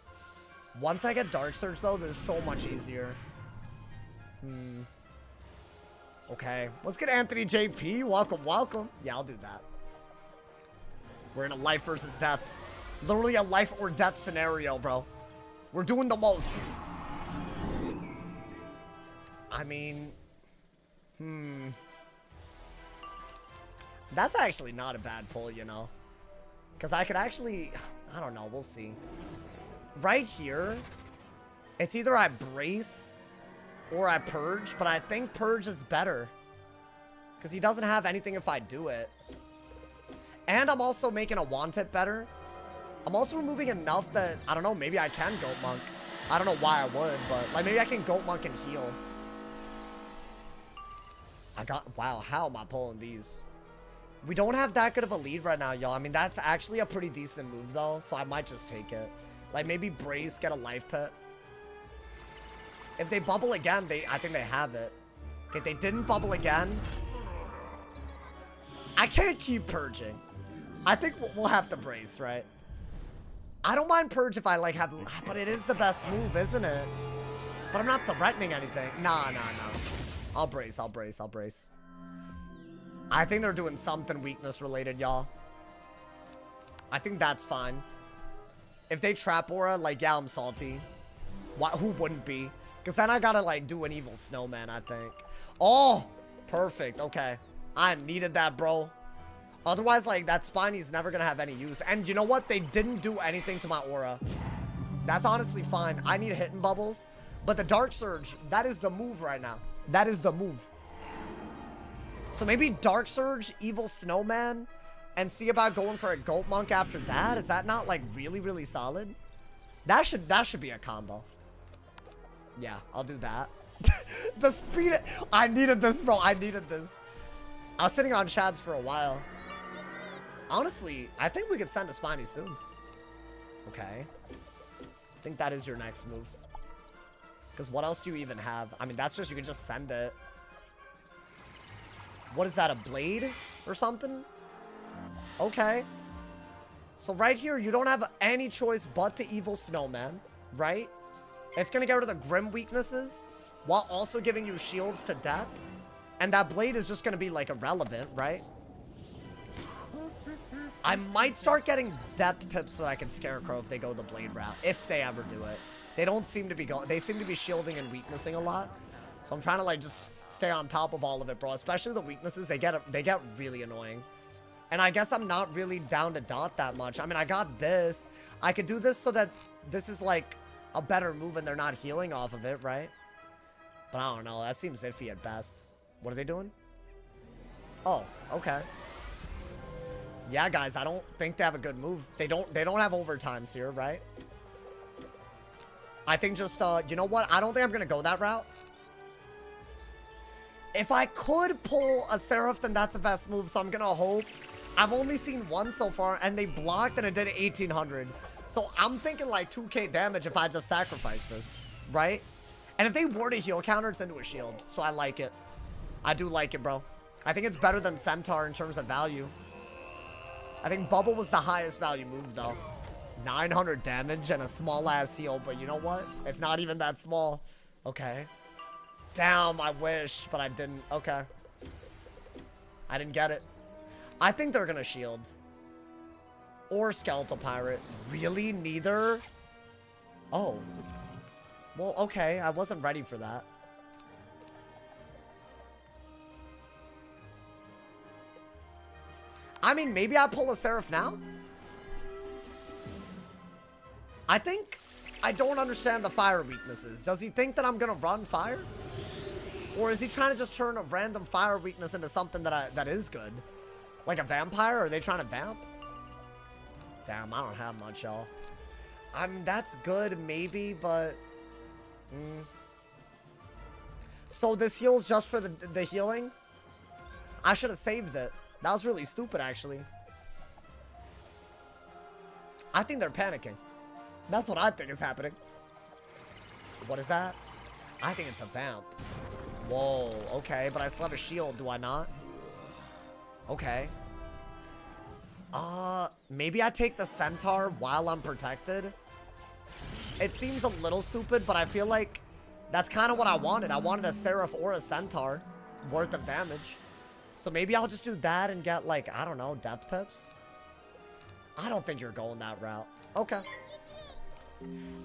Once I get Dark Surge, though, this is so much easier. Okay. Let's get Anthony JP. Welcome, welcome. Yeah, I'll do that. We're in a life versus death. Literally a life or death scenario, bro. We're doing the most. I mean... That's actually not a bad pull, you know? Because I could actually... I don't know, we'll see. Right here, it's either I brace or I purge, but I think purge is better. Because he doesn't have anything if I do it. And I'm also making a want it better. I'm also removing enough that, I don't know, maybe I can Goat Monk. I don't know why I would, but like maybe I can Goat Monk and heal. Wow, how am I pulling these? We don't have that good of a lead right now, y'all. I mean, that's actually a pretty decent move, though, so I might just take it. Like, maybe Brace, get a life pit. If they bubble again, I think they have it. Okay, they didn't bubble again. I can't keep purging. I think we'll have to Brace, right? I don't mind purge if I, like, have... But it is the best move, isn't it? But I'm not threatening anything. Nah. I'll brace. I think they're doing something weakness related, y'all. I think that's fine. If they trap aura, like, yeah, I'm salty. Who wouldn't be? Because then I gotta, like, do an evil snowman, I think. Oh, perfect. Okay. I needed that, bro. Otherwise, like, that Spiney's never gonna have any use. And you know what? They didn't do anything to my aura. That's honestly fine. I need hitting bubbles. But the Dark Surge, that is the move right now. That is the move. So maybe Dark Surge, Evil Snowman, and see about going for a Goat Monk after that? Is that not, like, really, really solid? That should be a combo. Yeah, I'll do that. The speed... I needed this, bro. I needed this. I was sitting on Shads for a while. Honestly, I think we could send a Spiny soon. Okay. I think that is your next move. Because what else do you even have? I mean, that's just... You can just send it. What is that, a blade or something? Okay. So right here, you don't have any choice but to Evil Snowman, right? It's going to get rid of the Grim weaknesses while also giving you shields to death. And that blade is just going to be, like, irrelevant, right? I might start getting depth pips so that I can Scarecrow if they go the blade route, if they ever do it. They don't seem to be going... They seem to be shielding and weaknessing a lot. So I'm trying to, like, just... stay on top of all of it, bro. Especially the weaknesses, they get really annoying. And I guess I'm not really down to dot that much. I mean, I got this. I could do this so that this is like a better move and they're not healing off of it, right? But I don't know. That seems iffy at best. What are they doing? Oh, okay. Yeah, guys, I don't think they have a good move. They don't have overtimes here, right? I think just you know what? I don't think I'm gonna go that route. If I could pull a Seraph, then that's the best move, so I'm gonna hope. I've only seen one so far, and they blocked, and it did 1,800. So I'm thinking like 2k damage if I just sacrifice this, right? And if they were to heal counter, it's into a shield, so I like it. I do like it, bro. I think it's better than Centaur in terms of value. I think Bubble was the highest value move, though. 900 damage and a small-ass heal, but you know what? It's not even that small. Okay. Damn, I wish, but I didn't. Okay. I didn't get it. I think they're gonna shield. Or Skeletal Pirate. Really? Neither? Oh. Well, okay. I wasn't ready for that. I mean, maybe I pull a Seraph now? I think... I don't understand the fire weaknesses. Does he think that I'm gonna run fire? Or is he trying to just turn a random fire weakness into something that is good? Like a vampire? Are they trying to vamp? Damn, I don't have much, y'all. I mean, that's good, maybe, but... So this heals just for the healing? I should have saved it. That was really stupid, actually. I think they're panicking. That's what I think is happening. What is that? I think it's a vamp. Whoa, okay, but I still have a shield, do I not? Okay. Maybe I take the centaur while I'm protected? It seems a little stupid, but I feel like that's kind of what I wanted. I wanted a seraph or a centaur worth of damage. So maybe I'll just do that and get, like, I don't know, death pips? I don't think you're going that route. Okay.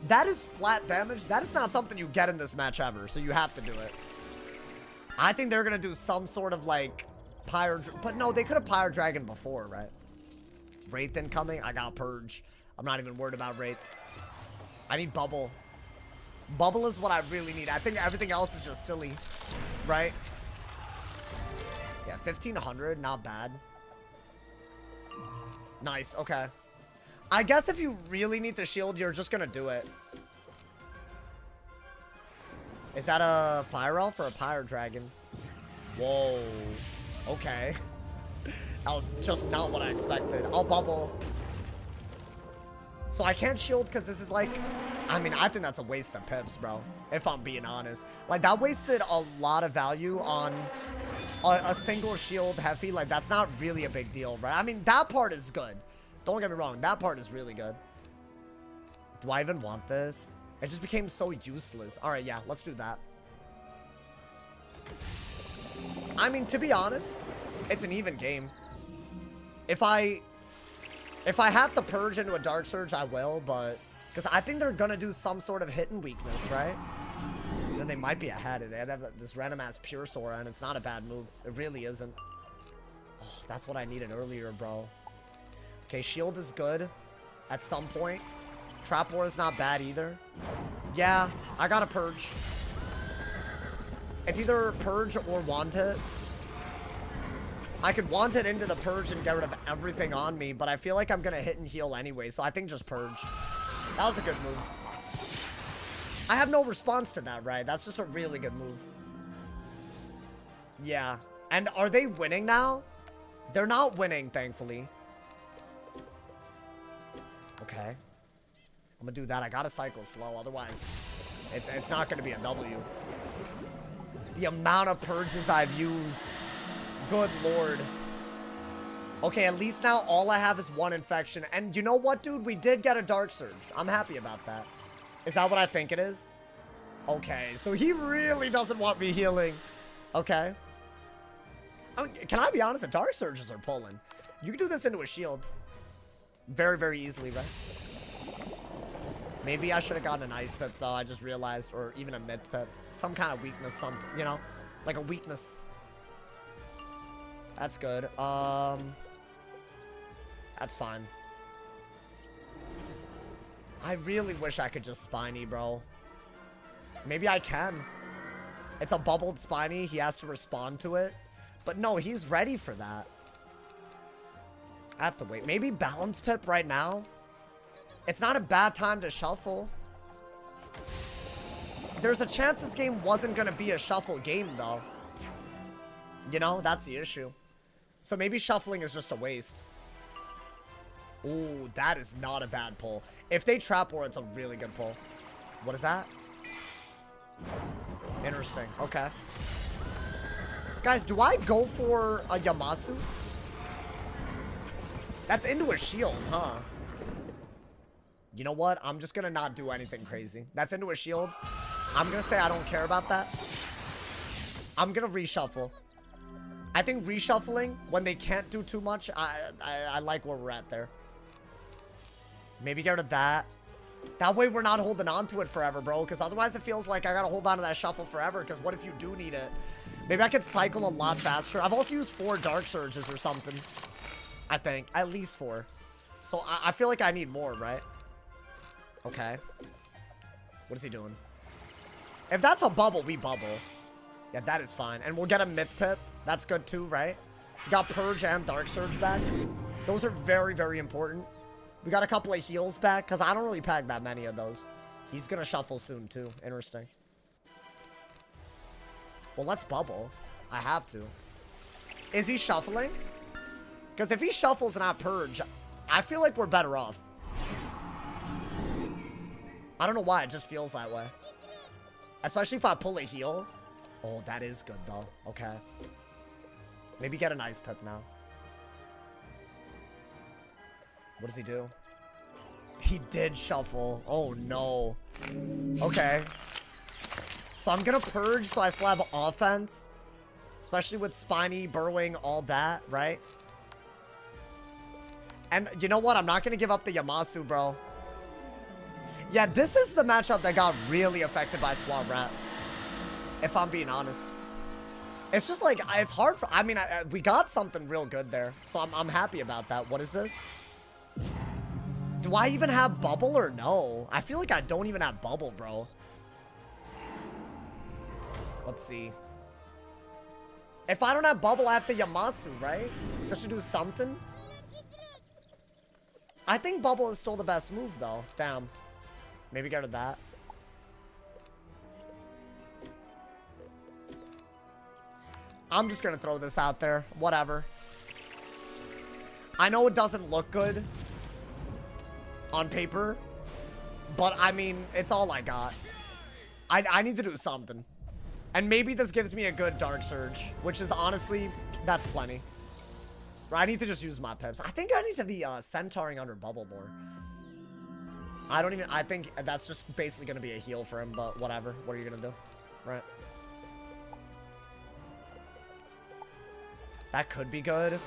That is flat damage. That is not something you get in this match ever, so you have to do it. I think they're going to do some sort of, like, Pyre... But no, they could have Pyre Dragon before, right? Wraith incoming? I got Purge. I'm not even worried about Wraith. I need Bubble. Bubble is what I really need. I think everything else is just silly, right? Yeah, 1,500, not bad. Nice, okay. I guess if you really need the shield, you're just gonna do it. Is that a Fire Elf or a Pyre Dragon? Whoa. Okay. That was just not what I expected. I'll bubble. So I can't shield because this is like... I mean, I think that's a waste of pips, bro. If I'm being honest. Like, that wasted a lot of value on a single shield heavy. Like, that's not really a big deal, right? I mean, that part is good. Don't get me wrong. That part is really good. Do I even want this? It just became so useless. All right, yeah. Let's do that. I mean, to be honest, it's an even game. If I have to purge into a Dark Surge, I will, but... Because I think they're going to do some sort of hidden weakness, right? Then they might be ahead. They have this random-ass Pure Sora, and it's not a bad move. It really isn't. Oh, that's what I needed earlier, bro. Okay, shield is good at some point. Trap War is not bad either. Yeah, I got to purge. It's either purge or want it. I could want it into the purge and get rid of everything on me, but I feel like I'm going to hit and heal anyway, so I think just purge. That was a good move. I have no response to that, right? That's just a really good move. Yeah. And are they winning now? They're not winning, thankfully. Okay. I'm going to do that. I got to cycle slow, otherwise it's not going to be a W. The amount of purges I've used. Good lord. Okay, at least now all I have is one infection. And you know what, dude? We did get a Dark Surge. I'm happy about that. Is that what I think it is? Okay, so he really doesn't want me healing. Okay. Can I be honest? The Dark Surges are pulling. You can do this into a shield. Very, very easily, right? Maybe I should have gotten an Ice Pip, though. I just realized. Or even a Myth Pip. Some kind of weakness, something. You know? Like a weakness. That's good. That's fine. I really wish I could just Spiny, bro. Maybe I can. It's a bubbled Spiny. He has to respond to it. But no, he's ready for that. I have to wait. Maybe Balance Pip right now? It's not a bad time to shuffle. There's a chance this game wasn't going to be a shuffle game, though. You know, that's the issue. So maybe shuffling is just a waste. Ooh, that is not a bad pull. If they Trap War, it's a really good pull. What is that? Interesting. Okay. Guys, do I go for a Yamasu? That's into a shield, huh? You know what? I'm just gonna not do anything crazy. That's into a shield. I'm gonna say I don't care about that. I'm gonna reshuffle. I think reshuffling, when they can't do too much, I like where we're at there. Maybe get rid of that. That way we're not holding on to it forever, bro. Because otherwise it feels like I gotta hold on to that shuffle forever. Because what if you do need it? Maybe I could cycle a lot faster. I've also used 4 Dark Surges or something. I think. At least 4. So I feel like I need more, right? Okay. What is he doing? If that's a bubble, we bubble. Yeah, that is fine. And we'll get a Myth Pip. That's good too, right? We got Purge and Dark Surge back. Those are very, very important. We got a couple of heals back, because I don't really pack that many of those. He's going to shuffle soon, too. Interesting. Well, let's bubble. I have to. Is he shuffling? Because if he shuffles and I purge, I feel like we're better off. I don't know why. It just feels that way. Especially if I pull a heal. Oh, that is good, though. Okay. Maybe get an ice pip now. What does he do? He did shuffle. Oh, no. Okay. So I'm gonna purge so I still have offense. Especially with Spiny, Burrowing, all that, right? And you know what? I'm not gonna give up the Yamasu, bro. Yeah, this is the matchup that got really affected by Toilet. If I'm being honest. It's just like, it's hard for... I mean, we got something real good there. So I'm happy about that. What is this? Do I even have Bubble or no? I feel like I don't even have Bubble, bro. Let's see. If I don't have Bubble, I have to Yamasu, right? Just to do something. I think Bubble is still the best move, though. Damn. Maybe get rid of that. I'm just gonna throw this out there. Whatever. I know it doesn't look good on paper, but I mean, it's all I got. I need to do something. And maybe this gives me a good Dark Surge, which is honestly, that's plenty. I need to just use my pips. I think I need to be centauring under Bubble more. I think that's just basically going to be a heal for him, but whatever. What are you going to do? Right. That could be good.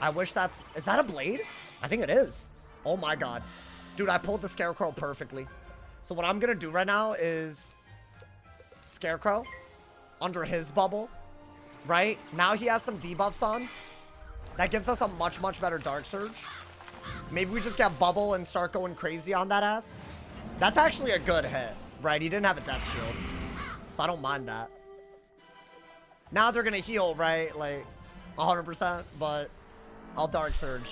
I wish that's... Is that a blade? I think it is. Oh my god. Dude, I pulled the Scarecrow perfectly. So what I'm going to do right now is... Scarecrow. Under his bubble. Right? Now he has some debuffs on. That gives us a much, much better Dark Surge. Maybe we just get Bubble and start going crazy on that ass. That's actually a good hit. Right? He didn't have a Death Shield. So I don't mind that. Now they're going to heal, right? Like, 100%. But I'll Dark Surge.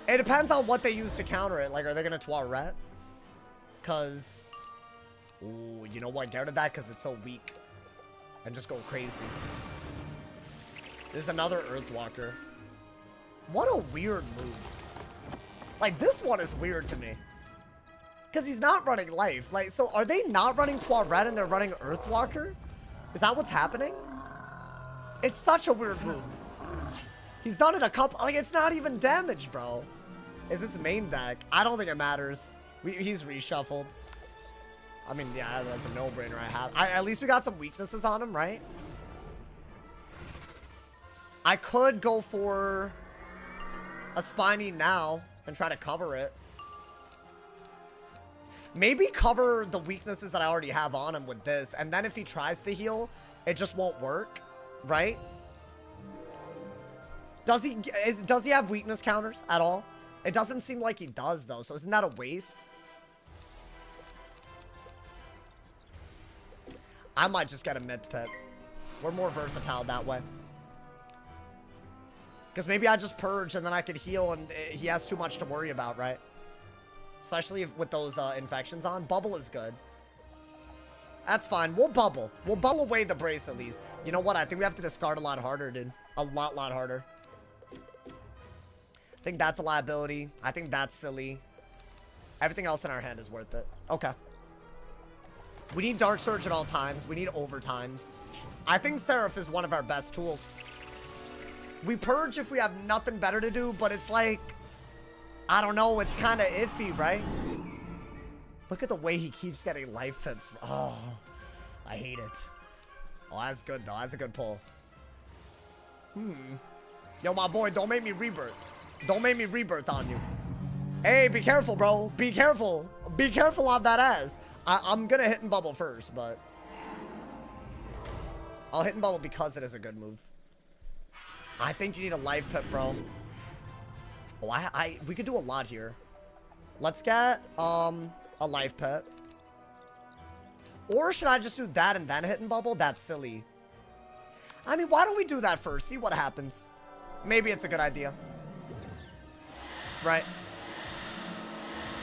It depends on what they use to counter it. Like, are they going to Toilet? Because... Ooh, you know what? Get rid of that because it's so weak. And just go crazy. There's another Earthwalker. What a weird move. Like, this one is weird to me. Because he's not running Life. Like, so are they not running Toilet and they're running Earthwalker? Is that what's happening? It's such a weird move. He's done it a couple... Like, it's not even damage, bro. Is his main deck? I don't think it matters. He's reshuffled. I mean, yeah, that's a no-brainer. At least we got some weaknesses on him, right? I could go for a Spiny now and try to cover it. Maybe cover the weaknesses that I already have on him with this, and then if he tries to heal, it just won't work, right? Does he have weakness counters at all? It doesn't seem like he does, though, so isn't that a waste? I might just get a mid pip. We're more versatile that way. Because maybe I just purge and then I could heal and he has too much to worry about, right? Especially with those infections on. Bubble is good. That's fine. We'll bubble. We'll bubble away the brace at least. You know what? I think we have to discard a lot harder, dude. A lot harder. I think that's a liability. I think that's silly. Everything else in our hand is worth it. Okay. We need Dark Surge at all times. We need overtimes. I think Seraph is one of our best tools. We purge if we have nothing better to do, but it's like... I don't know. It's kind of iffy, right? Look at the way he keeps getting life pips. Oh, I hate it. Oh, that's good, though. That's a good pull. Yo, my boy, don't make me rebirth. Don't make me rebirth on you. Hey, be careful, bro. Be careful. Be careful on that ass. I'm gonna hit and bubble first, but I'll hit and bubble because it is a good move. I think you need a life pip, bro. Oh, we could do a lot here. Let's get a life pip. Or should I just do that and then hit and bubble? That's silly. I mean, why don't we do that first? See what happens. Maybe it's a good idea. Right?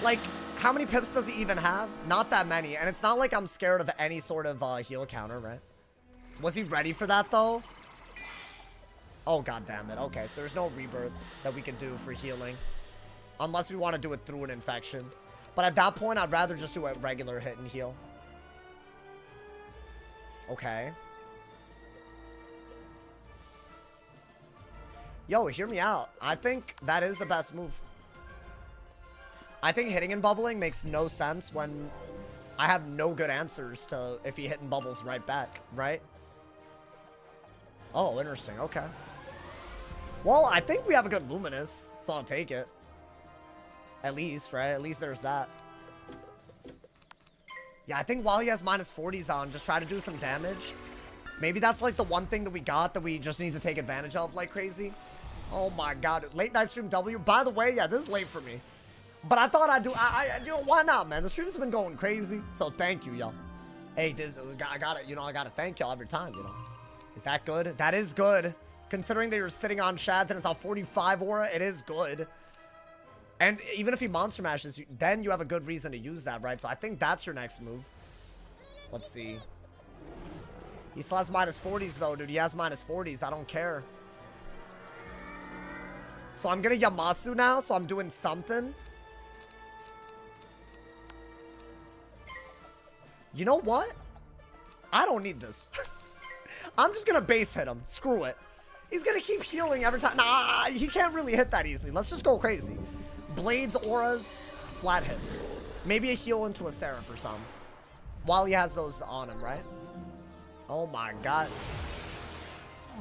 Like, how many pips does he even have? Not that many. And it's not like I'm scared of any sort of heal counter, right? Was he ready for that, though? Oh, god damn it. Okay, so there's no rebirth that we can do for healing. Unless we want to do it through an infection. But at that point, I'd rather just do a regular hit and heal. Okay. Yo, hear me out. I think that is the best move. I think hitting and bubbling makes no sense when I have no good answers to if he hit and bubbles right back, right? Oh, interesting. Okay. Well, I think we have a good Luminous, so I'll take it. At least, right? At least there's that. Yeah, I think while he has minus 40s on, just try to do some damage. Maybe that's like the one thing that we got that we just need to take advantage of like crazy. Oh my god. Late night stream W. By the way, yeah, this is late for me. But I thought I'd do, you know, why not, man? The streams have been going crazy. So thank you, y'all. Hey, I gotta, you know, I gotta thank y'all every time, you know. Is that good? That is good. Considering that you're sitting on Shads and it's a 45 aura, it is good. And even if he monster mashes, then you have a good reason to use that, right? So I think that's your next move. Let's see. He still has minus 40s, though, dude. He has minus 40s. I don't care. So I'm gonna Yamasu now, so I'm doing something. You know what? I don't need this. I'm just gonna base hit him. Screw it. He's gonna keep healing every time. Nah, he can't really hit that easily. Let's just go crazy. Blades, auras, flat hits. Maybe a heal into a Seraph or something. While he has those on him, right? Oh my god.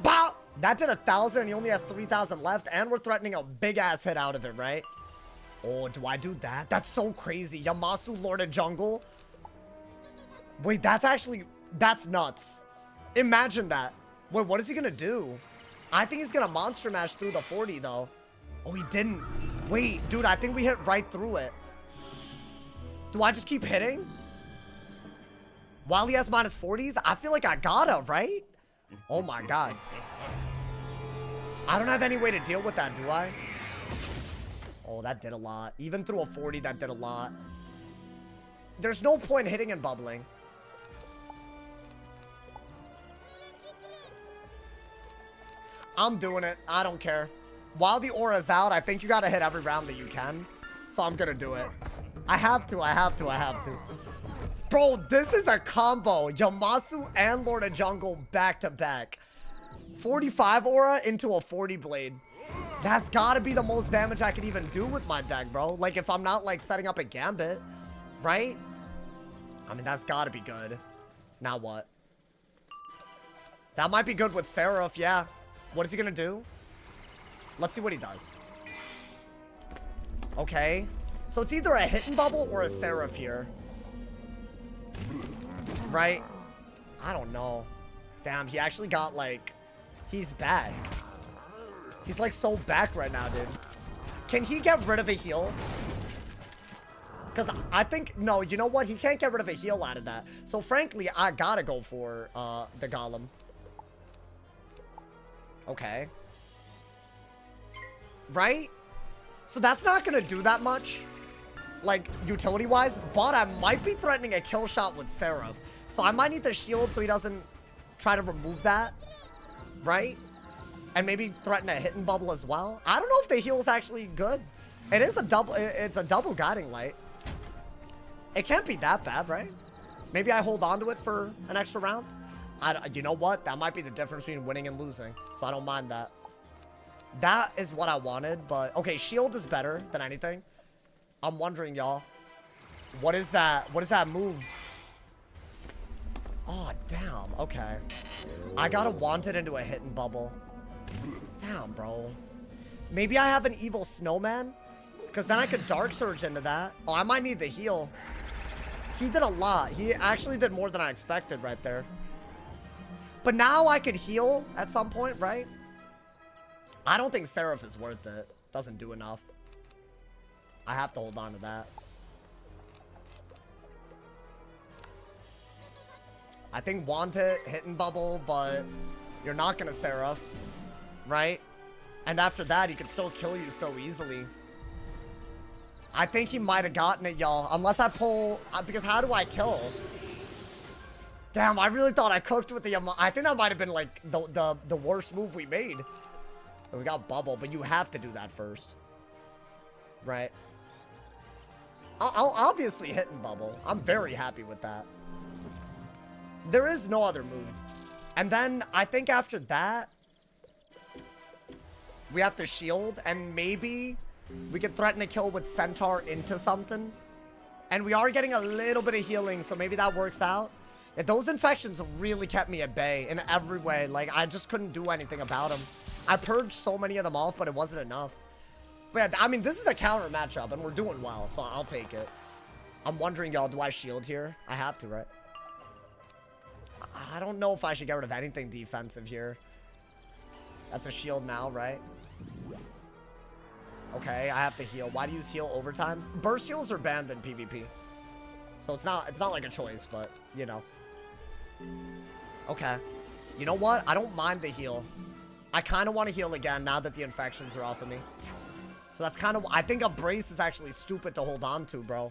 Bow! That did 1,000 and he only has 3,000 left. And we're threatening a big ass hit out of it, right? Oh, do I do that? That's so crazy. Yamasu, Lord of Jungle. Wait, that's nuts. Imagine that. Wait, what is he gonna do? I think he's gonna monster mash through the 40 though. Oh, he didn't. Wait, dude, I think we hit right through it. Do I just keep hitting? While he has minus 40s? I feel like I gotta, right? Oh my god. I don't have any way to deal with that, do I? Oh, that did a lot. Even through a 40, that did a lot. There's no point hitting and bubbling. I'm doing it. I don't care. While the aura's out, I think you gotta hit every round that you can. So I'm gonna do it. I have to. Bro, this is a combo. Yamasu and Lord of Jungle back to back. 45 aura into a 40 blade. That's gotta be the most damage I could even do with my deck, bro. Like, if I'm not, like, setting up a gambit, right? I mean, that's gotta be good. Now what? That might be good with Seraph, yeah. What is he gonna do? Let's see what he does. Okay. So it's either a hit and bubble or a Seraph here. Right? I don't know. Damn, he actually got, like... He's back. He's, like, so back right now, dude. Can he get rid of a heal? Because I think... No, you know what? He can't get rid of a heal out of that. So, frankly, I gotta go for the Golem. Okay. Right? So that's not gonna do that much, like, utility-wise, but I might be threatening a kill shot with Seraph. So I might need the shield so he doesn't try to remove that, right? And maybe threaten a hit and bubble as well. I don't know if the heal is actually good. It is a double, it's a double guiding light. It can't be that bad, right? Maybe I hold on to it for an extra round. You know what? That might be the difference between winning and losing. So I don't mind that. That is what I wanted, but... Okay, shield is better than anything. I'm wondering, y'all. What is that? What is that move? Oh, damn. Okay. I gotta want it into a hit and bubble. Damn, bro. Maybe I have an evil snowman? Because then I could Dark Surge into that. Oh, I might need the heal. He did a lot. He actually did more than I expected right there. But now I could heal at some point, right? I don't think Seraph is worth it. Doesn't do enough. I have to hold on to that. I think want it, hit and bubble, but you're not gonna Seraph, right? And after that, he can still kill you so easily. I think he might have gotten it, y'all. Unless I pull... because how do I kill? Damn, I really thought I cooked with the... I think that might have been, like, the worst move we made. We got bubble, but you have to do that first. Right? I'll obviously hit and bubble. I'm very happy with that. There is no other move. And then I think after that, we have to shield, and maybe we could threaten to kill with Centaur into something. And we are getting a little bit of healing, so maybe that works out. Yeah, those infections really kept me at bay in every way. Like, I just couldn't do anything about them. I purged so many of them off, but it wasn't enough. But yeah, I mean, this is a counter matchup, and we're doing well, so I'll take it. I'm wondering, y'all, do I shield here? I have to, right? I don't know if I should get rid of anything defensive here. That's a shield now, right? Okay, I have to heal. Why do you use heal overtimes? Burst heals are banned in PvP. So it's not like a choice, but, you know. Okay. You know what? I don't mind the heal. I kind of want to heal again now that the infections are off of me. So that's kind of... I think a brace is actually stupid to hold on to, bro.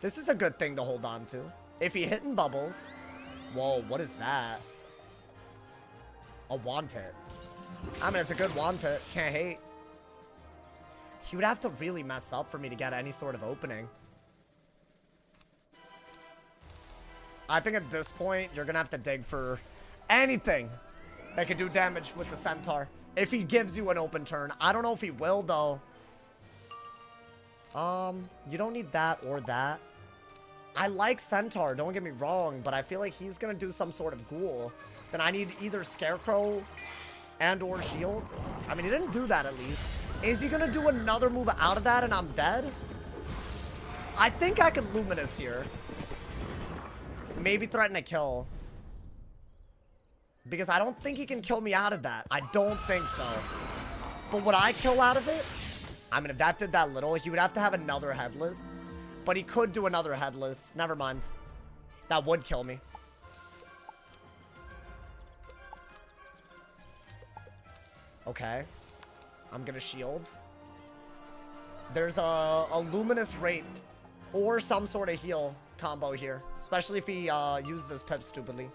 This is a good thing to hold on to. If he hitting bubbles... Whoa, what is that? A want hit. I mean, it's a good want hit. Can't hate. He would have to really mess up for me to get any sort of opening. I think at this point, you're going to have to dig for anything that can do damage with the Centaur. If he gives you an open turn. I don't know if he will, though. You don't need that or that. I like Centaur, don't get me wrong, but I feel like he's going to do some sort of ghoul. Then I need either Scarecrow and or Shield. I mean, he didn't do that at least. Is he going to do another move out of that and I'm dead? I think I could Luminous here. Maybe threaten to kill. Because I don't think he can kill me out of that. I don't think so. But would I kill out of it? I mean, if that did that little, he would have to have another Headless. But he could do another Headless. Never mind. That would kill me. Okay. I'm gonna shield. There's a Luminous Rate or some sort of heal combo here. Especially if he uses his Pip stupidly.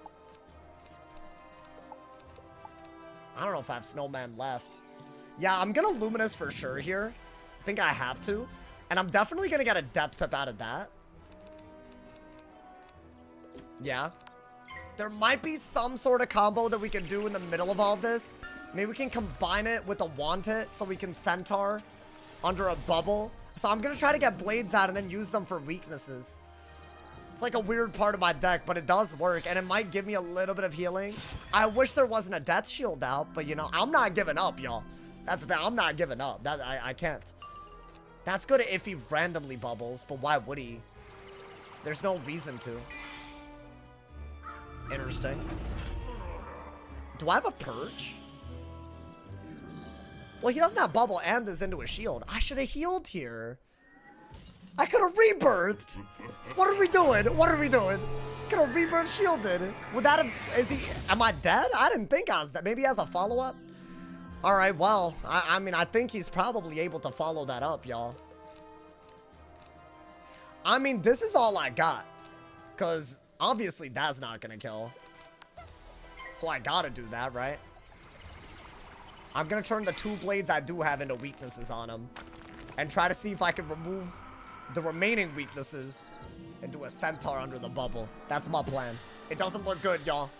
I don't know if I have Snowman left. Yeah, I'm gonna Luminous for sure here. I think I have to. And I'm definitely gonna get a Death Pip out of that. Yeah. There might be some sort of combo that we can do in the middle of all this. Maybe we can combine it with a Want It so we can Centaur under a bubble. So I'm gonna try to get Blades out and then use them for weaknesses. It's like a weird part of my deck, but it does work. And it might give me a little bit of healing. I wish there wasn't a Death Shield out, but you know, I'm not giving up, y'all. That's the thing, I'm not giving up. I can't. That's good if he randomly bubbles, but why would he? There's no reason to. Interesting. Do I have a Purge? Well, he doesn't have bubble and is into a shield. I should have healed here. I could have rebirthed. What are we doing? What are we doing? Could have rebirth shielded. Would that have... Is he... Am I dead? I didn't think I was dead. Maybe he has a follow-up? Alright, well, I mean, I think he's probably able to follow that up, y'all. I mean, this is all I got. Because, obviously, that's not gonna kill. So I gotta do that, right? I'm gonna turn the 2 blades I do have into weaknesses on him. And try to see if I can remove the remaining weaknesses and do a Centaur under the bubble. That's my plan. It doesn't look good, y'all.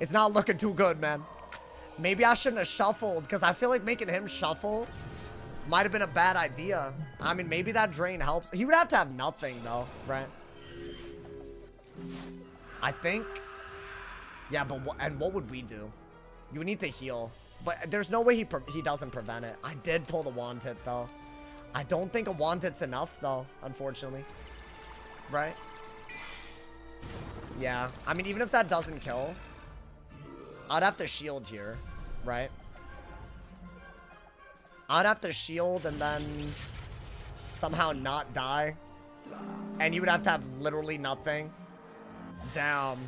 It's not looking too good, man. Maybe I shouldn't have shuffled, because I feel like making him shuffle might have been a bad idea. I mean, maybe that drain helps. He would have to have nothing, though, right? I think. Yeah, but what would we do? You would need to heal. But there's no way he doesn't prevent it. I did pull the Wand Hit, though. I don't think a Wand Hit's enough, though, unfortunately. Right? Yeah. I mean, even if that doesn't kill... I'd have to shield here, right? I'd have to shield and then somehow not die. And you would have to have literally nothing. Damn.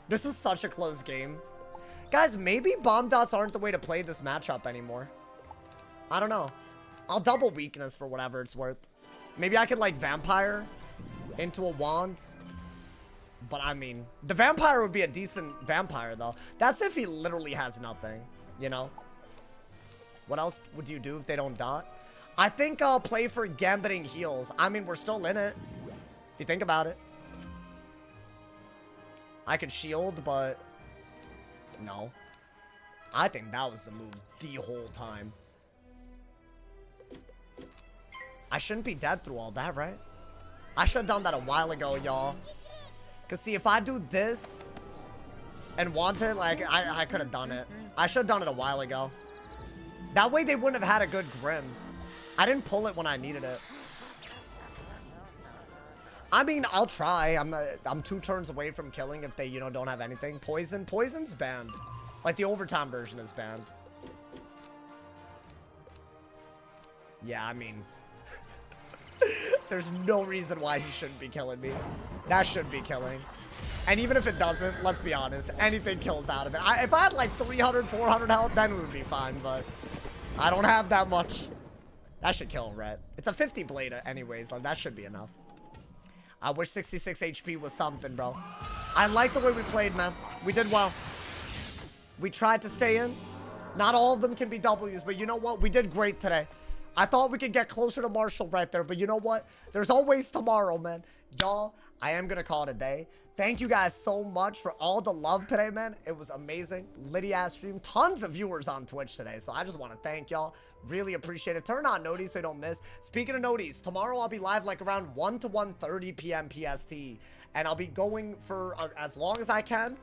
This was such a close game. Guys, maybe bomb dots aren't the way to play this matchup anymore. I don't know. I'll double weakness for whatever it's worth. Maybe I could, like, vampire into a wand. But, I mean, the vampire would be a decent vampire, though. That's if he literally has nothing, you know? What else would you do if they don't dot? I think I'll play for gambiting heals. I mean, we're still in it, if you think about it. I could shield, but no. I think that was the move the whole time. I shouldn't be dead through all that, right? I should have done that a while ago, y'all. Because, see, if I do this and want it, like, I could have done it. I should have done it a while ago. That way they wouldn't have had a good Grim. I didn't pull it when I needed it. I mean, I'll try. I'm 2 turns away from killing if they, you know, don't have anything. Poison's banned. Like, the overtime version is banned. Yeah, I mean... There's no reason why he shouldn't be killing me. That should be killing. And even if it doesn't, let's be honest, anything kills out of it. If I had like 300, 400 health, then we would be fine, but I don't have that much. That should kill Rhett. It's a 50 blade anyways, like that should be enough. I wish 66 HP was something, bro. I like the way we played, man. We did well. We tried to stay in. Not all of them can be W's, but you know what? We did great today. I thought we could get closer to Marshall right there, but you know what? There's always tomorrow, man. Y'all, I am going to call it a day. Thank you guys so much for all the love today, man. It was amazing. Litty-ass stream. Tons of viewers on Twitch today, so I just want to thank y'all. Really appreciate it. Turn on noties so you don't miss. Speaking of noties, tomorrow I'll be live like around 1 to 1:30 p.m. PST, and I'll be going for as long as I can.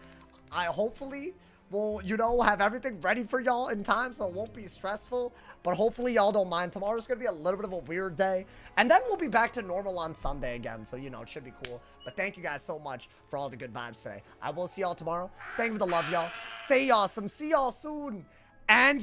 I hopefully... will, you know, have everything ready for y'all in time so it won't be stressful. But hopefully y'all don't mind. Tomorrow's going to be a little bit of a weird day. And then we'll be back to normal on Sunday again. So, you know, it should be cool. But thank you guys so much for all the good vibes today. I will see y'all tomorrow. Thank you for the love, y'all. Stay awesome. See y'all soon. And...